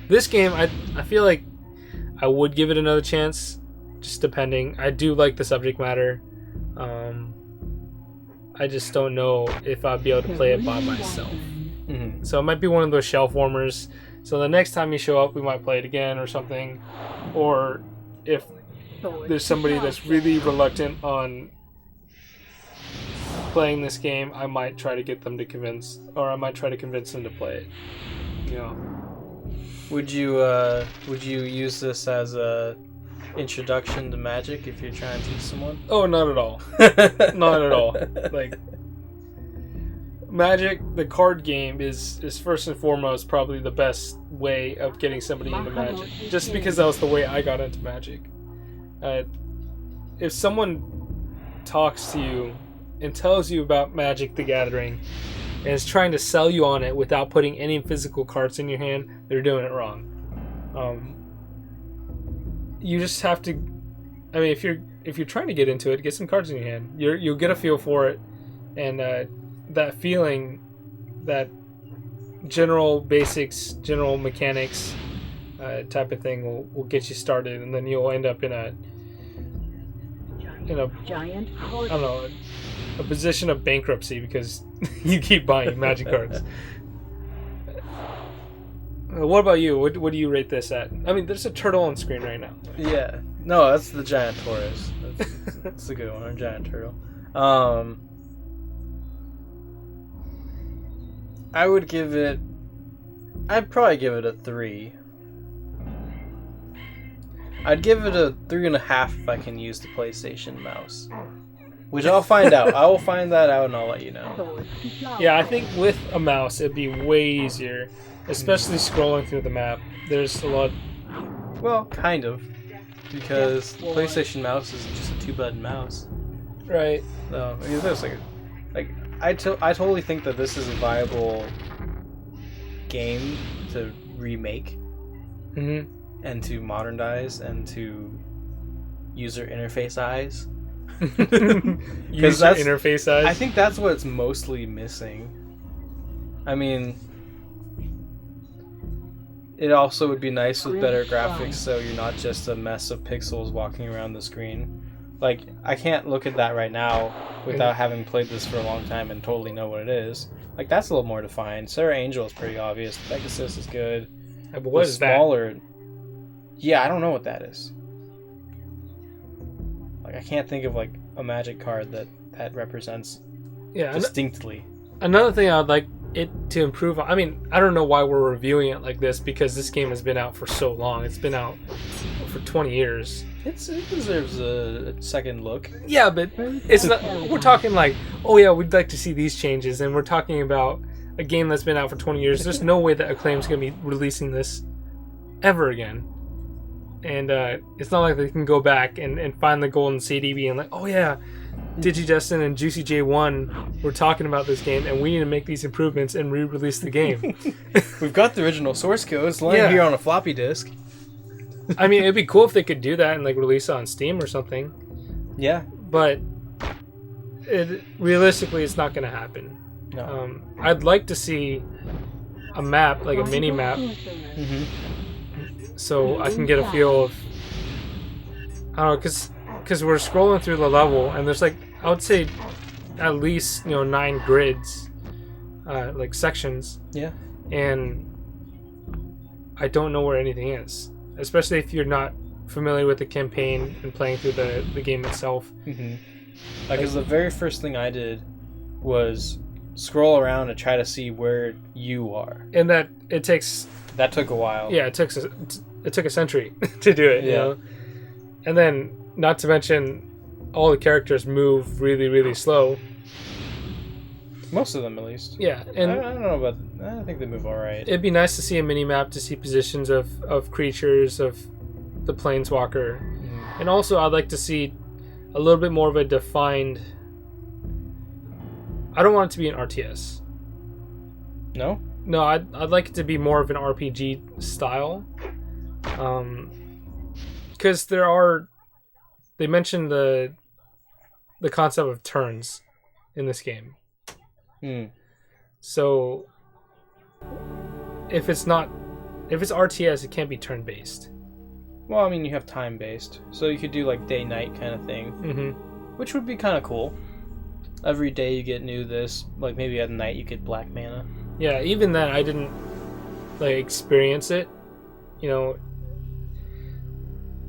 [SPEAKER 2] this game, I feel like I would give it another chance, just depending. I do like the subject matter. I just don't know if I'd be able to play it by myself.
[SPEAKER 1] Mm-hmm.
[SPEAKER 2] So it might be one of those shelf warmers. So the next time you show up, we might play it again or something. Or if there's somebody that's really reluctant on playing this game, I might try to get them to convince them to play it. You know.
[SPEAKER 1] Would you use this as a introduction to Magic if you're trying to teach someone?
[SPEAKER 2] Oh, not at all. Not at all. Like Magic, the card game is first and foremost probably the best way of getting somebody into Magic. Just because that was the way I got into Magic. If someone talks to you and tells you about Magic the Gathering and is trying to sell you on it without putting any physical cards in your hand, they're doing it wrong. You just have to. I mean, if you're trying to get into it, get some cards in your hand. You'll get a feel for it, and that feeling, that general basics, general mechanics type of thing will get you started, and then you'll end up in a
[SPEAKER 4] Giant
[SPEAKER 2] I don't know, a position of bankruptcy because you keep buying Magic cards. What about you? What do you rate this at? I mean, there's a turtle on screen right now.
[SPEAKER 1] Yeah. No, that's the giant Taurus. That's a good one, a giant turtle. I'd probably give it a 3. I'd give it a 3.5 if I can use the PlayStation mouse. Which I'll find out. I will find that out and I'll let you know.
[SPEAKER 2] Yeah, I think with a mouse it'd be way easier, especially scrolling through the map. There's a lot.
[SPEAKER 1] Well, kind of. Because the PlayStation mouse is just a 2-button mouse.
[SPEAKER 2] Right.
[SPEAKER 1] No, I mean, there's I totally think that this is a viable game to remake and to modernize and to user interface eyes.
[SPEAKER 2] User interface eyes.
[SPEAKER 1] I think that's what it's mostly missing. I mean, it also would be nice with better graphics, so you're not just a mess of pixels walking around the screen. Like, I can't look at that right now without having played this for a long time and totally know what it is. Like, that's a little more defined. Sarah Angel is pretty obvious. Pegasus is good.
[SPEAKER 2] But what is
[SPEAKER 1] smaller... Yeah, I don't know what that is. Like, I can't think of, like, a Magic card that represents distinctly.
[SPEAKER 2] Another thing I'd like it to improve on... I mean, I don't know why we're reviewing it like this, because this game has been out for so long. It's been out for 20 years.
[SPEAKER 1] It deserves a second look.
[SPEAKER 2] Yeah, but it's not... We're talking like, oh yeah, we'd like to see these changes, and we're talking about a game that's been out for 20 years. There's no way that Acclaim's going to be releasing this ever again. And it's not like they can go back and find the golden CD being like, oh yeah, DigiDestin and Juicaj1 were talking about this game, and we need to make these improvements and re-release the game.
[SPEAKER 1] We've got the original source code. It's lying here on a floppy disk.
[SPEAKER 2] I mean, it'd be cool if they could do that and like release it on Steam or something.
[SPEAKER 1] Yeah.
[SPEAKER 2] But realistically, it's not going to happen.
[SPEAKER 1] No.
[SPEAKER 2] I'd like to see a map, like a mini map, so I can get a feel of... I don't know, because we're scrolling through the level, and there's like, I would say at least 9 grids, like sections.
[SPEAKER 1] Yeah.
[SPEAKER 2] And I don't know where anything is, especially if you're not familiar with the campaign and playing through the game itself.
[SPEAKER 1] Because the very first thing I did was scroll around and try to see where you are,
[SPEAKER 2] and that took
[SPEAKER 1] a while.
[SPEAKER 2] Yeah, it took a century to do it.
[SPEAKER 1] Yeah.
[SPEAKER 2] You know? And then, not to mention, all the characters move really, really slow.
[SPEAKER 1] Most of them, at least.
[SPEAKER 2] Yeah, and
[SPEAKER 1] I don't know about... I think they move all right.
[SPEAKER 2] It'd be nice to see a mini map to see positions of creatures, of the planeswalker, and also I'd like to see a little bit more of a defined... I don't want it to be an RTS.
[SPEAKER 1] No?
[SPEAKER 2] No, I'd like it to be more of an RPG style. Because they mentioned the concept of turns in this game. So if it's RTS, it can't be turn based.
[SPEAKER 1] Well, I mean, you have time based, so you could do like day night kind of thing, which would be kind of cool. Every day you get new this, like maybe at night you get black mana.
[SPEAKER 2] Yeah, even then I didn't like experience it.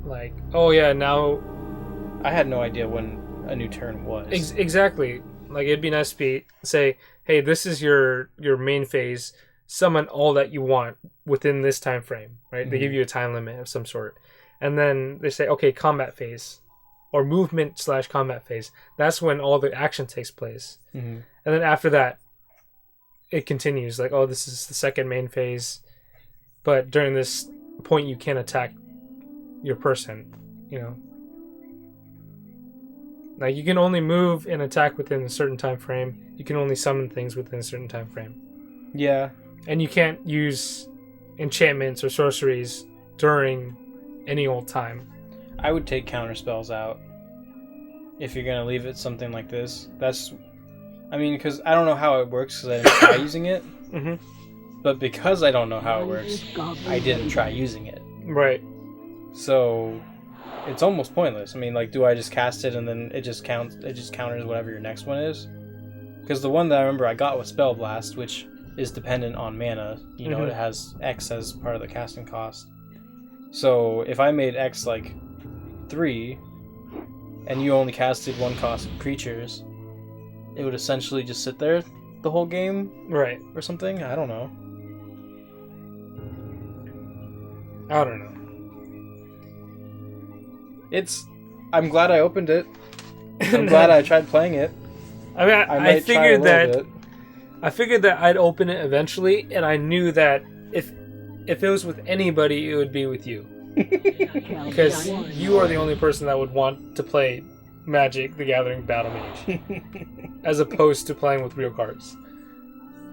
[SPEAKER 2] Like, oh yeah, now
[SPEAKER 1] I had no idea when a new turn was.
[SPEAKER 2] Exactly. Like, it'd be nice to say, hey, this is your main phase. Summon all that you want within this time frame, right? They give you a time limit of some sort, and then they say, okay, combat phase, or movement/combat phase. That's when all the action takes place, and then after that, it continues. Like, oh, this is the second main phase, but during this point, you can't attack your person. Like, you can only move and attack within a certain time frame. You can only summon things within a certain time frame.
[SPEAKER 1] Yeah.
[SPEAKER 2] And you can't use enchantments or sorceries during any old time.
[SPEAKER 1] I would take counter spells out if you're gonna leave it something like this. Because I don't know how it works because I didn't try using it. But because I don't know how it works, I didn't try using it.
[SPEAKER 2] Right.
[SPEAKER 1] So it's almost pointless. I mean, like, do I just cast it and then it just counters whatever your next one is? Because the one that I remember I got was Spell Blast, which is dependent on mana. It has X as part of the casting cost. So if I made X like 3 and you only casted 1 cost of creatures, it would essentially just sit there the whole game?
[SPEAKER 2] Right.
[SPEAKER 1] Or something? I don't know.
[SPEAKER 2] I don't know.
[SPEAKER 1] I'm glad I opened it. I'm glad I tried playing it.
[SPEAKER 2] I mean, I figured that I'd open it eventually, and I knew that if it was with anybody, it would be with you, because you are the only person that would want to play Magic: The Gathering Battlemage, as opposed to playing with real cards.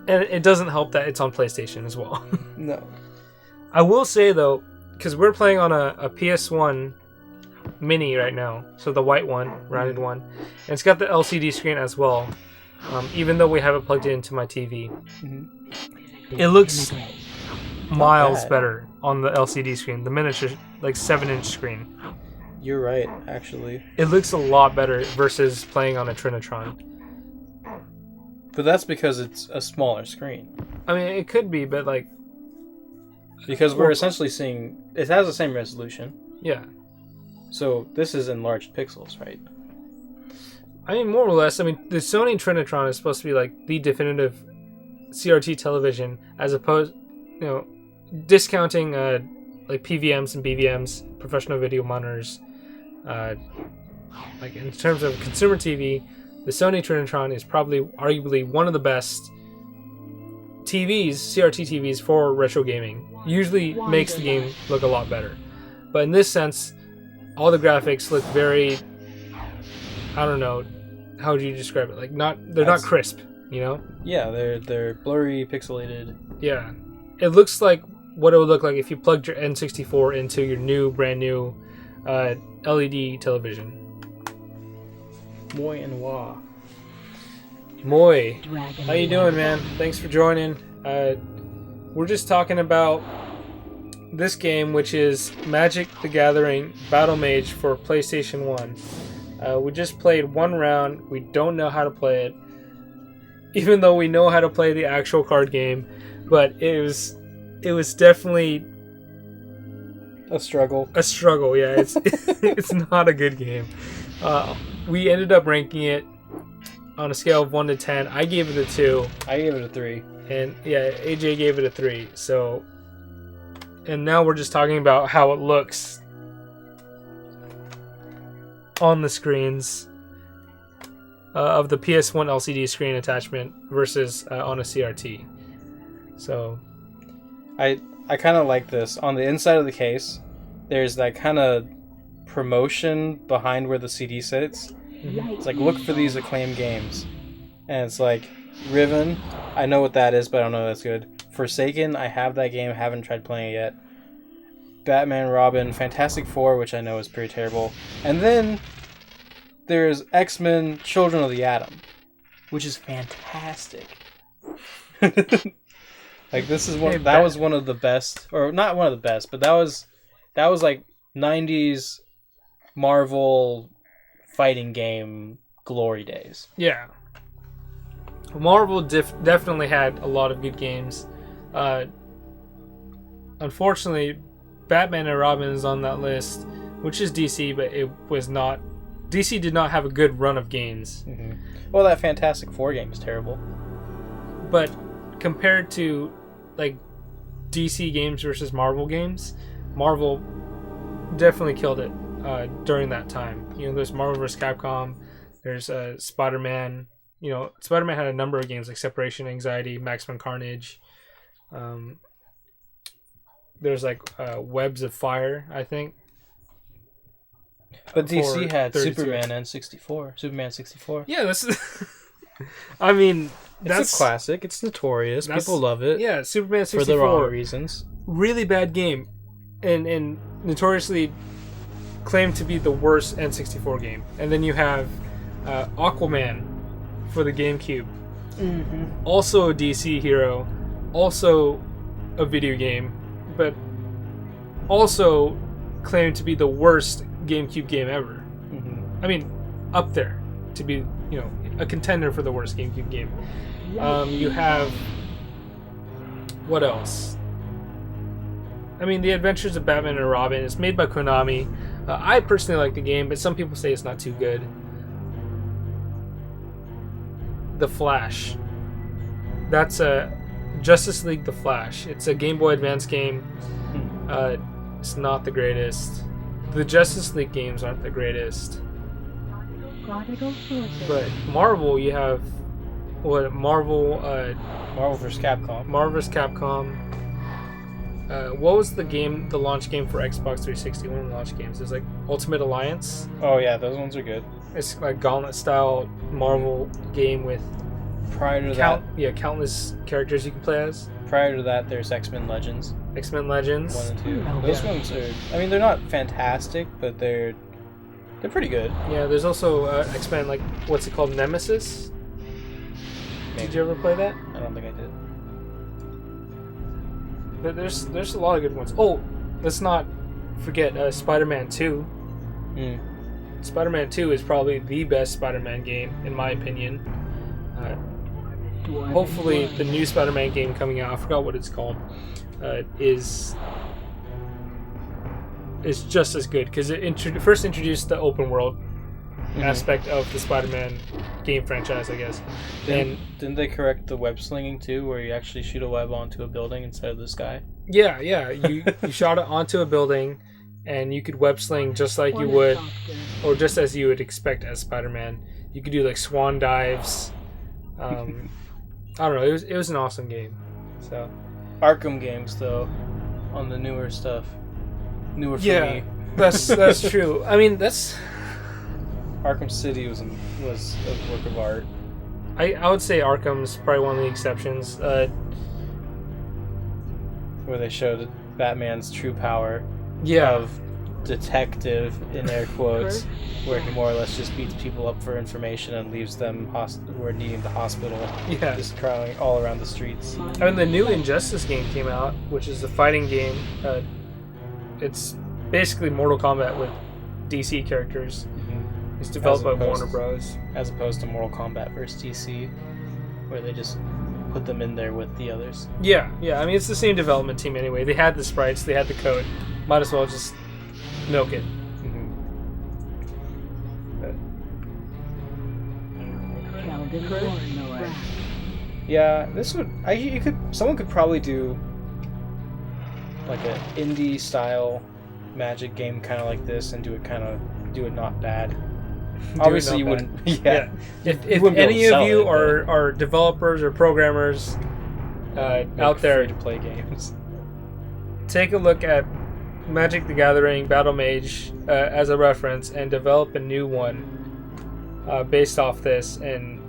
[SPEAKER 2] And it doesn't help that it's on PlayStation as well.
[SPEAKER 1] No.
[SPEAKER 2] I will say though, because we're playing on a PS1 mini right now, so the white one, rounded one, and it's got the LCD screen as well. Even though we have it plugged into my TV, it looks miles better on the LCD screen, the miniature, like 7-inch screen.
[SPEAKER 1] You're right, actually.
[SPEAKER 2] It looks a lot better versus playing on a Trinitron.
[SPEAKER 1] But that's because it's a smaller screen.
[SPEAKER 2] I mean, it could be, but like,
[SPEAKER 1] Because we're essentially seeing... It has the same resolution.
[SPEAKER 2] yeah.
[SPEAKER 1] So this is enlarged pixels, right?
[SPEAKER 2] I mean, more or less. I mean, the Sony Trinitron is supposed to be like the definitive CRT television, as opposed, discounting like PVMs and BVMs, professional video monitors. Like in terms of consumer TV, the Sony Trinitron is probably arguably one of the best TVs, CRT TVs for retro gaming. Usually makes the game look a lot better. But in this sense, all the graphics look very, I don't know, how would you describe it? Like they're not crisp, you know?
[SPEAKER 1] Yeah, they're blurry, pixelated.
[SPEAKER 2] Yeah. It looks like what it would look like if you plugged your N64 into your brand new LED television.
[SPEAKER 1] Moi and wah.
[SPEAKER 2] Moi,
[SPEAKER 4] Dragon
[SPEAKER 2] how you doing, man? Thanks for joining. We're just talking about this game, which is Magic the Gathering Battlemage for PlayStation 1. We just played one round. We don't know how to play it, even though we know how to play the actual card game. But it was definitely
[SPEAKER 1] A struggle.
[SPEAKER 2] a struggle. Yeah, it's it's not a good game. We ended up ranking it on a scale of 1 to 10. I gave it a 2.
[SPEAKER 1] I gave it a 3.
[SPEAKER 2] And yeah, AJ gave it a 3. So, and now we're just talking about how it looks on the screens of the PS1 LCD screen attachment versus on a CRT. So,
[SPEAKER 1] I kind of like this. On the inside of the case, there's that kind of promotion behind where the CD sits. It's like, look for these acclaimed games. And it's like, Riven, I know what that is, but I don't know if that's good. Forsaken, I have that game, haven't tried playing it yet. Batman, Robin, Fantastic Four, which I know is pretty terrible. And then there's X-Men Children of the Atom, which is fantastic. Like, this is one that was one of the best, or not one of the best, but that was like 90s Marvel fighting game glory days.
[SPEAKER 2] yeah. Marvel definitely had a lot of good games. Unfortunately, Batman and Robin is on that list, which is DC, but it was not. DC did not have a good run of games.
[SPEAKER 1] Mm-hmm. Well, that Fantastic Four game is terrible.
[SPEAKER 2] But compared to like DC games versus Marvel games, Marvel definitely killed it during that time. There's Marvel vs. Capcom, there's Spider-Man. Spider-Man had a number of games like Separation Anxiety, Maximum Carnage. There's like Webs of Fire, I think.
[SPEAKER 1] But DC had
[SPEAKER 2] 32.
[SPEAKER 1] Superman 64.
[SPEAKER 2] Yeah, that's. I mean,
[SPEAKER 1] It's a classic. It's notorious. People love it.
[SPEAKER 2] Yeah, Superman 64.
[SPEAKER 1] For the wrong reasons.
[SPEAKER 2] Really bad game, and notoriously claimed to be the worst N64 game. And then you have Aquaman for the GameCube.
[SPEAKER 1] Mm-hmm.
[SPEAKER 2] Also a DC hero, also a video game, but also claimed to be the worst GameCube game ever.
[SPEAKER 1] Mm-hmm.
[SPEAKER 2] I mean, up there to be, a contender for the worst GameCube game. You have what else? I mean, The Adventures of Batman and Robin. It's made by Konami. I personally like the game, but some people say it's not too good. The Flash. That's a Justice League The Flash. It's a Game Boy Advance game. It's not the greatest. The Justice League games aren't the greatest. But Marvel, you have Marvel
[SPEAKER 1] vs. Capcom.
[SPEAKER 2] Marvel vs. Capcom. What was the launch game for Xbox 360? One of the launch games. It's like Ultimate Alliance.
[SPEAKER 1] Oh yeah, those ones are good.
[SPEAKER 2] It's like Gauntlet style Marvel game with
[SPEAKER 1] Prior to
[SPEAKER 2] countless characters you can play as.
[SPEAKER 1] Prior to that, there's X-Men Legends.
[SPEAKER 2] X-Men Legends.
[SPEAKER 1] 1 and 2. Those ones are. I mean, they're not fantastic, but they're pretty good.
[SPEAKER 2] Yeah, there's also X-Men, like what's it called, Nemesis.
[SPEAKER 1] Maybe.
[SPEAKER 2] Did you ever play that?
[SPEAKER 1] I don't think I did.
[SPEAKER 2] But there's a lot of good ones. Oh, let's not forget Spider-Man 2. Spider-Man 2 is probably the best Spider-Man game, in my opinion. Hopefully, the new Spider-Man game coming out, I forgot what it's called, is just as good, because it first introduced the open world aspect of the Spider-Man game franchise, I guess.
[SPEAKER 1] Didn't they correct the web slinging too, where you actually shoot a web onto a building instead of the sky?
[SPEAKER 2] Yeah. You shot it onto a building, and you could web sling just like you would, or just as you would expect as Spider-Man. You could do like swan dives. I don't know. It was an awesome game. So
[SPEAKER 1] Arkham games though, on the newer stuff, newer for me.
[SPEAKER 2] that's true. I mean, that's.
[SPEAKER 1] Arkham City was a work of art.
[SPEAKER 2] I would say Arkham's probably one of the exceptions.
[SPEAKER 1] Where they showed Batman's true power
[SPEAKER 2] Yeah.
[SPEAKER 1] of detective, in air quotes, where he more or less just beats people up for information and leaves them who are needing the hospital,
[SPEAKER 2] Yeah.
[SPEAKER 1] just crawling all around the streets.
[SPEAKER 2] I mean, the new Injustice game came out, which is a fighting game. It's basically Mortal Kombat with DC characters. It's developed by Warner Bros.
[SPEAKER 1] As opposed to Mortal Kombat vs. DC, where they just put them in there with the others.
[SPEAKER 2] Yeah. I mean, it's the same development team anyway. They had the sprites, they had the code. Might as well just milk it.
[SPEAKER 1] Yeah, someone could probably do like an indie style Magic game kind of like this and do it not bad. Obviously, you wouldn't. Yeah.
[SPEAKER 2] If
[SPEAKER 1] wouldn't be able
[SPEAKER 2] any
[SPEAKER 1] to sell
[SPEAKER 2] of you
[SPEAKER 1] it,
[SPEAKER 2] are developers or programmers out there,
[SPEAKER 1] to play games,
[SPEAKER 2] take a look at Magic the Gathering Battlemage as a reference and develop a new one based off this, and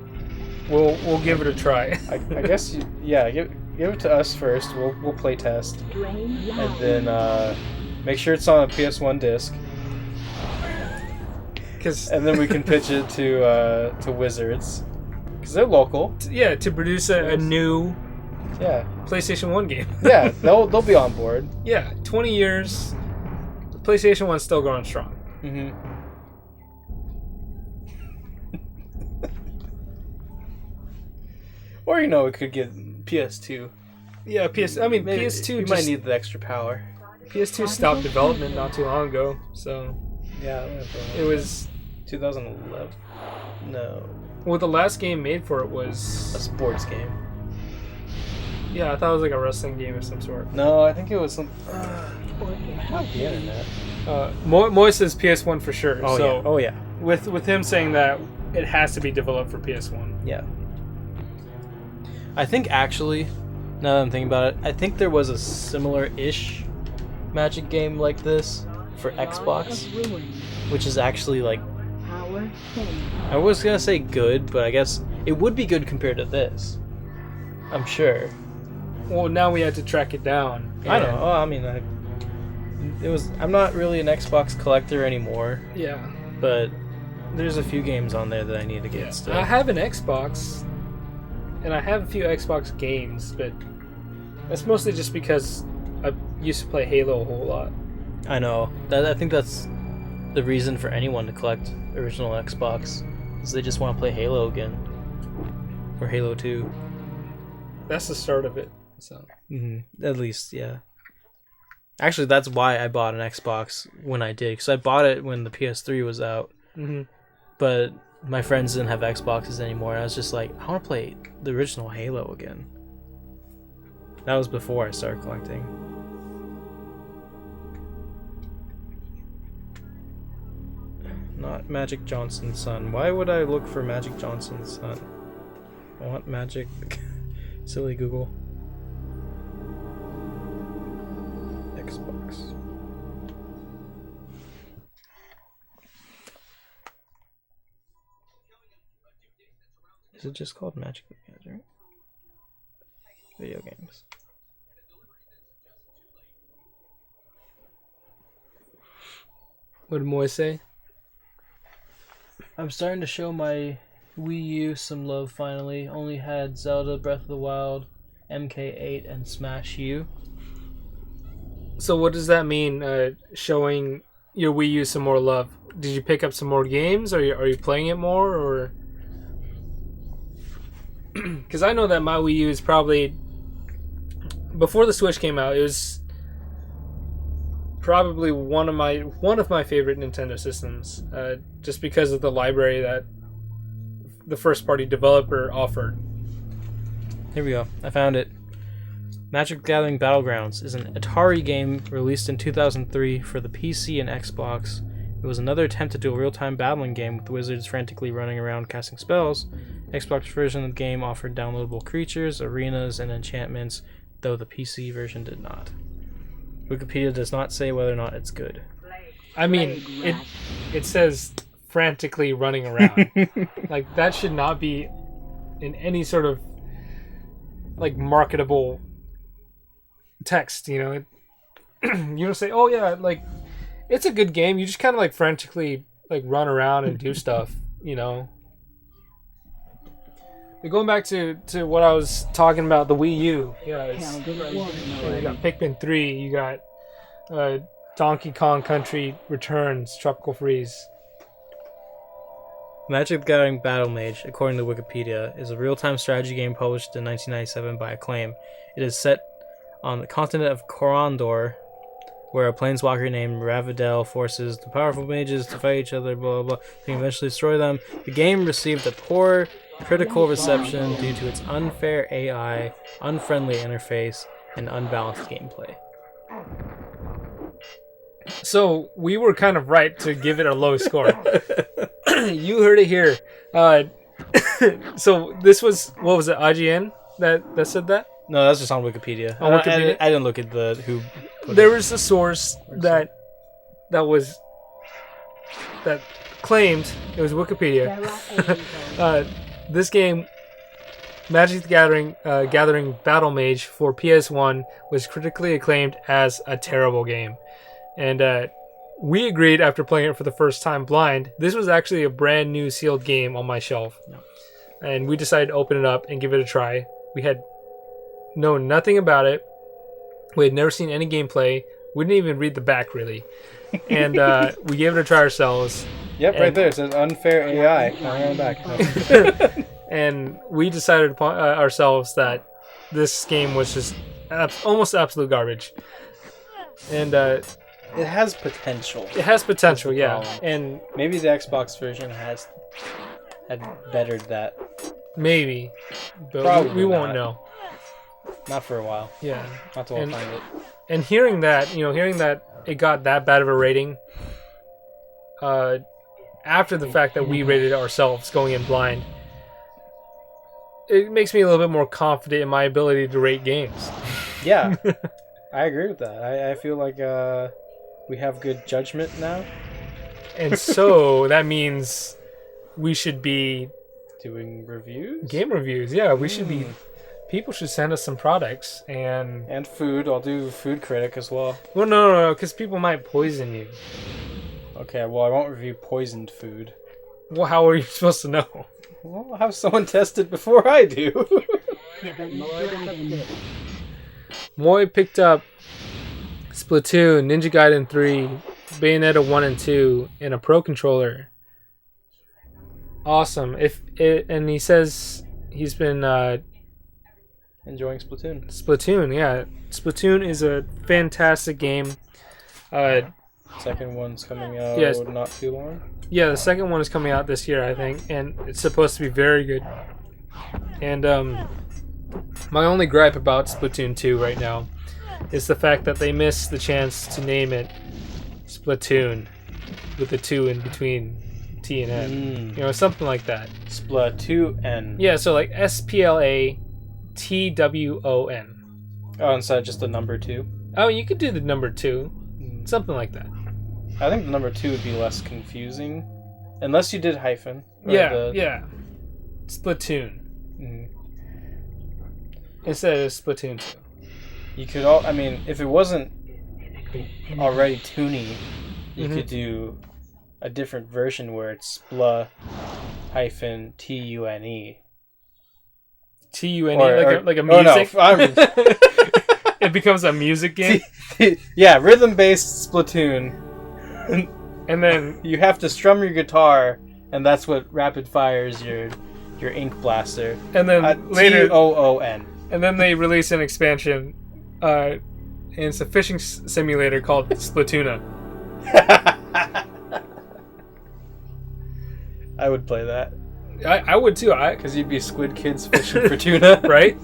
[SPEAKER 2] we'll give it a try.
[SPEAKER 1] I guess give it to us first. We'll play test, and then make sure it's on a PS1 disc. And then we can pitch it to Wizards, because they're local.
[SPEAKER 2] Yeah, to produce a new PlayStation 1 game.
[SPEAKER 1] Yeah, they'll be on board.
[SPEAKER 2] Yeah, 20 years, PlayStation 1's still going strong.
[SPEAKER 1] Or it could get PS2.
[SPEAKER 2] Yeah, PS2
[SPEAKER 1] might need the extra power.
[SPEAKER 2] PS2 stopped development not too long ago, so
[SPEAKER 1] yeah,
[SPEAKER 2] it was
[SPEAKER 1] 2011. No.
[SPEAKER 2] Well, the last game made for it was
[SPEAKER 1] a sports game.
[SPEAKER 2] Yeah, I thought it was like a wrestling game of some sort.
[SPEAKER 1] No, I think it was some. Not the internet.
[SPEAKER 2] Moy says PS1 for sure.
[SPEAKER 1] Oh,
[SPEAKER 2] so
[SPEAKER 1] yeah. Oh yeah.
[SPEAKER 2] With him saying that, it has to be developed for PS1.
[SPEAKER 1] Yeah. I think actually, now that I'm thinking about it, I think there was a similar-ish Magic game like this for Xbox, which is actually like. I was gonna say good, but I guess it would be good compared to this. I'm sure.
[SPEAKER 2] Well, now we had to track it down.
[SPEAKER 1] I know. Oh, I mean, I'm not really an Xbox collector anymore.
[SPEAKER 2] Yeah.
[SPEAKER 1] But there's a few games on there that I need to get still.
[SPEAKER 2] I have an Xbox, and I have a few Xbox games, but that's mostly just because I used to play Halo a whole lot.
[SPEAKER 1] I know. I think that's the reason for anyone to collect original Xbox, is they just want to play Halo again. Or Halo 2.
[SPEAKER 2] That's the start of it. So.
[SPEAKER 1] At least, yeah. Actually, that's why I bought an Xbox when I did, because I bought it when the PS3 was out. But my friends didn't have Xboxes anymore, and I was just like, I want to play the original Halo again. That was before I started collecting. Not Magic Johnson's son. Why would I look for Magic Johnson's son? I want Magic... Silly Google. Xbox. Is it just called Magic the Gathering? Video games.
[SPEAKER 2] What did Moy say?
[SPEAKER 1] I'm starting to show my Wii U some love finally. Only had Zelda Breath of the Wild, MK8, and Smash U.
[SPEAKER 2] So what does that mean, showing your Wii U some more love? did you pick up some more games? Are you playing it more, or? Because I know that my Wii U is probably, before the Switch came out, it was probably one of my favorite Nintendo systems, just because of the library that the first party developer offered.
[SPEAKER 1] Here we go. I found it. Magic the Gathering Battlegrounds is an Atari game released in 2003 for the PC and Xbox. It was another attempt to do a real-time battling game with wizards frantically running around casting spells. Xbox version of the game offered downloadable creatures, arenas, and enchantments, though the PC version did not. Wikipedia does not say whether or not it's good.
[SPEAKER 2] I mean, it says frantically running around. Like, that should not be in any sort of like marketable text, you know. You don't say, oh yeah, like, it's a good game. You just kind of like frantically like run around and do stuff, you know. But going back to what I was talking about, the Wii U. Yeah, you got Pikmin 3. You got Donkey Kong Country Returns, Tropical Freeze.
[SPEAKER 1] Magic the Gathering Battlemage, according to Wikipedia, is a real-time strategy game published in 1997 by Acclaim. It is set on the continent of Corondor, where a planeswalker named Ravidel forces the powerful mages to fight each other, blah, blah, blah, to eventually destroy them. The game received a poor critical reception due to its unfair AI, unfriendly interface, and unbalanced gameplay.
[SPEAKER 2] So, we were kind of right to give it a low score. You heard it here. So, this was, what was it, IGN that said that?
[SPEAKER 1] No, that's just on Wikipedia.
[SPEAKER 2] On Wikipedia?
[SPEAKER 1] I didn't look at who put
[SPEAKER 2] There
[SPEAKER 1] it.
[SPEAKER 2] was a source that claimed, it was Wikipedia, this game, Magic the Gathering Battlemage for PS1, was critically acclaimed as a terrible game. And we agreed after playing it for the first time blind. This was actually a brand new sealed game on my shelf.
[SPEAKER 1] No.
[SPEAKER 2] And we decided to open it up and give it a try. We had known nothing about it. We had never seen any gameplay. We didn't even read the back, really. And we gave it a try ourselves.
[SPEAKER 1] Yep, right there. It says unfair AI. On back. No.
[SPEAKER 2] And we decided upon ourselves that this game was just almost absolute garbage. And
[SPEAKER 1] It has potential.
[SPEAKER 2] it has potential, yeah.
[SPEAKER 1] problem.
[SPEAKER 2] And
[SPEAKER 1] Maybe the Xbox version had bettered that.
[SPEAKER 2] maybe, but
[SPEAKER 1] Probably
[SPEAKER 2] we won't
[SPEAKER 1] not.
[SPEAKER 2] know.
[SPEAKER 1] Not for a while.
[SPEAKER 2] Yeah.
[SPEAKER 1] Not till I
[SPEAKER 2] And-
[SPEAKER 1] find it.
[SPEAKER 2] And hearing that it got that bad of a rating, after the fact that we rated it ourselves going in blind, it makes me a little bit more confident in my ability to rate games.
[SPEAKER 1] Yeah, I agree with that. I feel like we have good judgment now.
[SPEAKER 2] And so that means we should be
[SPEAKER 1] Doing reviews?
[SPEAKER 2] game reviews. Yeah, we should be. People should send us some products and.
[SPEAKER 1] And food. I'll do food critic as well.
[SPEAKER 2] Well, no, because people might poison you.
[SPEAKER 1] Okay, well, I won't review poisoned food.
[SPEAKER 2] Well, how are you supposed to know?
[SPEAKER 1] Well, I'll have someone test it before I do.
[SPEAKER 2] Moy picked up Splatoon, Ninja Gaiden 3, Bayonetta 1 and 2, and a Pro Controller. Awesome. And he says he's been
[SPEAKER 1] Enjoying Splatoon.
[SPEAKER 2] Splatoon, yeah. Splatoon is a fantastic game.
[SPEAKER 1] Second one's coming out
[SPEAKER 2] Yes.
[SPEAKER 1] not too long.
[SPEAKER 2] Yeah, the second one is coming out this year, I think, and it's supposed to be very good. And my only gripe about Splatoon 2 right now is the fact that they missed the chance to name it Splatoon with the 2 in between T and N. You know, something like that.
[SPEAKER 1] Splatoon.
[SPEAKER 2] Yeah, so like SPLATWON.
[SPEAKER 1] Oh, instead of just the number 2.
[SPEAKER 2] Oh, you could do the number 2. Something like that.
[SPEAKER 1] I think the number 2 would be less confusing. Unless you did hyphen. or
[SPEAKER 2] Yeah, yeah. Splatoon.
[SPEAKER 1] Mhm.
[SPEAKER 2] Instead of Splatoon 2.
[SPEAKER 1] You could if it wasn't already toony, you
[SPEAKER 2] Mhm.
[SPEAKER 1] could do a different version where it's Spla hyphen TUNE.
[SPEAKER 2] TUNE,
[SPEAKER 1] Or-
[SPEAKER 2] like a
[SPEAKER 1] oh, no,
[SPEAKER 2] music.
[SPEAKER 1] I'm-
[SPEAKER 2] It becomes a music game.
[SPEAKER 1] Yeah, rhythm-based Splatoon.
[SPEAKER 2] And then
[SPEAKER 1] You have to strum your guitar, and that's what rapid fires your ink blaster.
[SPEAKER 2] later,
[SPEAKER 1] TOON.
[SPEAKER 2] and then they release an expansion, and it's a fishing simulator called Splatoona.
[SPEAKER 1] I would play that
[SPEAKER 2] I would too.
[SPEAKER 1] because you'd be squid kids fishing for tuna,
[SPEAKER 2] Right?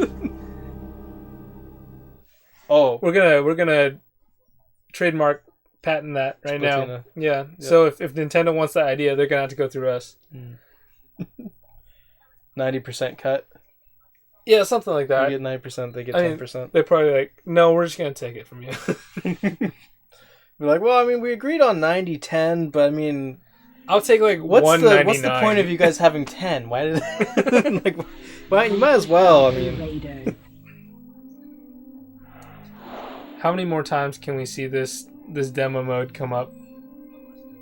[SPEAKER 1] Oh,
[SPEAKER 2] We're gonna trademark patent that right now.
[SPEAKER 1] Splatoona.
[SPEAKER 2] Yeah. So if Nintendo wants that idea, they're gonna have to go through us.
[SPEAKER 1] 90% cut.
[SPEAKER 2] Yeah, something like that.
[SPEAKER 1] You get 9%, they get
[SPEAKER 2] I mean,
[SPEAKER 1] 10%.
[SPEAKER 2] They're probably like, no, we're just gonna take it from you.
[SPEAKER 1] We're like, well, I mean, we agreed on 90-10, but I mean,
[SPEAKER 2] I'll take like
[SPEAKER 1] what's
[SPEAKER 2] $1.99.
[SPEAKER 1] the point of you guys having 10? Why did like? Well, you might as well. I mean,
[SPEAKER 2] How many more times can we see this demo mode come up?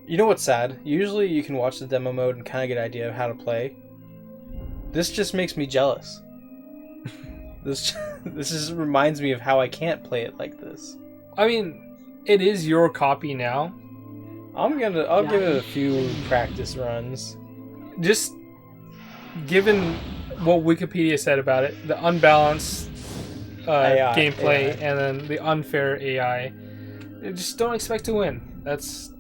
[SPEAKER 1] you know what's sad? Usually, you can watch the demo mode and kind of get an idea of how to play. This just makes me jealous. This just reminds me of how I can't play it like this.
[SPEAKER 2] I mean, it is your copy now.
[SPEAKER 1] I'll give it a few practice runs.
[SPEAKER 2] Just given what Wikipedia said about it, the unbalanced gameplay
[SPEAKER 1] AI.
[SPEAKER 2] and then the unfair AI, just don't expect to win. That's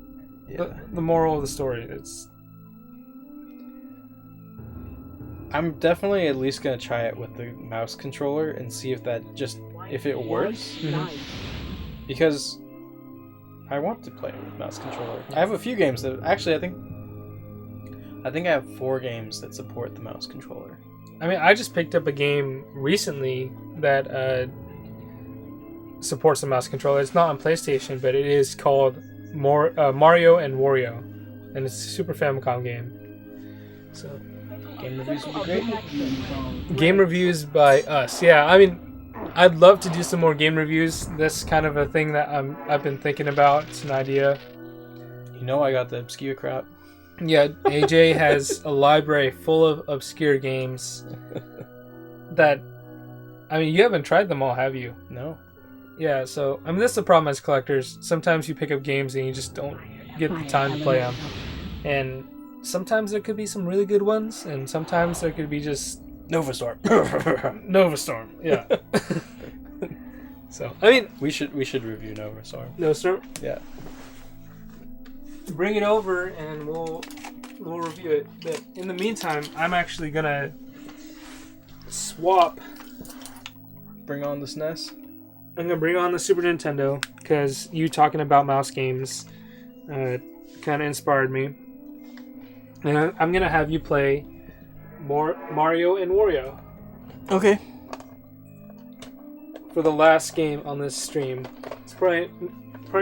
[SPEAKER 2] the moral of the story.
[SPEAKER 1] I'm definitely at least gonna try it with the mouse controller and see if it works. Because I want to play it with mouse controller. I have a few games that actually I think I have 4 games that support the mouse controller.
[SPEAKER 2] I mean, I just picked up a game recently that supports the mouse controller. It's not on PlayStation, but it is called Mario and Wario, and it's a Super Famicom game. So,
[SPEAKER 1] Game reviews would be great.
[SPEAKER 2] game reviews by us. Yeah, I mean, I'd love to do some more game reviews. That's kind of a thing that I've been thinking about. It's an idea.
[SPEAKER 1] You know I got the obscure crap.
[SPEAKER 2] Yeah, AJ has a library full of obscure games that, I mean, you haven't tried them all, have you?
[SPEAKER 1] No.
[SPEAKER 2] Yeah, so, I mean, that's the problem as collectors. Sometimes you pick up games and you just don't get the time to play them. And sometimes there could be some really good ones, and sometimes there could be just
[SPEAKER 1] Novastorm.
[SPEAKER 2] Novastorm, yeah. So, I mean,
[SPEAKER 1] we should review Novastorm.
[SPEAKER 2] Novastorm,
[SPEAKER 1] Yeah.
[SPEAKER 2] bring it over and we'll review it. But in the meantime, I'm actually gonna swap.
[SPEAKER 1] Bring on the SNES.
[SPEAKER 2] I'm gonna bring on the Super Nintendo because you talking about mouse games kind of inspired me, and I'm gonna have you play more Mario and Wario
[SPEAKER 1] Okay.
[SPEAKER 2] for the last game on this stream. It's probably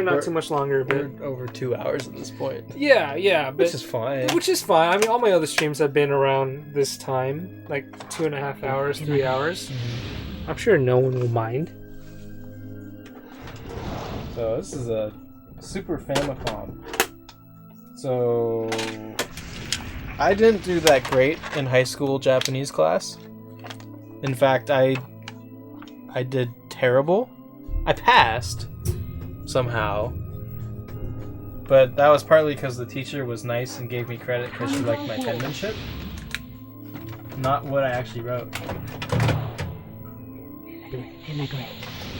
[SPEAKER 2] not too much longer, but
[SPEAKER 1] We're over 2 hours at this point.
[SPEAKER 2] yeah, but
[SPEAKER 1] Which is fine.
[SPEAKER 2] Which is fine. I mean, all my other streams have been around this time, like 2.5 hours, 3 hours. I'm sure no one will mind.
[SPEAKER 1] So this is a Super Famicom. So I didn't do that great in high school Japanese class. In fact, I did terrible. I passed somehow. But that was partly because the teacher was nice and gave me credit because she liked my penmanship. Not what I actually wrote.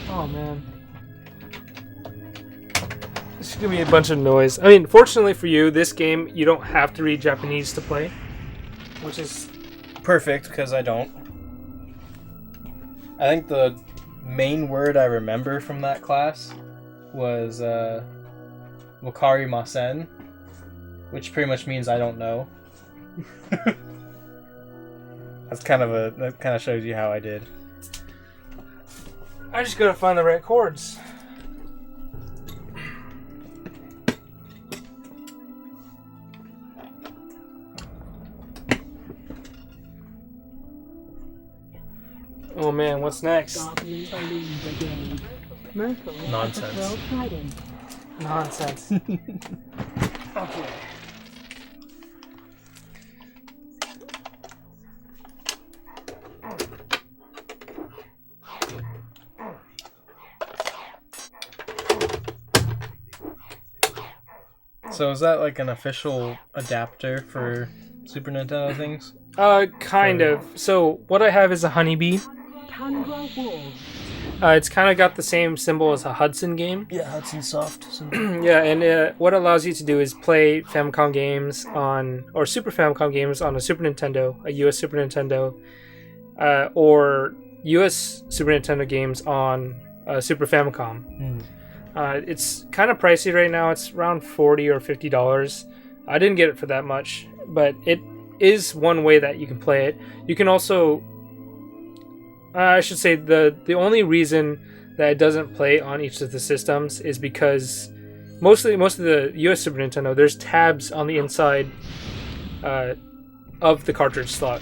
[SPEAKER 2] Oh man. This is gonna be a bunch of noise. I mean, fortunately for you, this game you don't have to read Japanese to play, which is
[SPEAKER 1] Perfect, because I don't. I think the main word I remember from that class was Wakarimasen, which pretty much means I don't know. That kind of shows you how I did.
[SPEAKER 2] I just gotta find the right chords. Oh man, what's next?
[SPEAKER 1] Nonsense.
[SPEAKER 2] Nonsense. Okay.
[SPEAKER 1] So is that like an official adapter for Super Nintendo things?
[SPEAKER 2] Kind of. So what I have is a Honeybee.
[SPEAKER 4] Tundra Wolves.
[SPEAKER 2] It's kind of got the same symbol as a Hudson game.
[SPEAKER 1] Yeah, Hudson Soft.
[SPEAKER 2] Yeah, and what it allows you to do is play Famicom games or Super Famicom games on a Super Nintendo, a US Super Nintendo, or US Super Nintendo games on Super Famicom. It's kind of pricey right now. It's around $40 or $50. I didn't get it for that much, but it is one way that you can play it. You can also, I should say, the only reason that it doesn't play on each of the systems is because most of the US Super Nintendo, there's tabs on the inside of the cartridge slot.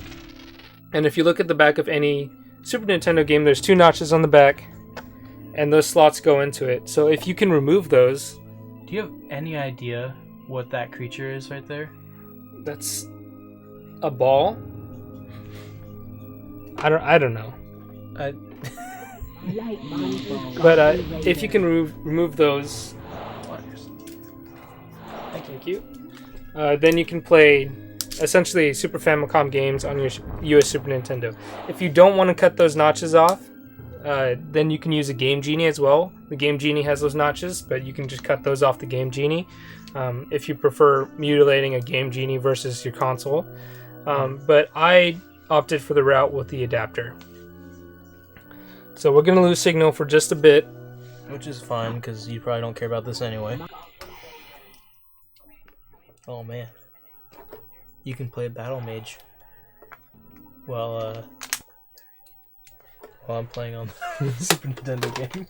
[SPEAKER 2] And if you look at the back of any Super Nintendo game, there's 2 notches on the back, and those slots go into it. So if you can remove those...
[SPEAKER 1] Do you have any idea what that creature is right there?
[SPEAKER 2] That's a ball? I don't know.
[SPEAKER 4] Light Mind.
[SPEAKER 2] But if you can remove those... Thank you. Then you can play essentially Super Famicom games on your US Super Nintendo. If you don't want to cut those notches off, then you can use a Game Genie as well. The Game Genie has those notches, but you can just cut those off the Game Genie if you prefer mutilating a Game Genie versus your console. But I opted for the route with the adapter. So we're going to lose signal for just a bit.
[SPEAKER 1] Which is fine, because you probably don't care about this anyway. Oh man. You can play Battlemage. While I'm playing on the Super Nintendo game.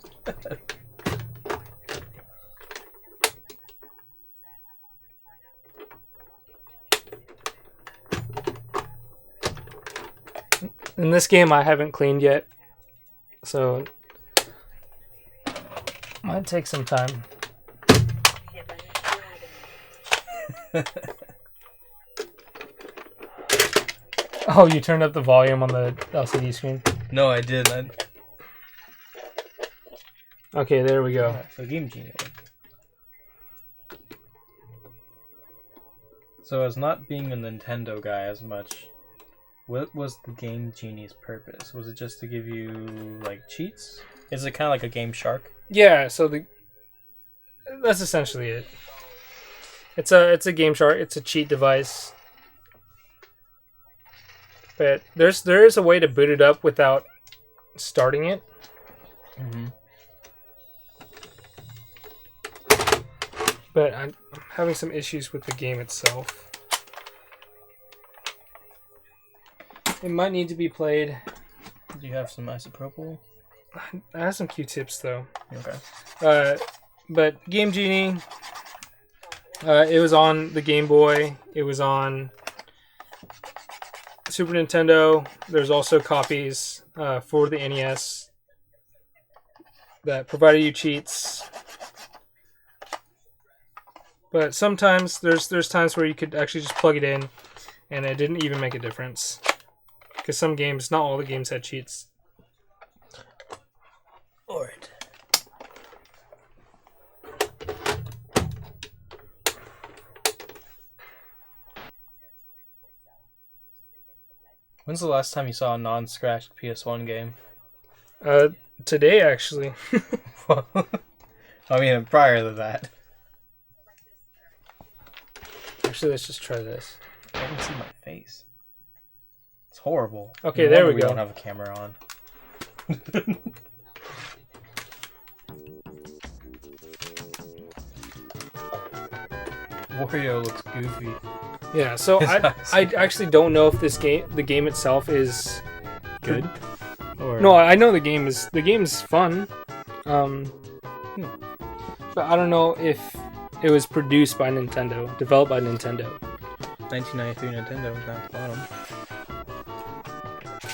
[SPEAKER 2] In this game, I haven't cleaned yet, so might take some time. Oh, you turned up the volume on the LCD screen?
[SPEAKER 1] No, I didn't.
[SPEAKER 2] Okay, there we go.
[SPEAKER 1] So Game Genie. So as not being a Nintendo guy as much, what was the Game Genie's purpose? Was it just to give you like cheats? Is it kind of like a Game Shark?
[SPEAKER 2] Yeah, so that's essentially it. It's a Game Shark. It's a cheat device. But there is a way to boot it up without starting it.
[SPEAKER 1] Mm-hmm.
[SPEAKER 2] But I'm having some issues with the game itself. It might need to be played.
[SPEAKER 1] Do you have some isopropyl?
[SPEAKER 2] I have some Q-tips though.
[SPEAKER 1] Okay.
[SPEAKER 2] But Game Genie, it was on the Game Boy. It was on Super Nintendo. There's also copies for the NES that provided you cheats. But sometimes there's times where you could actually just plug it in, and it didn't even make a difference. Because some games, not all the games had cheats.
[SPEAKER 1] Alright. When's the last time you saw a non-scratched PS1 game?
[SPEAKER 2] Today, actually.
[SPEAKER 1] I mean, prior to that.
[SPEAKER 2] Actually, let's just try this.
[SPEAKER 1] I can see my face. It's horrible.
[SPEAKER 2] Okay,
[SPEAKER 1] No
[SPEAKER 2] there
[SPEAKER 1] wonder
[SPEAKER 2] we go.
[SPEAKER 1] don't have a camera on. Wario looks goofy.
[SPEAKER 2] Yeah, so I actually don't know if the game itself is
[SPEAKER 1] Good? Or...
[SPEAKER 2] No, I know the game is fun. But I don't know if it was produced by Nintendo, developed by Nintendo.
[SPEAKER 1] 1993 Nintendo was down at the bottom.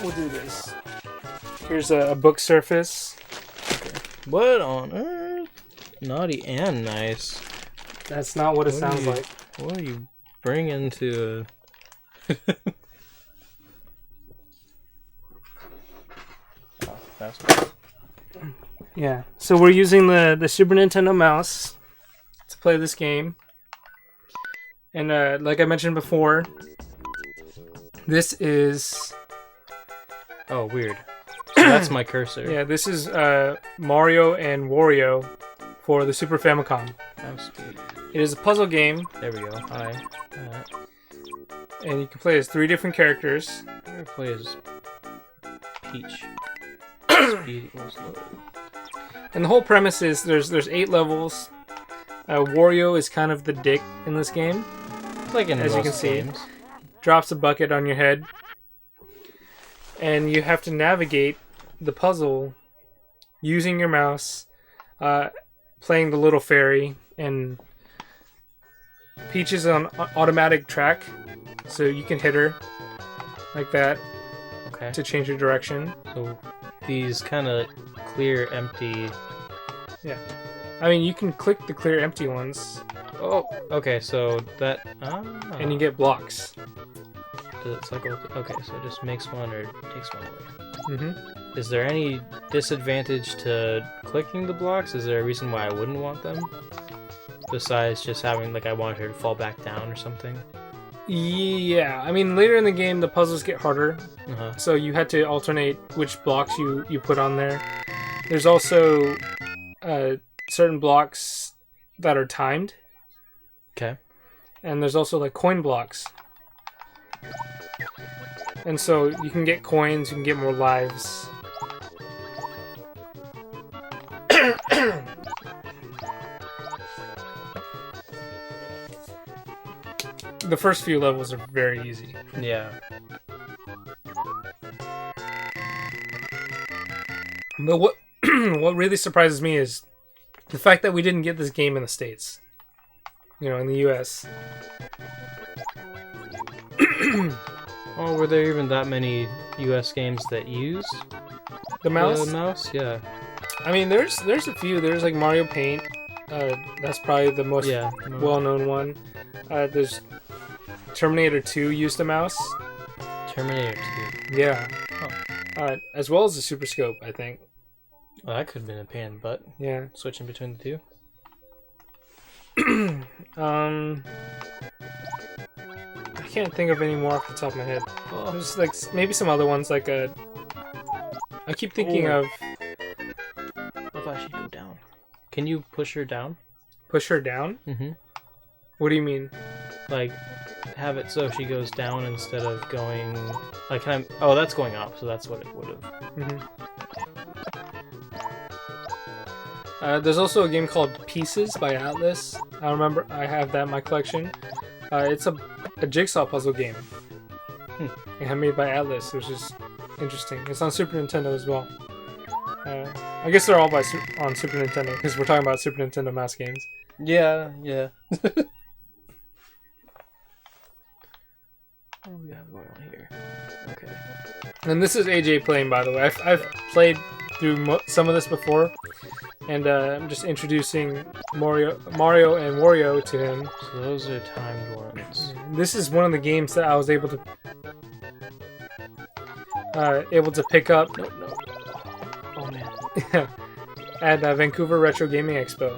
[SPEAKER 2] We'll do this. Here's a book surface.
[SPEAKER 1] What on earth? Naughty and nice.
[SPEAKER 2] That's not what it sounds like.
[SPEAKER 1] What are you bringing to a... Oh, that's cool.
[SPEAKER 2] Yeah. So we're using the Super Nintendo mouse to play this game. And like I mentioned before, this is
[SPEAKER 1] Oh, weird. So that's my cursor.
[SPEAKER 2] yeah, this is Mario and Wario for the Super Famicom.
[SPEAKER 1] Oh, sweet.
[SPEAKER 2] It is a puzzle game,
[SPEAKER 1] There we go. Hi.
[SPEAKER 2] and you can play as 3 different characters.
[SPEAKER 1] I'm gonna play as Peach. Speed equals low.
[SPEAKER 2] And the whole premise is there's 8 levels. Wario is kind of the dick in this game.
[SPEAKER 1] It's like in
[SPEAKER 2] As you
[SPEAKER 1] most
[SPEAKER 2] can see.
[SPEAKER 1] games.
[SPEAKER 2] Drops a bucket on your head, and you have to navigate the puzzle using your mouse, playing the little fairy, and Peach is on automatic track, so you can hit her like that
[SPEAKER 1] Okay.
[SPEAKER 2] to change your direction.
[SPEAKER 1] So these kind of clear, empty.
[SPEAKER 2] Yeah. I mean, you can click the clear empty ones,
[SPEAKER 1] Oh, okay. So that.
[SPEAKER 2] and you get blocks.
[SPEAKER 1] Does it cycle? Okay, so it just makes one or takes one away.
[SPEAKER 2] Mm-hmm.
[SPEAKER 1] Is there any disadvantage to clicking the blocks? Is there a reason why I wouldn't want them? Besides just having, like, I want her to fall back down or something?
[SPEAKER 2] Yeah, I mean, later in the game, the puzzles get harder,
[SPEAKER 1] Uh-huh.
[SPEAKER 2] so you had to alternate which blocks you put on there. There's also certain blocks that are timed,
[SPEAKER 1] Okay.
[SPEAKER 2] and there's also like coin blocks. And so you can get coins, you can get more lives. The first few levels are very easy.
[SPEAKER 1] Yeah.
[SPEAKER 2] But what what really surprises me is the fact that we didn't get this game in the States. You know, in the US.
[SPEAKER 1] Oh, were there even that many U.S. games that use
[SPEAKER 2] The mouse?
[SPEAKER 1] the mouse? Yeah.
[SPEAKER 2] I mean, there's a few. There's like Mario Paint. That's probably the most
[SPEAKER 1] Yeah.
[SPEAKER 2] well-known one. There's Terminator 2 used a mouse.
[SPEAKER 1] Terminator 2.
[SPEAKER 2] Yeah. As well as the Super Scope, I think.
[SPEAKER 1] Well, that could have been a pain in the butt.
[SPEAKER 2] Yeah.
[SPEAKER 1] Switching between the two.
[SPEAKER 2] I can't think of any more off the top of my head.
[SPEAKER 1] Oh.
[SPEAKER 2] There's like maybe some other ones like I keep thinking
[SPEAKER 1] Oh.
[SPEAKER 2] of
[SPEAKER 1] I thought she'd go down. Can you push her down?
[SPEAKER 2] Push Her Down.
[SPEAKER 1] Mm-hmm.
[SPEAKER 2] What do you mean?
[SPEAKER 1] Like, have it so she goes down instead of going... Like, can I... Oh, that's going up, so that's what it would have.
[SPEAKER 2] There's also a game called Pieces by Atlas. I remember I have that in my collection. It's a jigsaw puzzle game. Yeah, made by Atlas, which is interesting. It's on Super Nintendo as well. I guess they're all on Super Nintendo because we're talking about Super Nintendo mouse games.
[SPEAKER 1] Yeah, yeah. What do we have going on here? Okay.
[SPEAKER 2] And this is AJ playing, by the way. I've played through some of this before, and I'm just introducing Mario and Wario to him.
[SPEAKER 1] So those are timed ones.
[SPEAKER 2] This is one of the games that I was able to pick up
[SPEAKER 1] No. Oh, man.
[SPEAKER 2] at Vancouver Retro Gaming Expo.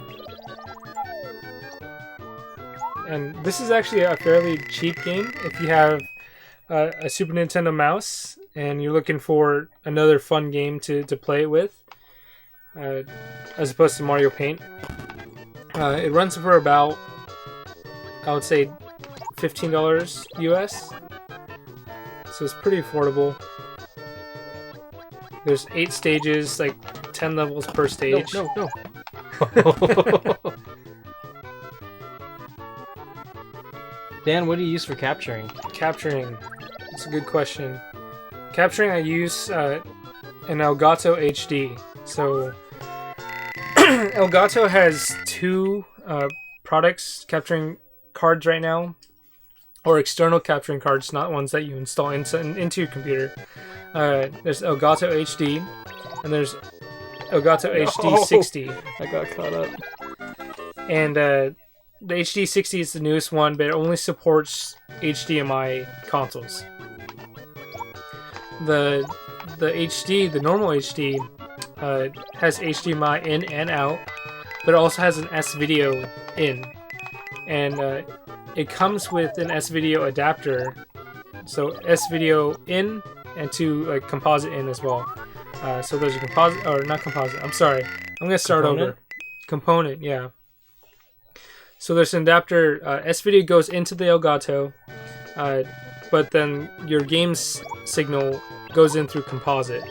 [SPEAKER 2] And this is actually a fairly cheap game if you have a Super Nintendo mouse and you're looking for another fun game to play it with, as opposed to Mario Paint. It runs for about, I would say, $15 US. So it's pretty affordable. There's 8 stages, like 10 levels per stage.
[SPEAKER 1] No. Dan, what do you use for capturing?
[SPEAKER 2] Capturing. That's a good question. Capturing, I use an Elgato HD. So, Elgato has 2 products capturing cards right now, or external capturing cards, not ones that you install into your computer. There's Elgato HD, and there's Elgato HD 60.
[SPEAKER 1] I got caught up.
[SPEAKER 2] And the HD 60 is the newest one, but it only supports HDMI consoles. The HD, the normal HD, has HDMI in and out, but it also has an S-Video in. and it comes with an S-Video adapter, so S-Video in and to like composite in as well. So there's a composite, or not composite. I'm sorry. I'm gonna start over. Component, yeah. So there's an adapter. S-Video goes into the Elgato, but then your game's signal goes in through composite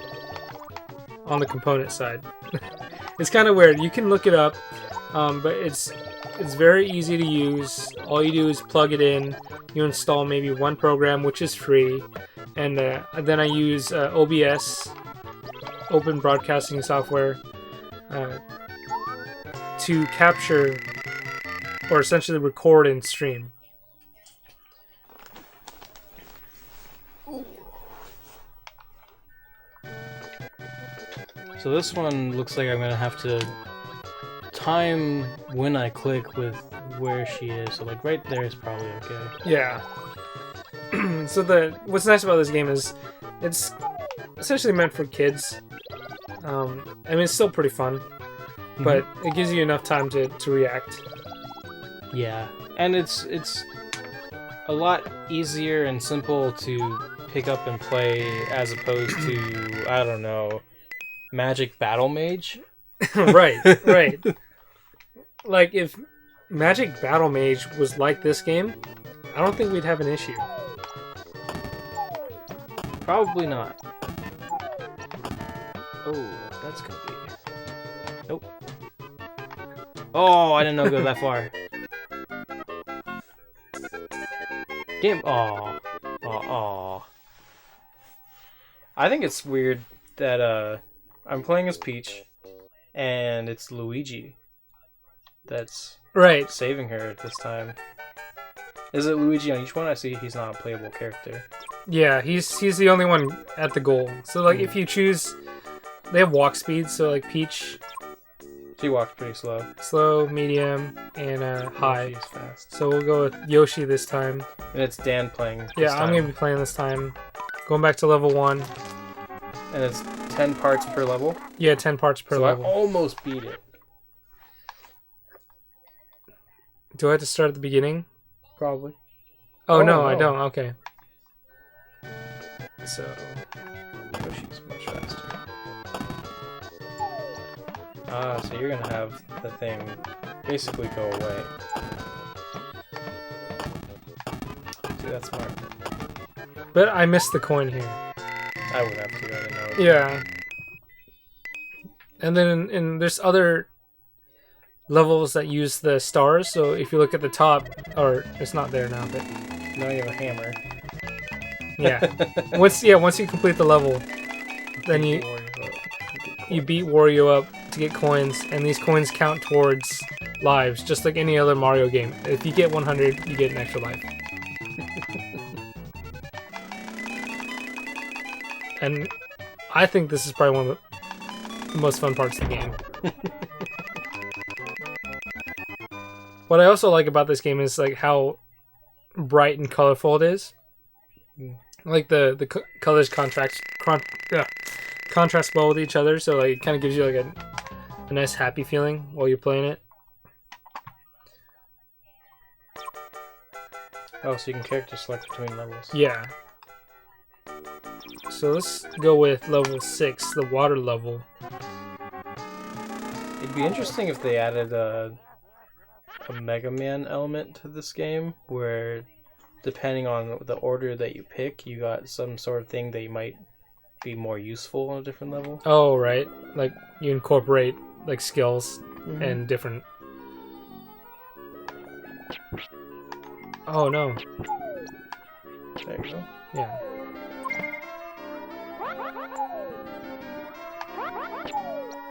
[SPEAKER 2] on the component side. It's kind of weird. You can look it up, but it's very easy to use. All you do is plug it in. You install maybe one program, which is free, and then I use OBS, Open Broadcasting Software, to capture or essentially record and stream.
[SPEAKER 1] So this one looks like I'm gonna have to time when I click with where she is. So like right there is probably okay.
[SPEAKER 2] Yeah. So what's nice about this game is it's essentially meant for kids. I mean, it's still pretty fun, but it gives you enough time to react.
[SPEAKER 1] Yeah, and it's a lot easier and simple to pick up and play as opposed to, I don't know, Magic Battlemage.
[SPEAKER 2] Right. Like if Magic Battlemage was like this game, I don't think we'd have an issue.
[SPEAKER 1] Probably not. Oh, that's gonna be... Nope. Oh, I didn't know it go that far. Game... Aw. Aw. I think it's weird that, I'm playing as Peach, and it's Luigi that's
[SPEAKER 2] Right.
[SPEAKER 1] saving her at this time. Is it Luigi on each one? I see he's not a playable character.
[SPEAKER 2] Yeah, he's the only one at the goal. So like if you choose, they have walk speed. So like Peach,
[SPEAKER 1] She walks pretty slow.
[SPEAKER 2] slow, medium, and high.
[SPEAKER 1] She's fast.
[SPEAKER 2] So we'll go with Yoshi this time.
[SPEAKER 1] And it's Dan playing this
[SPEAKER 2] Yeah, I'm
[SPEAKER 1] time.
[SPEAKER 2] gonna be playing this time. Going back to level 1.
[SPEAKER 1] And it's 10 parts per level.
[SPEAKER 2] Yeah, 10 parts per
[SPEAKER 1] So
[SPEAKER 2] level.
[SPEAKER 1] I almost beat it.
[SPEAKER 2] Do I have to start at the beginning?
[SPEAKER 1] Probably.
[SPEAKER 2] Oh,
[SPEAKER 1] Oh,
[SPEAKER 2] no, I
[SPEAKER 1] no.
[SPEAKER 2] don't. Okay.
[SPEAKER 1] So Yoshi's much faster. Ah, so you're gonna have the thing basically go away. See, that's smart.
[SPEAKER 2] But I missed the coin here.
[SPEAKER 1] I would have to, I didn't know.
[SPEAKER 2] Yeah. And then in there's other levels that use the stars. So if you look at the top, or it's not there now, but
[SPEAKER 1] Now you have a hammer.
[SPEAKER 2] yeah. Once you complete the level, then you beat Wario up to get coins, and these coins count towards lives, just like any other Mario game. If you get 100, you get an extra life. And I think this is probably one of the most fun parts of the game. What I also like about this game is like how bright and colorful it is. Like the colors contrast well with each other, so like it kind of gives you like a nice happy feeling while you're playing it.
[SPEAKER 1] Oh, so you can character select between levels.
[SPEAKER 2] Yeah. So let's go with level 6, the water level.
[SPEAKER 1] It'd be interesting if they added a Mega Man element to this game, where depending on the order that you pick, you got some sort of thing that you might be more useful on a different level.
[SPEAKER 2] Oh, right. Like you incorporate like skills and different. Oh no.
[SPEAKER 1] There you go.
[SPEAKER 2] Yeah.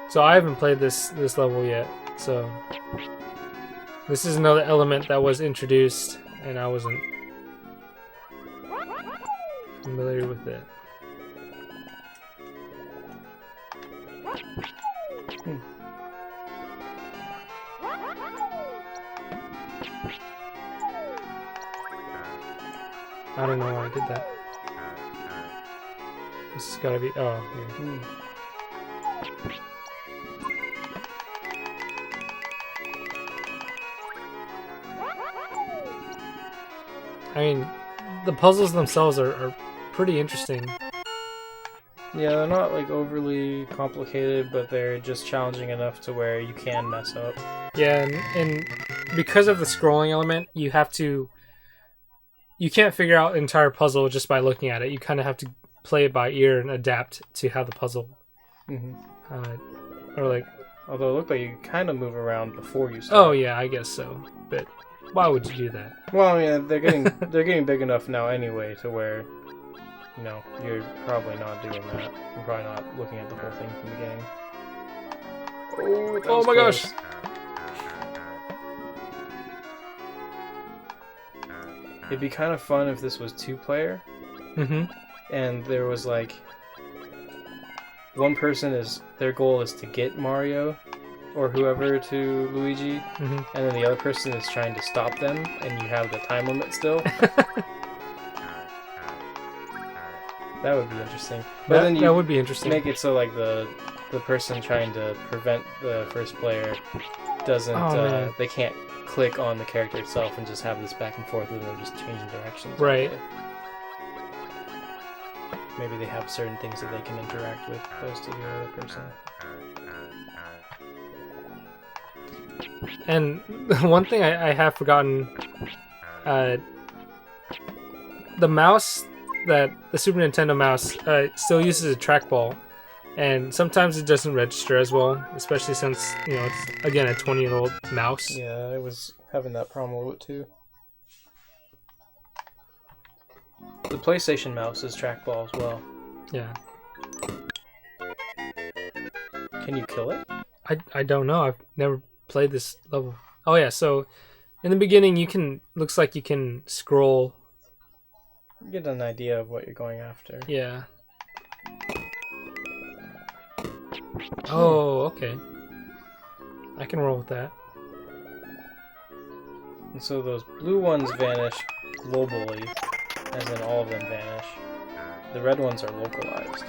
[SPEAKER 2] So I haven't played this level yet, so this is another element that was introduced and I wasn't familiar with it. I don't know why I did that. This has gotta be... oh, here. I mean, the puzzles themselves are pretty interesting.
[SPEAKER 1] Yeah, they're not like overly complicated, but they're just challenging enough to where you can mess up.
[SPEAKER 2] Yeah, and because of the scrolling element, you can't figure out an entire puzzle just by looking at it. You kind of have to play it by ear and adapt to how the puzzle, or like.
[SPEAKER 1] Although it looked like you kind of move around before you start.
[SPEAKER 2] Oh yeah, I guess so. But why would you do that?
[SPEAKER 1] Well, I mean, they're getting big enough now anyway to where, you know, you're probably not doing that. You're probably not looking at the whole thing from the beginning. Oh, that was
[SPEAKER 2] my
[SPEAKER 1] close.
[SPEAKER 2] gosh!
[SPEAKER 1] It'd be kind of fun if this was 2-player, and there was like one person their goal is to get Mario or whoever to Luigi, and then the other person is trying to stop them, and you have the time limit still. That would be interesting. But then
[SPEAKER 2] that would be interesting.
[SPEAKER 1] Make it so like the person trying to prevent the first player doesn't they can't click on the character itself and just have this back and forth with them just changing directions.
[SPEAKER 2] Right.
[SPEAKER 1] Maybe they have certain things that they can interact with opposed to the other person.
[SPEAKER 2] And one thing I have forgotten, the mouse, the Super Nintendo mouse, still uses a trackball, and sometimes it doesn't register as well, especially since, you know, it's, again, a 20-year-old mouse.
[SPEAKER 1] Yeah, I was having that problem with it too. The PlayStation mouse is trackball as well.
[SPEAKER 2] Yeah.
[SPEAKER 1] Can you kill it?
[SPEAKER 2] I don't know. I've never played this level. Oh yeah, so in the beginning looks like you can scroll.
[SPEAKER 1] You get an idea of what you're going after.
[SPEAKER 2] Yeah. Oh, okay. I can roll with that.
[SPEAKER 1] And so those blue ones vanish globally, as in all of them vanish. The red ones are localized.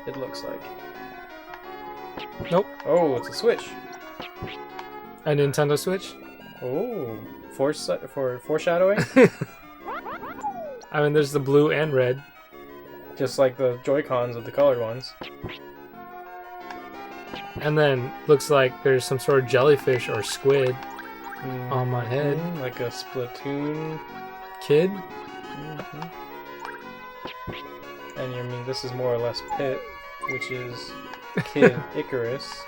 [SPEAKER 1] It looks like.
[SPEAKER 2] Nope.
[SPEAKER 1] Oh, it's a Switch.
[SPEAKER 2] A Nintendo Switch?
[SPEAKER 1] Oh, for foreshadowing?
[SPEAKER 2] I mean, there's the blue and red.
[SPEAKER 1] Just like the Joy-Cons of the colored ones.
[SPEAKER 2] And then looks like there's some sort of jellyfish or squid on my head.
[SPEAKER 1] Like a Splatoon
[SPEAKER 2] kid.
[SPEAKER 1] And I mean, this is more or less Pit, which is Kid Icarus.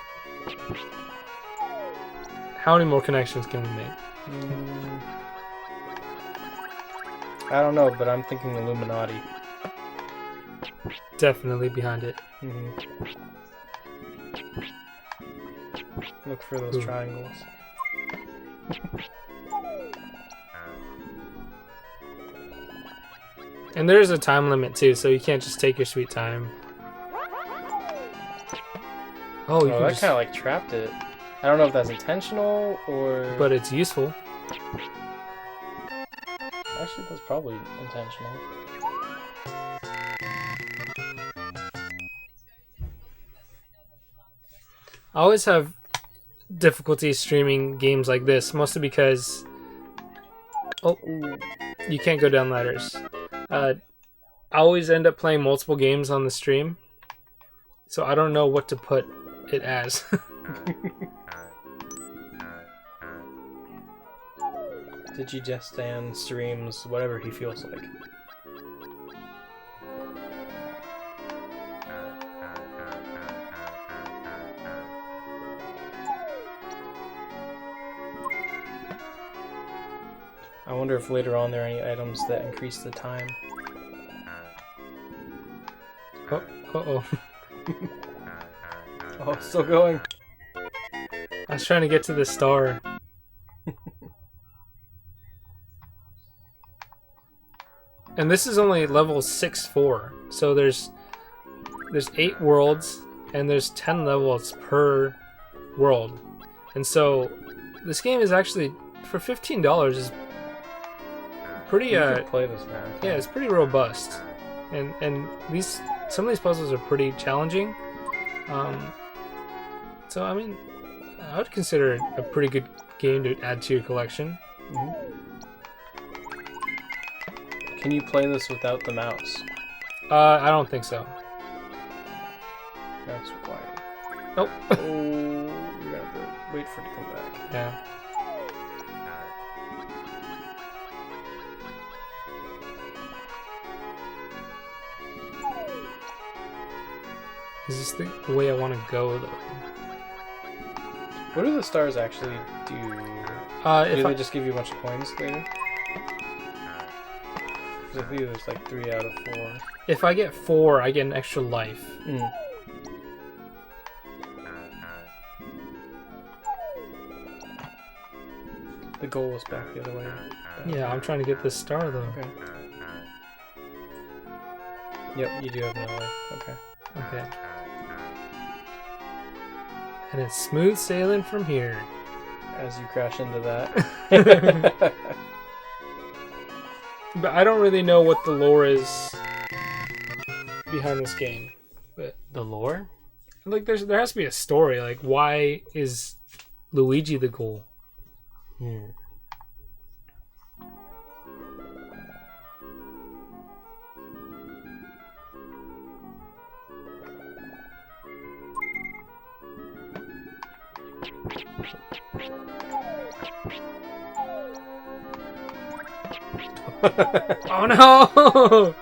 [SPEAKER 2] How many more connections can we make?
[SPEAKER 1] I don't know, but I'm thinking Illuminati.
[SPEAKER 2] Definitely behind it.
[SPEAKER 1] Look for those triangles.
[SPEAKER 2] And there's a time limit too, so you can't just take your sweet time. Oh, you can
[SPEAKER 1] that kind of like trapped it. I don't know if that's intentional or...
[SPEAKER 2] But it's useful.
[SPEAKER 1] Actually, that's probably intentional.
[SPEAKER 2] I always have difficulty streaming games like this, mostly because you can't go down ladders. I always end up playing multiple games on the stream, so I don't know what to put it as.
[SPEAKER 1] Digigestan streams whatever he feels like. I wonder if later on there are any items that increase the time.
[SPEAKER 2] Uh-oh.
[SPEAKER 1] Oh, it's still going.
[SPEAKER 2] I was trying to get to the star. And this is only level 6-4, so there's 8 worlds and there's 10 levels per world, and so this game is actually, for $15, is pretty
[SPEAKER 1] You could play this, man.
[SPEAKER 2] yeah, it's pretty robust, and some of these puzzles are pretty challenging. So I mean, I would consider it a pretty good game to add to your collection.
[SPEAKER 1] Can you play this without the mouse?
[SPEAKER 2] I don't think so.
[SPEAKER 1] Mouse required.
[SPEAKER 2] Nope.
[SPEAKER 1] Oh, we're gonna have to wait for it to come back.
[SPEAKER 2] Yeah. Is this the way I want to go, though?
[SPEAKER 1] What do the stars actually do?
[SPEAKER 2] If
[SPEAKER 1] Do
[SPEAKER 2] I,
[SPEAKER 1] they just give you a bunch of coins later? Because I think there's like 3 out of 4.
[SPEAKER 2] if I get 4, I get an extra life.
[SPEAKER 1] Mm. The goal was back the other way.
[SPEAKER 2] Yeah, I'm trying to get this star, though.
[SPEAKER 1] Okay. Yep, you do have another life. Okay.
[SPEAKER 2] Okay. And it's smooth sailing from here.
[SPEAKER 1] As you crash into that.
[SPEAKER 2] But I don't really know what the lore is behind this game. But
[SPEAKER 1] The lore?
[SPEAKER 2] like, there has to be a story. Like, why is Luigi the goal?
[SPEAKER 1] Hmm.
[SPEAKER 2] Oh no!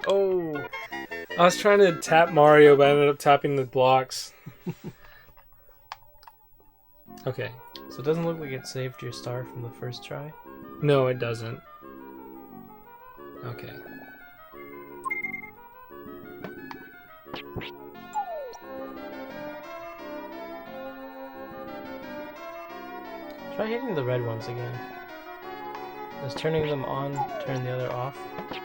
[SPEAKER 1] Oh!
[SPEAKER 2] I was trying to tap Mario, but I ended up tapping the blocks. Okay.
[SPEAKER 1] So it doesn't look like it saved your star from the first try?
[SPEAKER 2] No, it doesn't. Okay.
[SPEAKER 1] Try hitting the red ones again. Does turning them on turn the other off?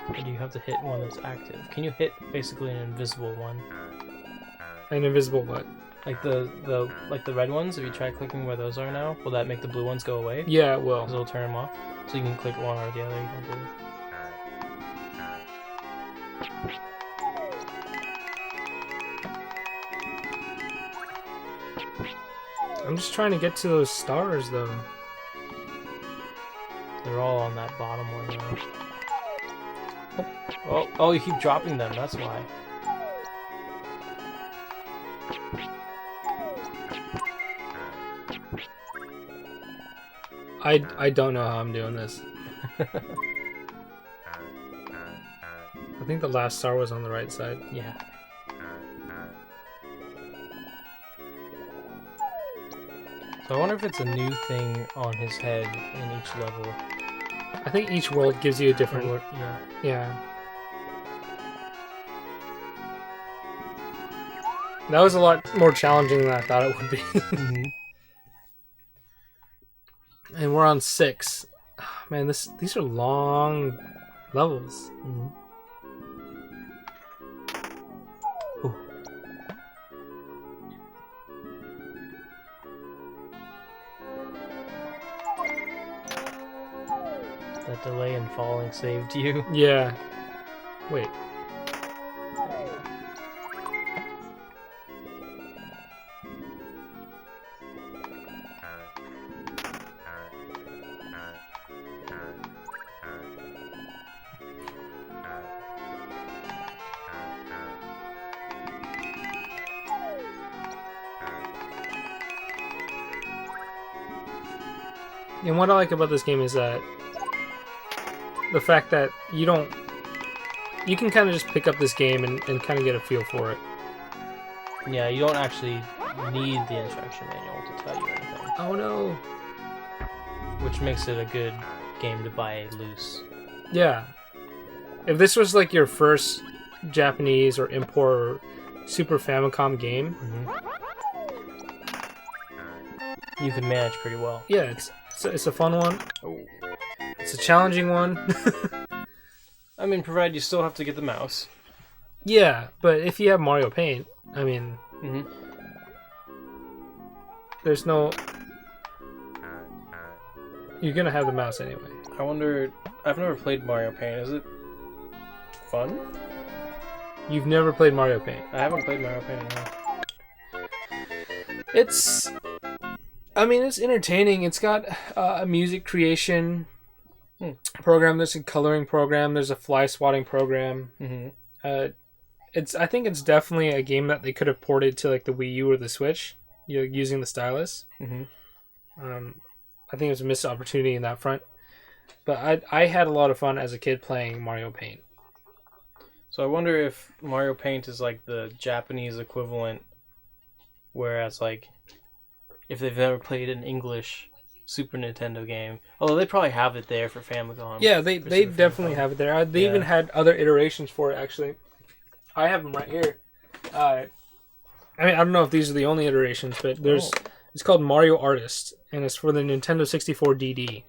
[SPEAKER 1] Or do you have to hit one that's active? Can you hit basically an invisible one?
[SPEAKER 2] An invisible what?
[SPEAKER 1] Like the red ones, if you try clicking where those are now, will that make the blue ones go away?
[SPEAKER 2] Yeah, it will.
[SPEAKER 1] Because it'll turn them off? So you can click one or the other, you don't believe.
[SPEAKER 2] I'm just trying to get to those stars, though.
[SPEAKER 1] They're all on that bottom one now. Oh, you keep dropping them, that's why.
[SPEAKER 2] I don't know how I'm doing this. I think the last star was on the right side.
[SPEAKER 1] Yeah. So I wonder if it's a new thing on his head in each level.
[SPEAKER 2] I think each world gives you a different...
[SPEAKER 1] Yeah.
[SPEAKER 2] Yeah. That was a lot more challenging than I thought it would be.
[SPEAKER 1] Mm-hmm.
[SPEAKER 2] And we're on 6. Oh, man, these are long levels.
[SPEAKER 1] Mm-hmm. That delay in falling saved you.
[SPEAKER 2] Yeah. Wait. And what I like about this game is that the fact that you can kind of just pick up this game and kind of get a feel for it.
[SPEAKER 1] Yeah, you don't actually need the instruction manual to tell you anything,
[SPEAKER 2] Oh no.
[SPEAKER 1] which makes it a good game to buy loose.
[SPEAKER 2] Yeah. If this was like your first Japanese or import or Super Famicom game,
[SPEAKER 1] You can manage pretty well.
[SPEAKER 2] yeah, it's a fun one.
[SPEAKER 1] Oh.
[SPEAKER 2] It's a challenging one.
[SPEAKER 1] I mean, provided you still have to get the mouse.
[SPEAKER 2] Yeah, but if you have Mario Paint, I mean,
[SPEAKER 1] Mm-hmm.
[SPEAKER 2] there's no... You're gonna have the mouse anyway.
[SPEAKER 1] I wonder... I've never played Mario Paint. Is it fun?
[SPEAKER 2] You've never played Mario Paint.
[SPEAKER 1] I haven't played Mario Paint in a while.
[SPEAKER 2] It's... I mean, it's entertaining. It's got music creation program. There's a coloring program. There's a fly swatting program.
[SPEAKER 1] Mm-hmm.
[SPEAKER 2] I think it's definitely a game that they could have ported to like the Wii U or the Switch, using the stylus.
[SPEAKER 1] Mm-hmm.
[SPEAKER 2] I think it was a missed opportunity in that front. But I had a lot of fun as a kid playing Mario Paint.
[SPEAKER 1] So I wonder if Mario Paint is like the Japanese equivalent, whereas like if they've ever played an English Super Nintendo game, although they probably have it there for Famicom.
[SPEAKER 2] Yeah, they definitely have it there. They even had other iterations for it, actually. I have them right here. I don't know if these are the only iterations, but it's called Mario Artist, and it's for the Nintendo 64 DD.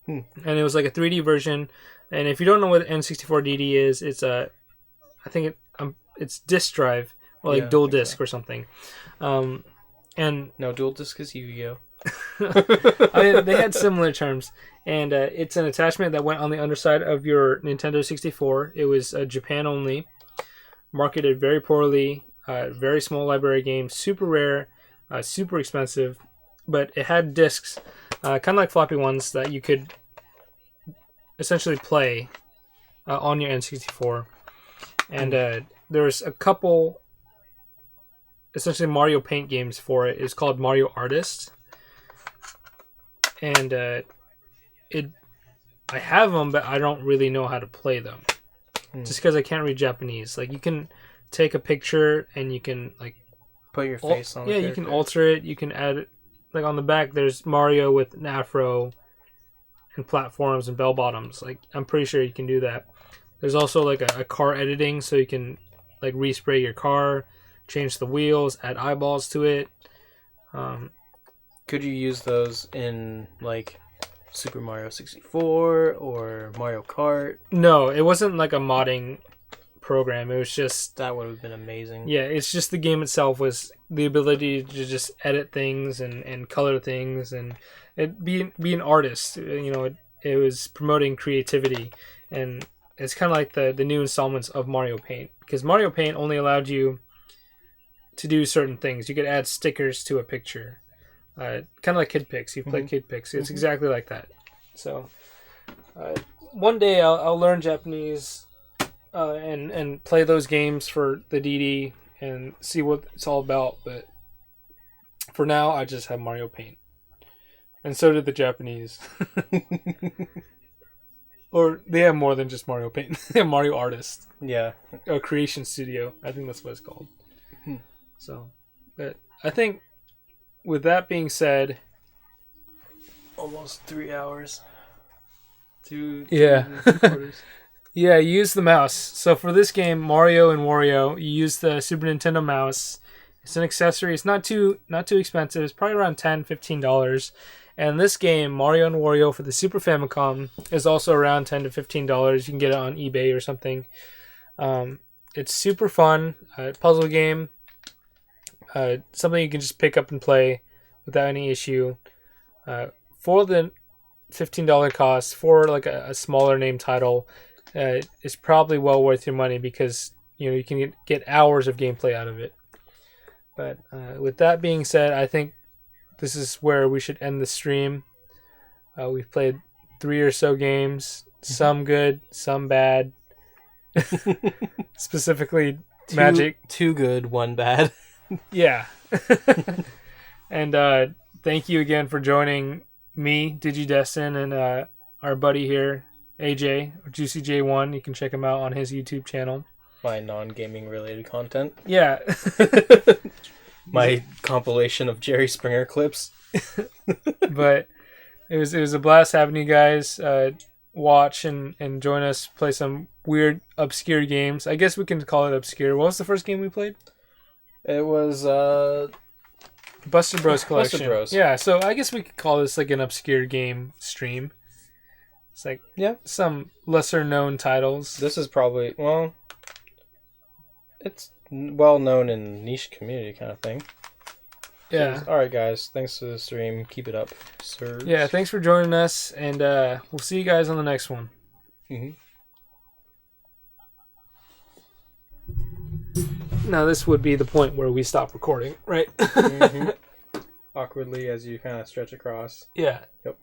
[SPEAKER 2] And it was like a 3D version. And if you don't know what N64 DD is, it's it's disc drive or like dual disc or something. And
[SPEAKER 1] no, dual disc is Yu-Gi-Oh.
[SPEAKER 2] They had similar terms, and it's an attachment that went on the underside of your Nintendo 64. It was Japan only, marketed very poorly, very small library game, super rare, super expensive, but it had discs, kind of like floppy ones that you could essentially play on your N64. And there was a couple essentially Mario Paint games for it. It's called Mario Artist. And I have them, but I don't really know how to play them. Just because I can't read Japanese. Like, you can take a picture and you can like
[SPEAKER 1] put your face on it.
[SPEAKER 2] Yeah, you can alter it. You can add it. Like on the back, there's Mario with an afro and platforms and bell bottoms. Like, I'm pretty sure you can do that. There's also like a car editing, so you can like respray your car, change the wheels, add eyeballs to it.
[SPEAKER 1] Could you use those in like Super Mario 64 or Mario Kart?
[SPEAKER 2] No, it wasn't like a modding program. It was just...
[SPEAKER 1] That would have been amazing.
[SPEAKER 2] Yeah, it's just the game itself was the ability to just edit things and color things and be an artist. It was promoting creativity, and it's kind of like the new installments of Mario Paint, because Mario Paint only allowed you to do certain things. You could add stickers to a picture. Kind of like Kid Pix. You've played Kid Pix. It's exactly like that. So one day I'll learn Japanese and play those games for the DD and see what it's all about. But for now, I just have Mario Paint. And so did the Japanese. Or they have more than just Mario Paint. They have Mario Artist.
[SPEAKER 1] Yeah.
[SPEAKER 2] Or Creation Studio. I think that's what it's called. So, but I think with that being said,
[SPEAKER 1] almost 3 hours.
[SPEAKER 2] Yeah. Yeah, you use the mouse. So for this game, Mario and Wario, you use the Super Nintendo mouse. It's an accessory. It's not too expensive. It's probably around $10, $15. And this game, Mario and Wario for the Super Famicom, is also around $10 to $15. You can get it on eBay or something. It's super fun. Puzzle game. Something you can just pick up and play without any issue. For the $15 cost, for like a smaller name title, it's probably well worth your money, because you can get hours of gameplay out of it. But with that being said, I think this is where we should end the stream. We've played 3 or so games, some good, some bad. Specifically, Magic.
[SPEAKER 1] 2 good, 1 bad.
[SPEAKER 2] Yeah. And thank you again for joining me, DigiDestin, and our buddy here, AJ, Juicaj1. You can check him out on his YouTube channel.
[SPEAKER 1] My non-gaming related content.
[SPEAKER 2] Yeah.
[SPEAKER 1] My compilation of Jerry Springer clips.
[SPEAKER 2] But it was a blast having you guys watch and join us play some weird, obscure games. I guess we can call it obscure. What was the first game we played?
[SPEAKER 1] It was
[SPEAKER 2] Buster Bros Collection.
[SPEAKER 1] Buster Bros.
[SPEAKER 2] Yeah, so I guess we could call this like an obscure game stream. It's like some lesser known titles.
[SPEAKER 1] This is probably, well, it's well known in niche community kind of thing.
[SPEAKER 2] Yeah.
[SPEAKER 1] So, all right, guys. Thanks for the stream. Keep it up, sir.
[SPEAKER 2] Yeah, thanks for joining us, and we'll see you guys on the next one. Now, this would be the point where we stop recording, right?
[SPEAKER 1] Awkwardly as you kind of stretch across.
[SPEAKER 2] Yeah.
[SPEAKER 1] Yep.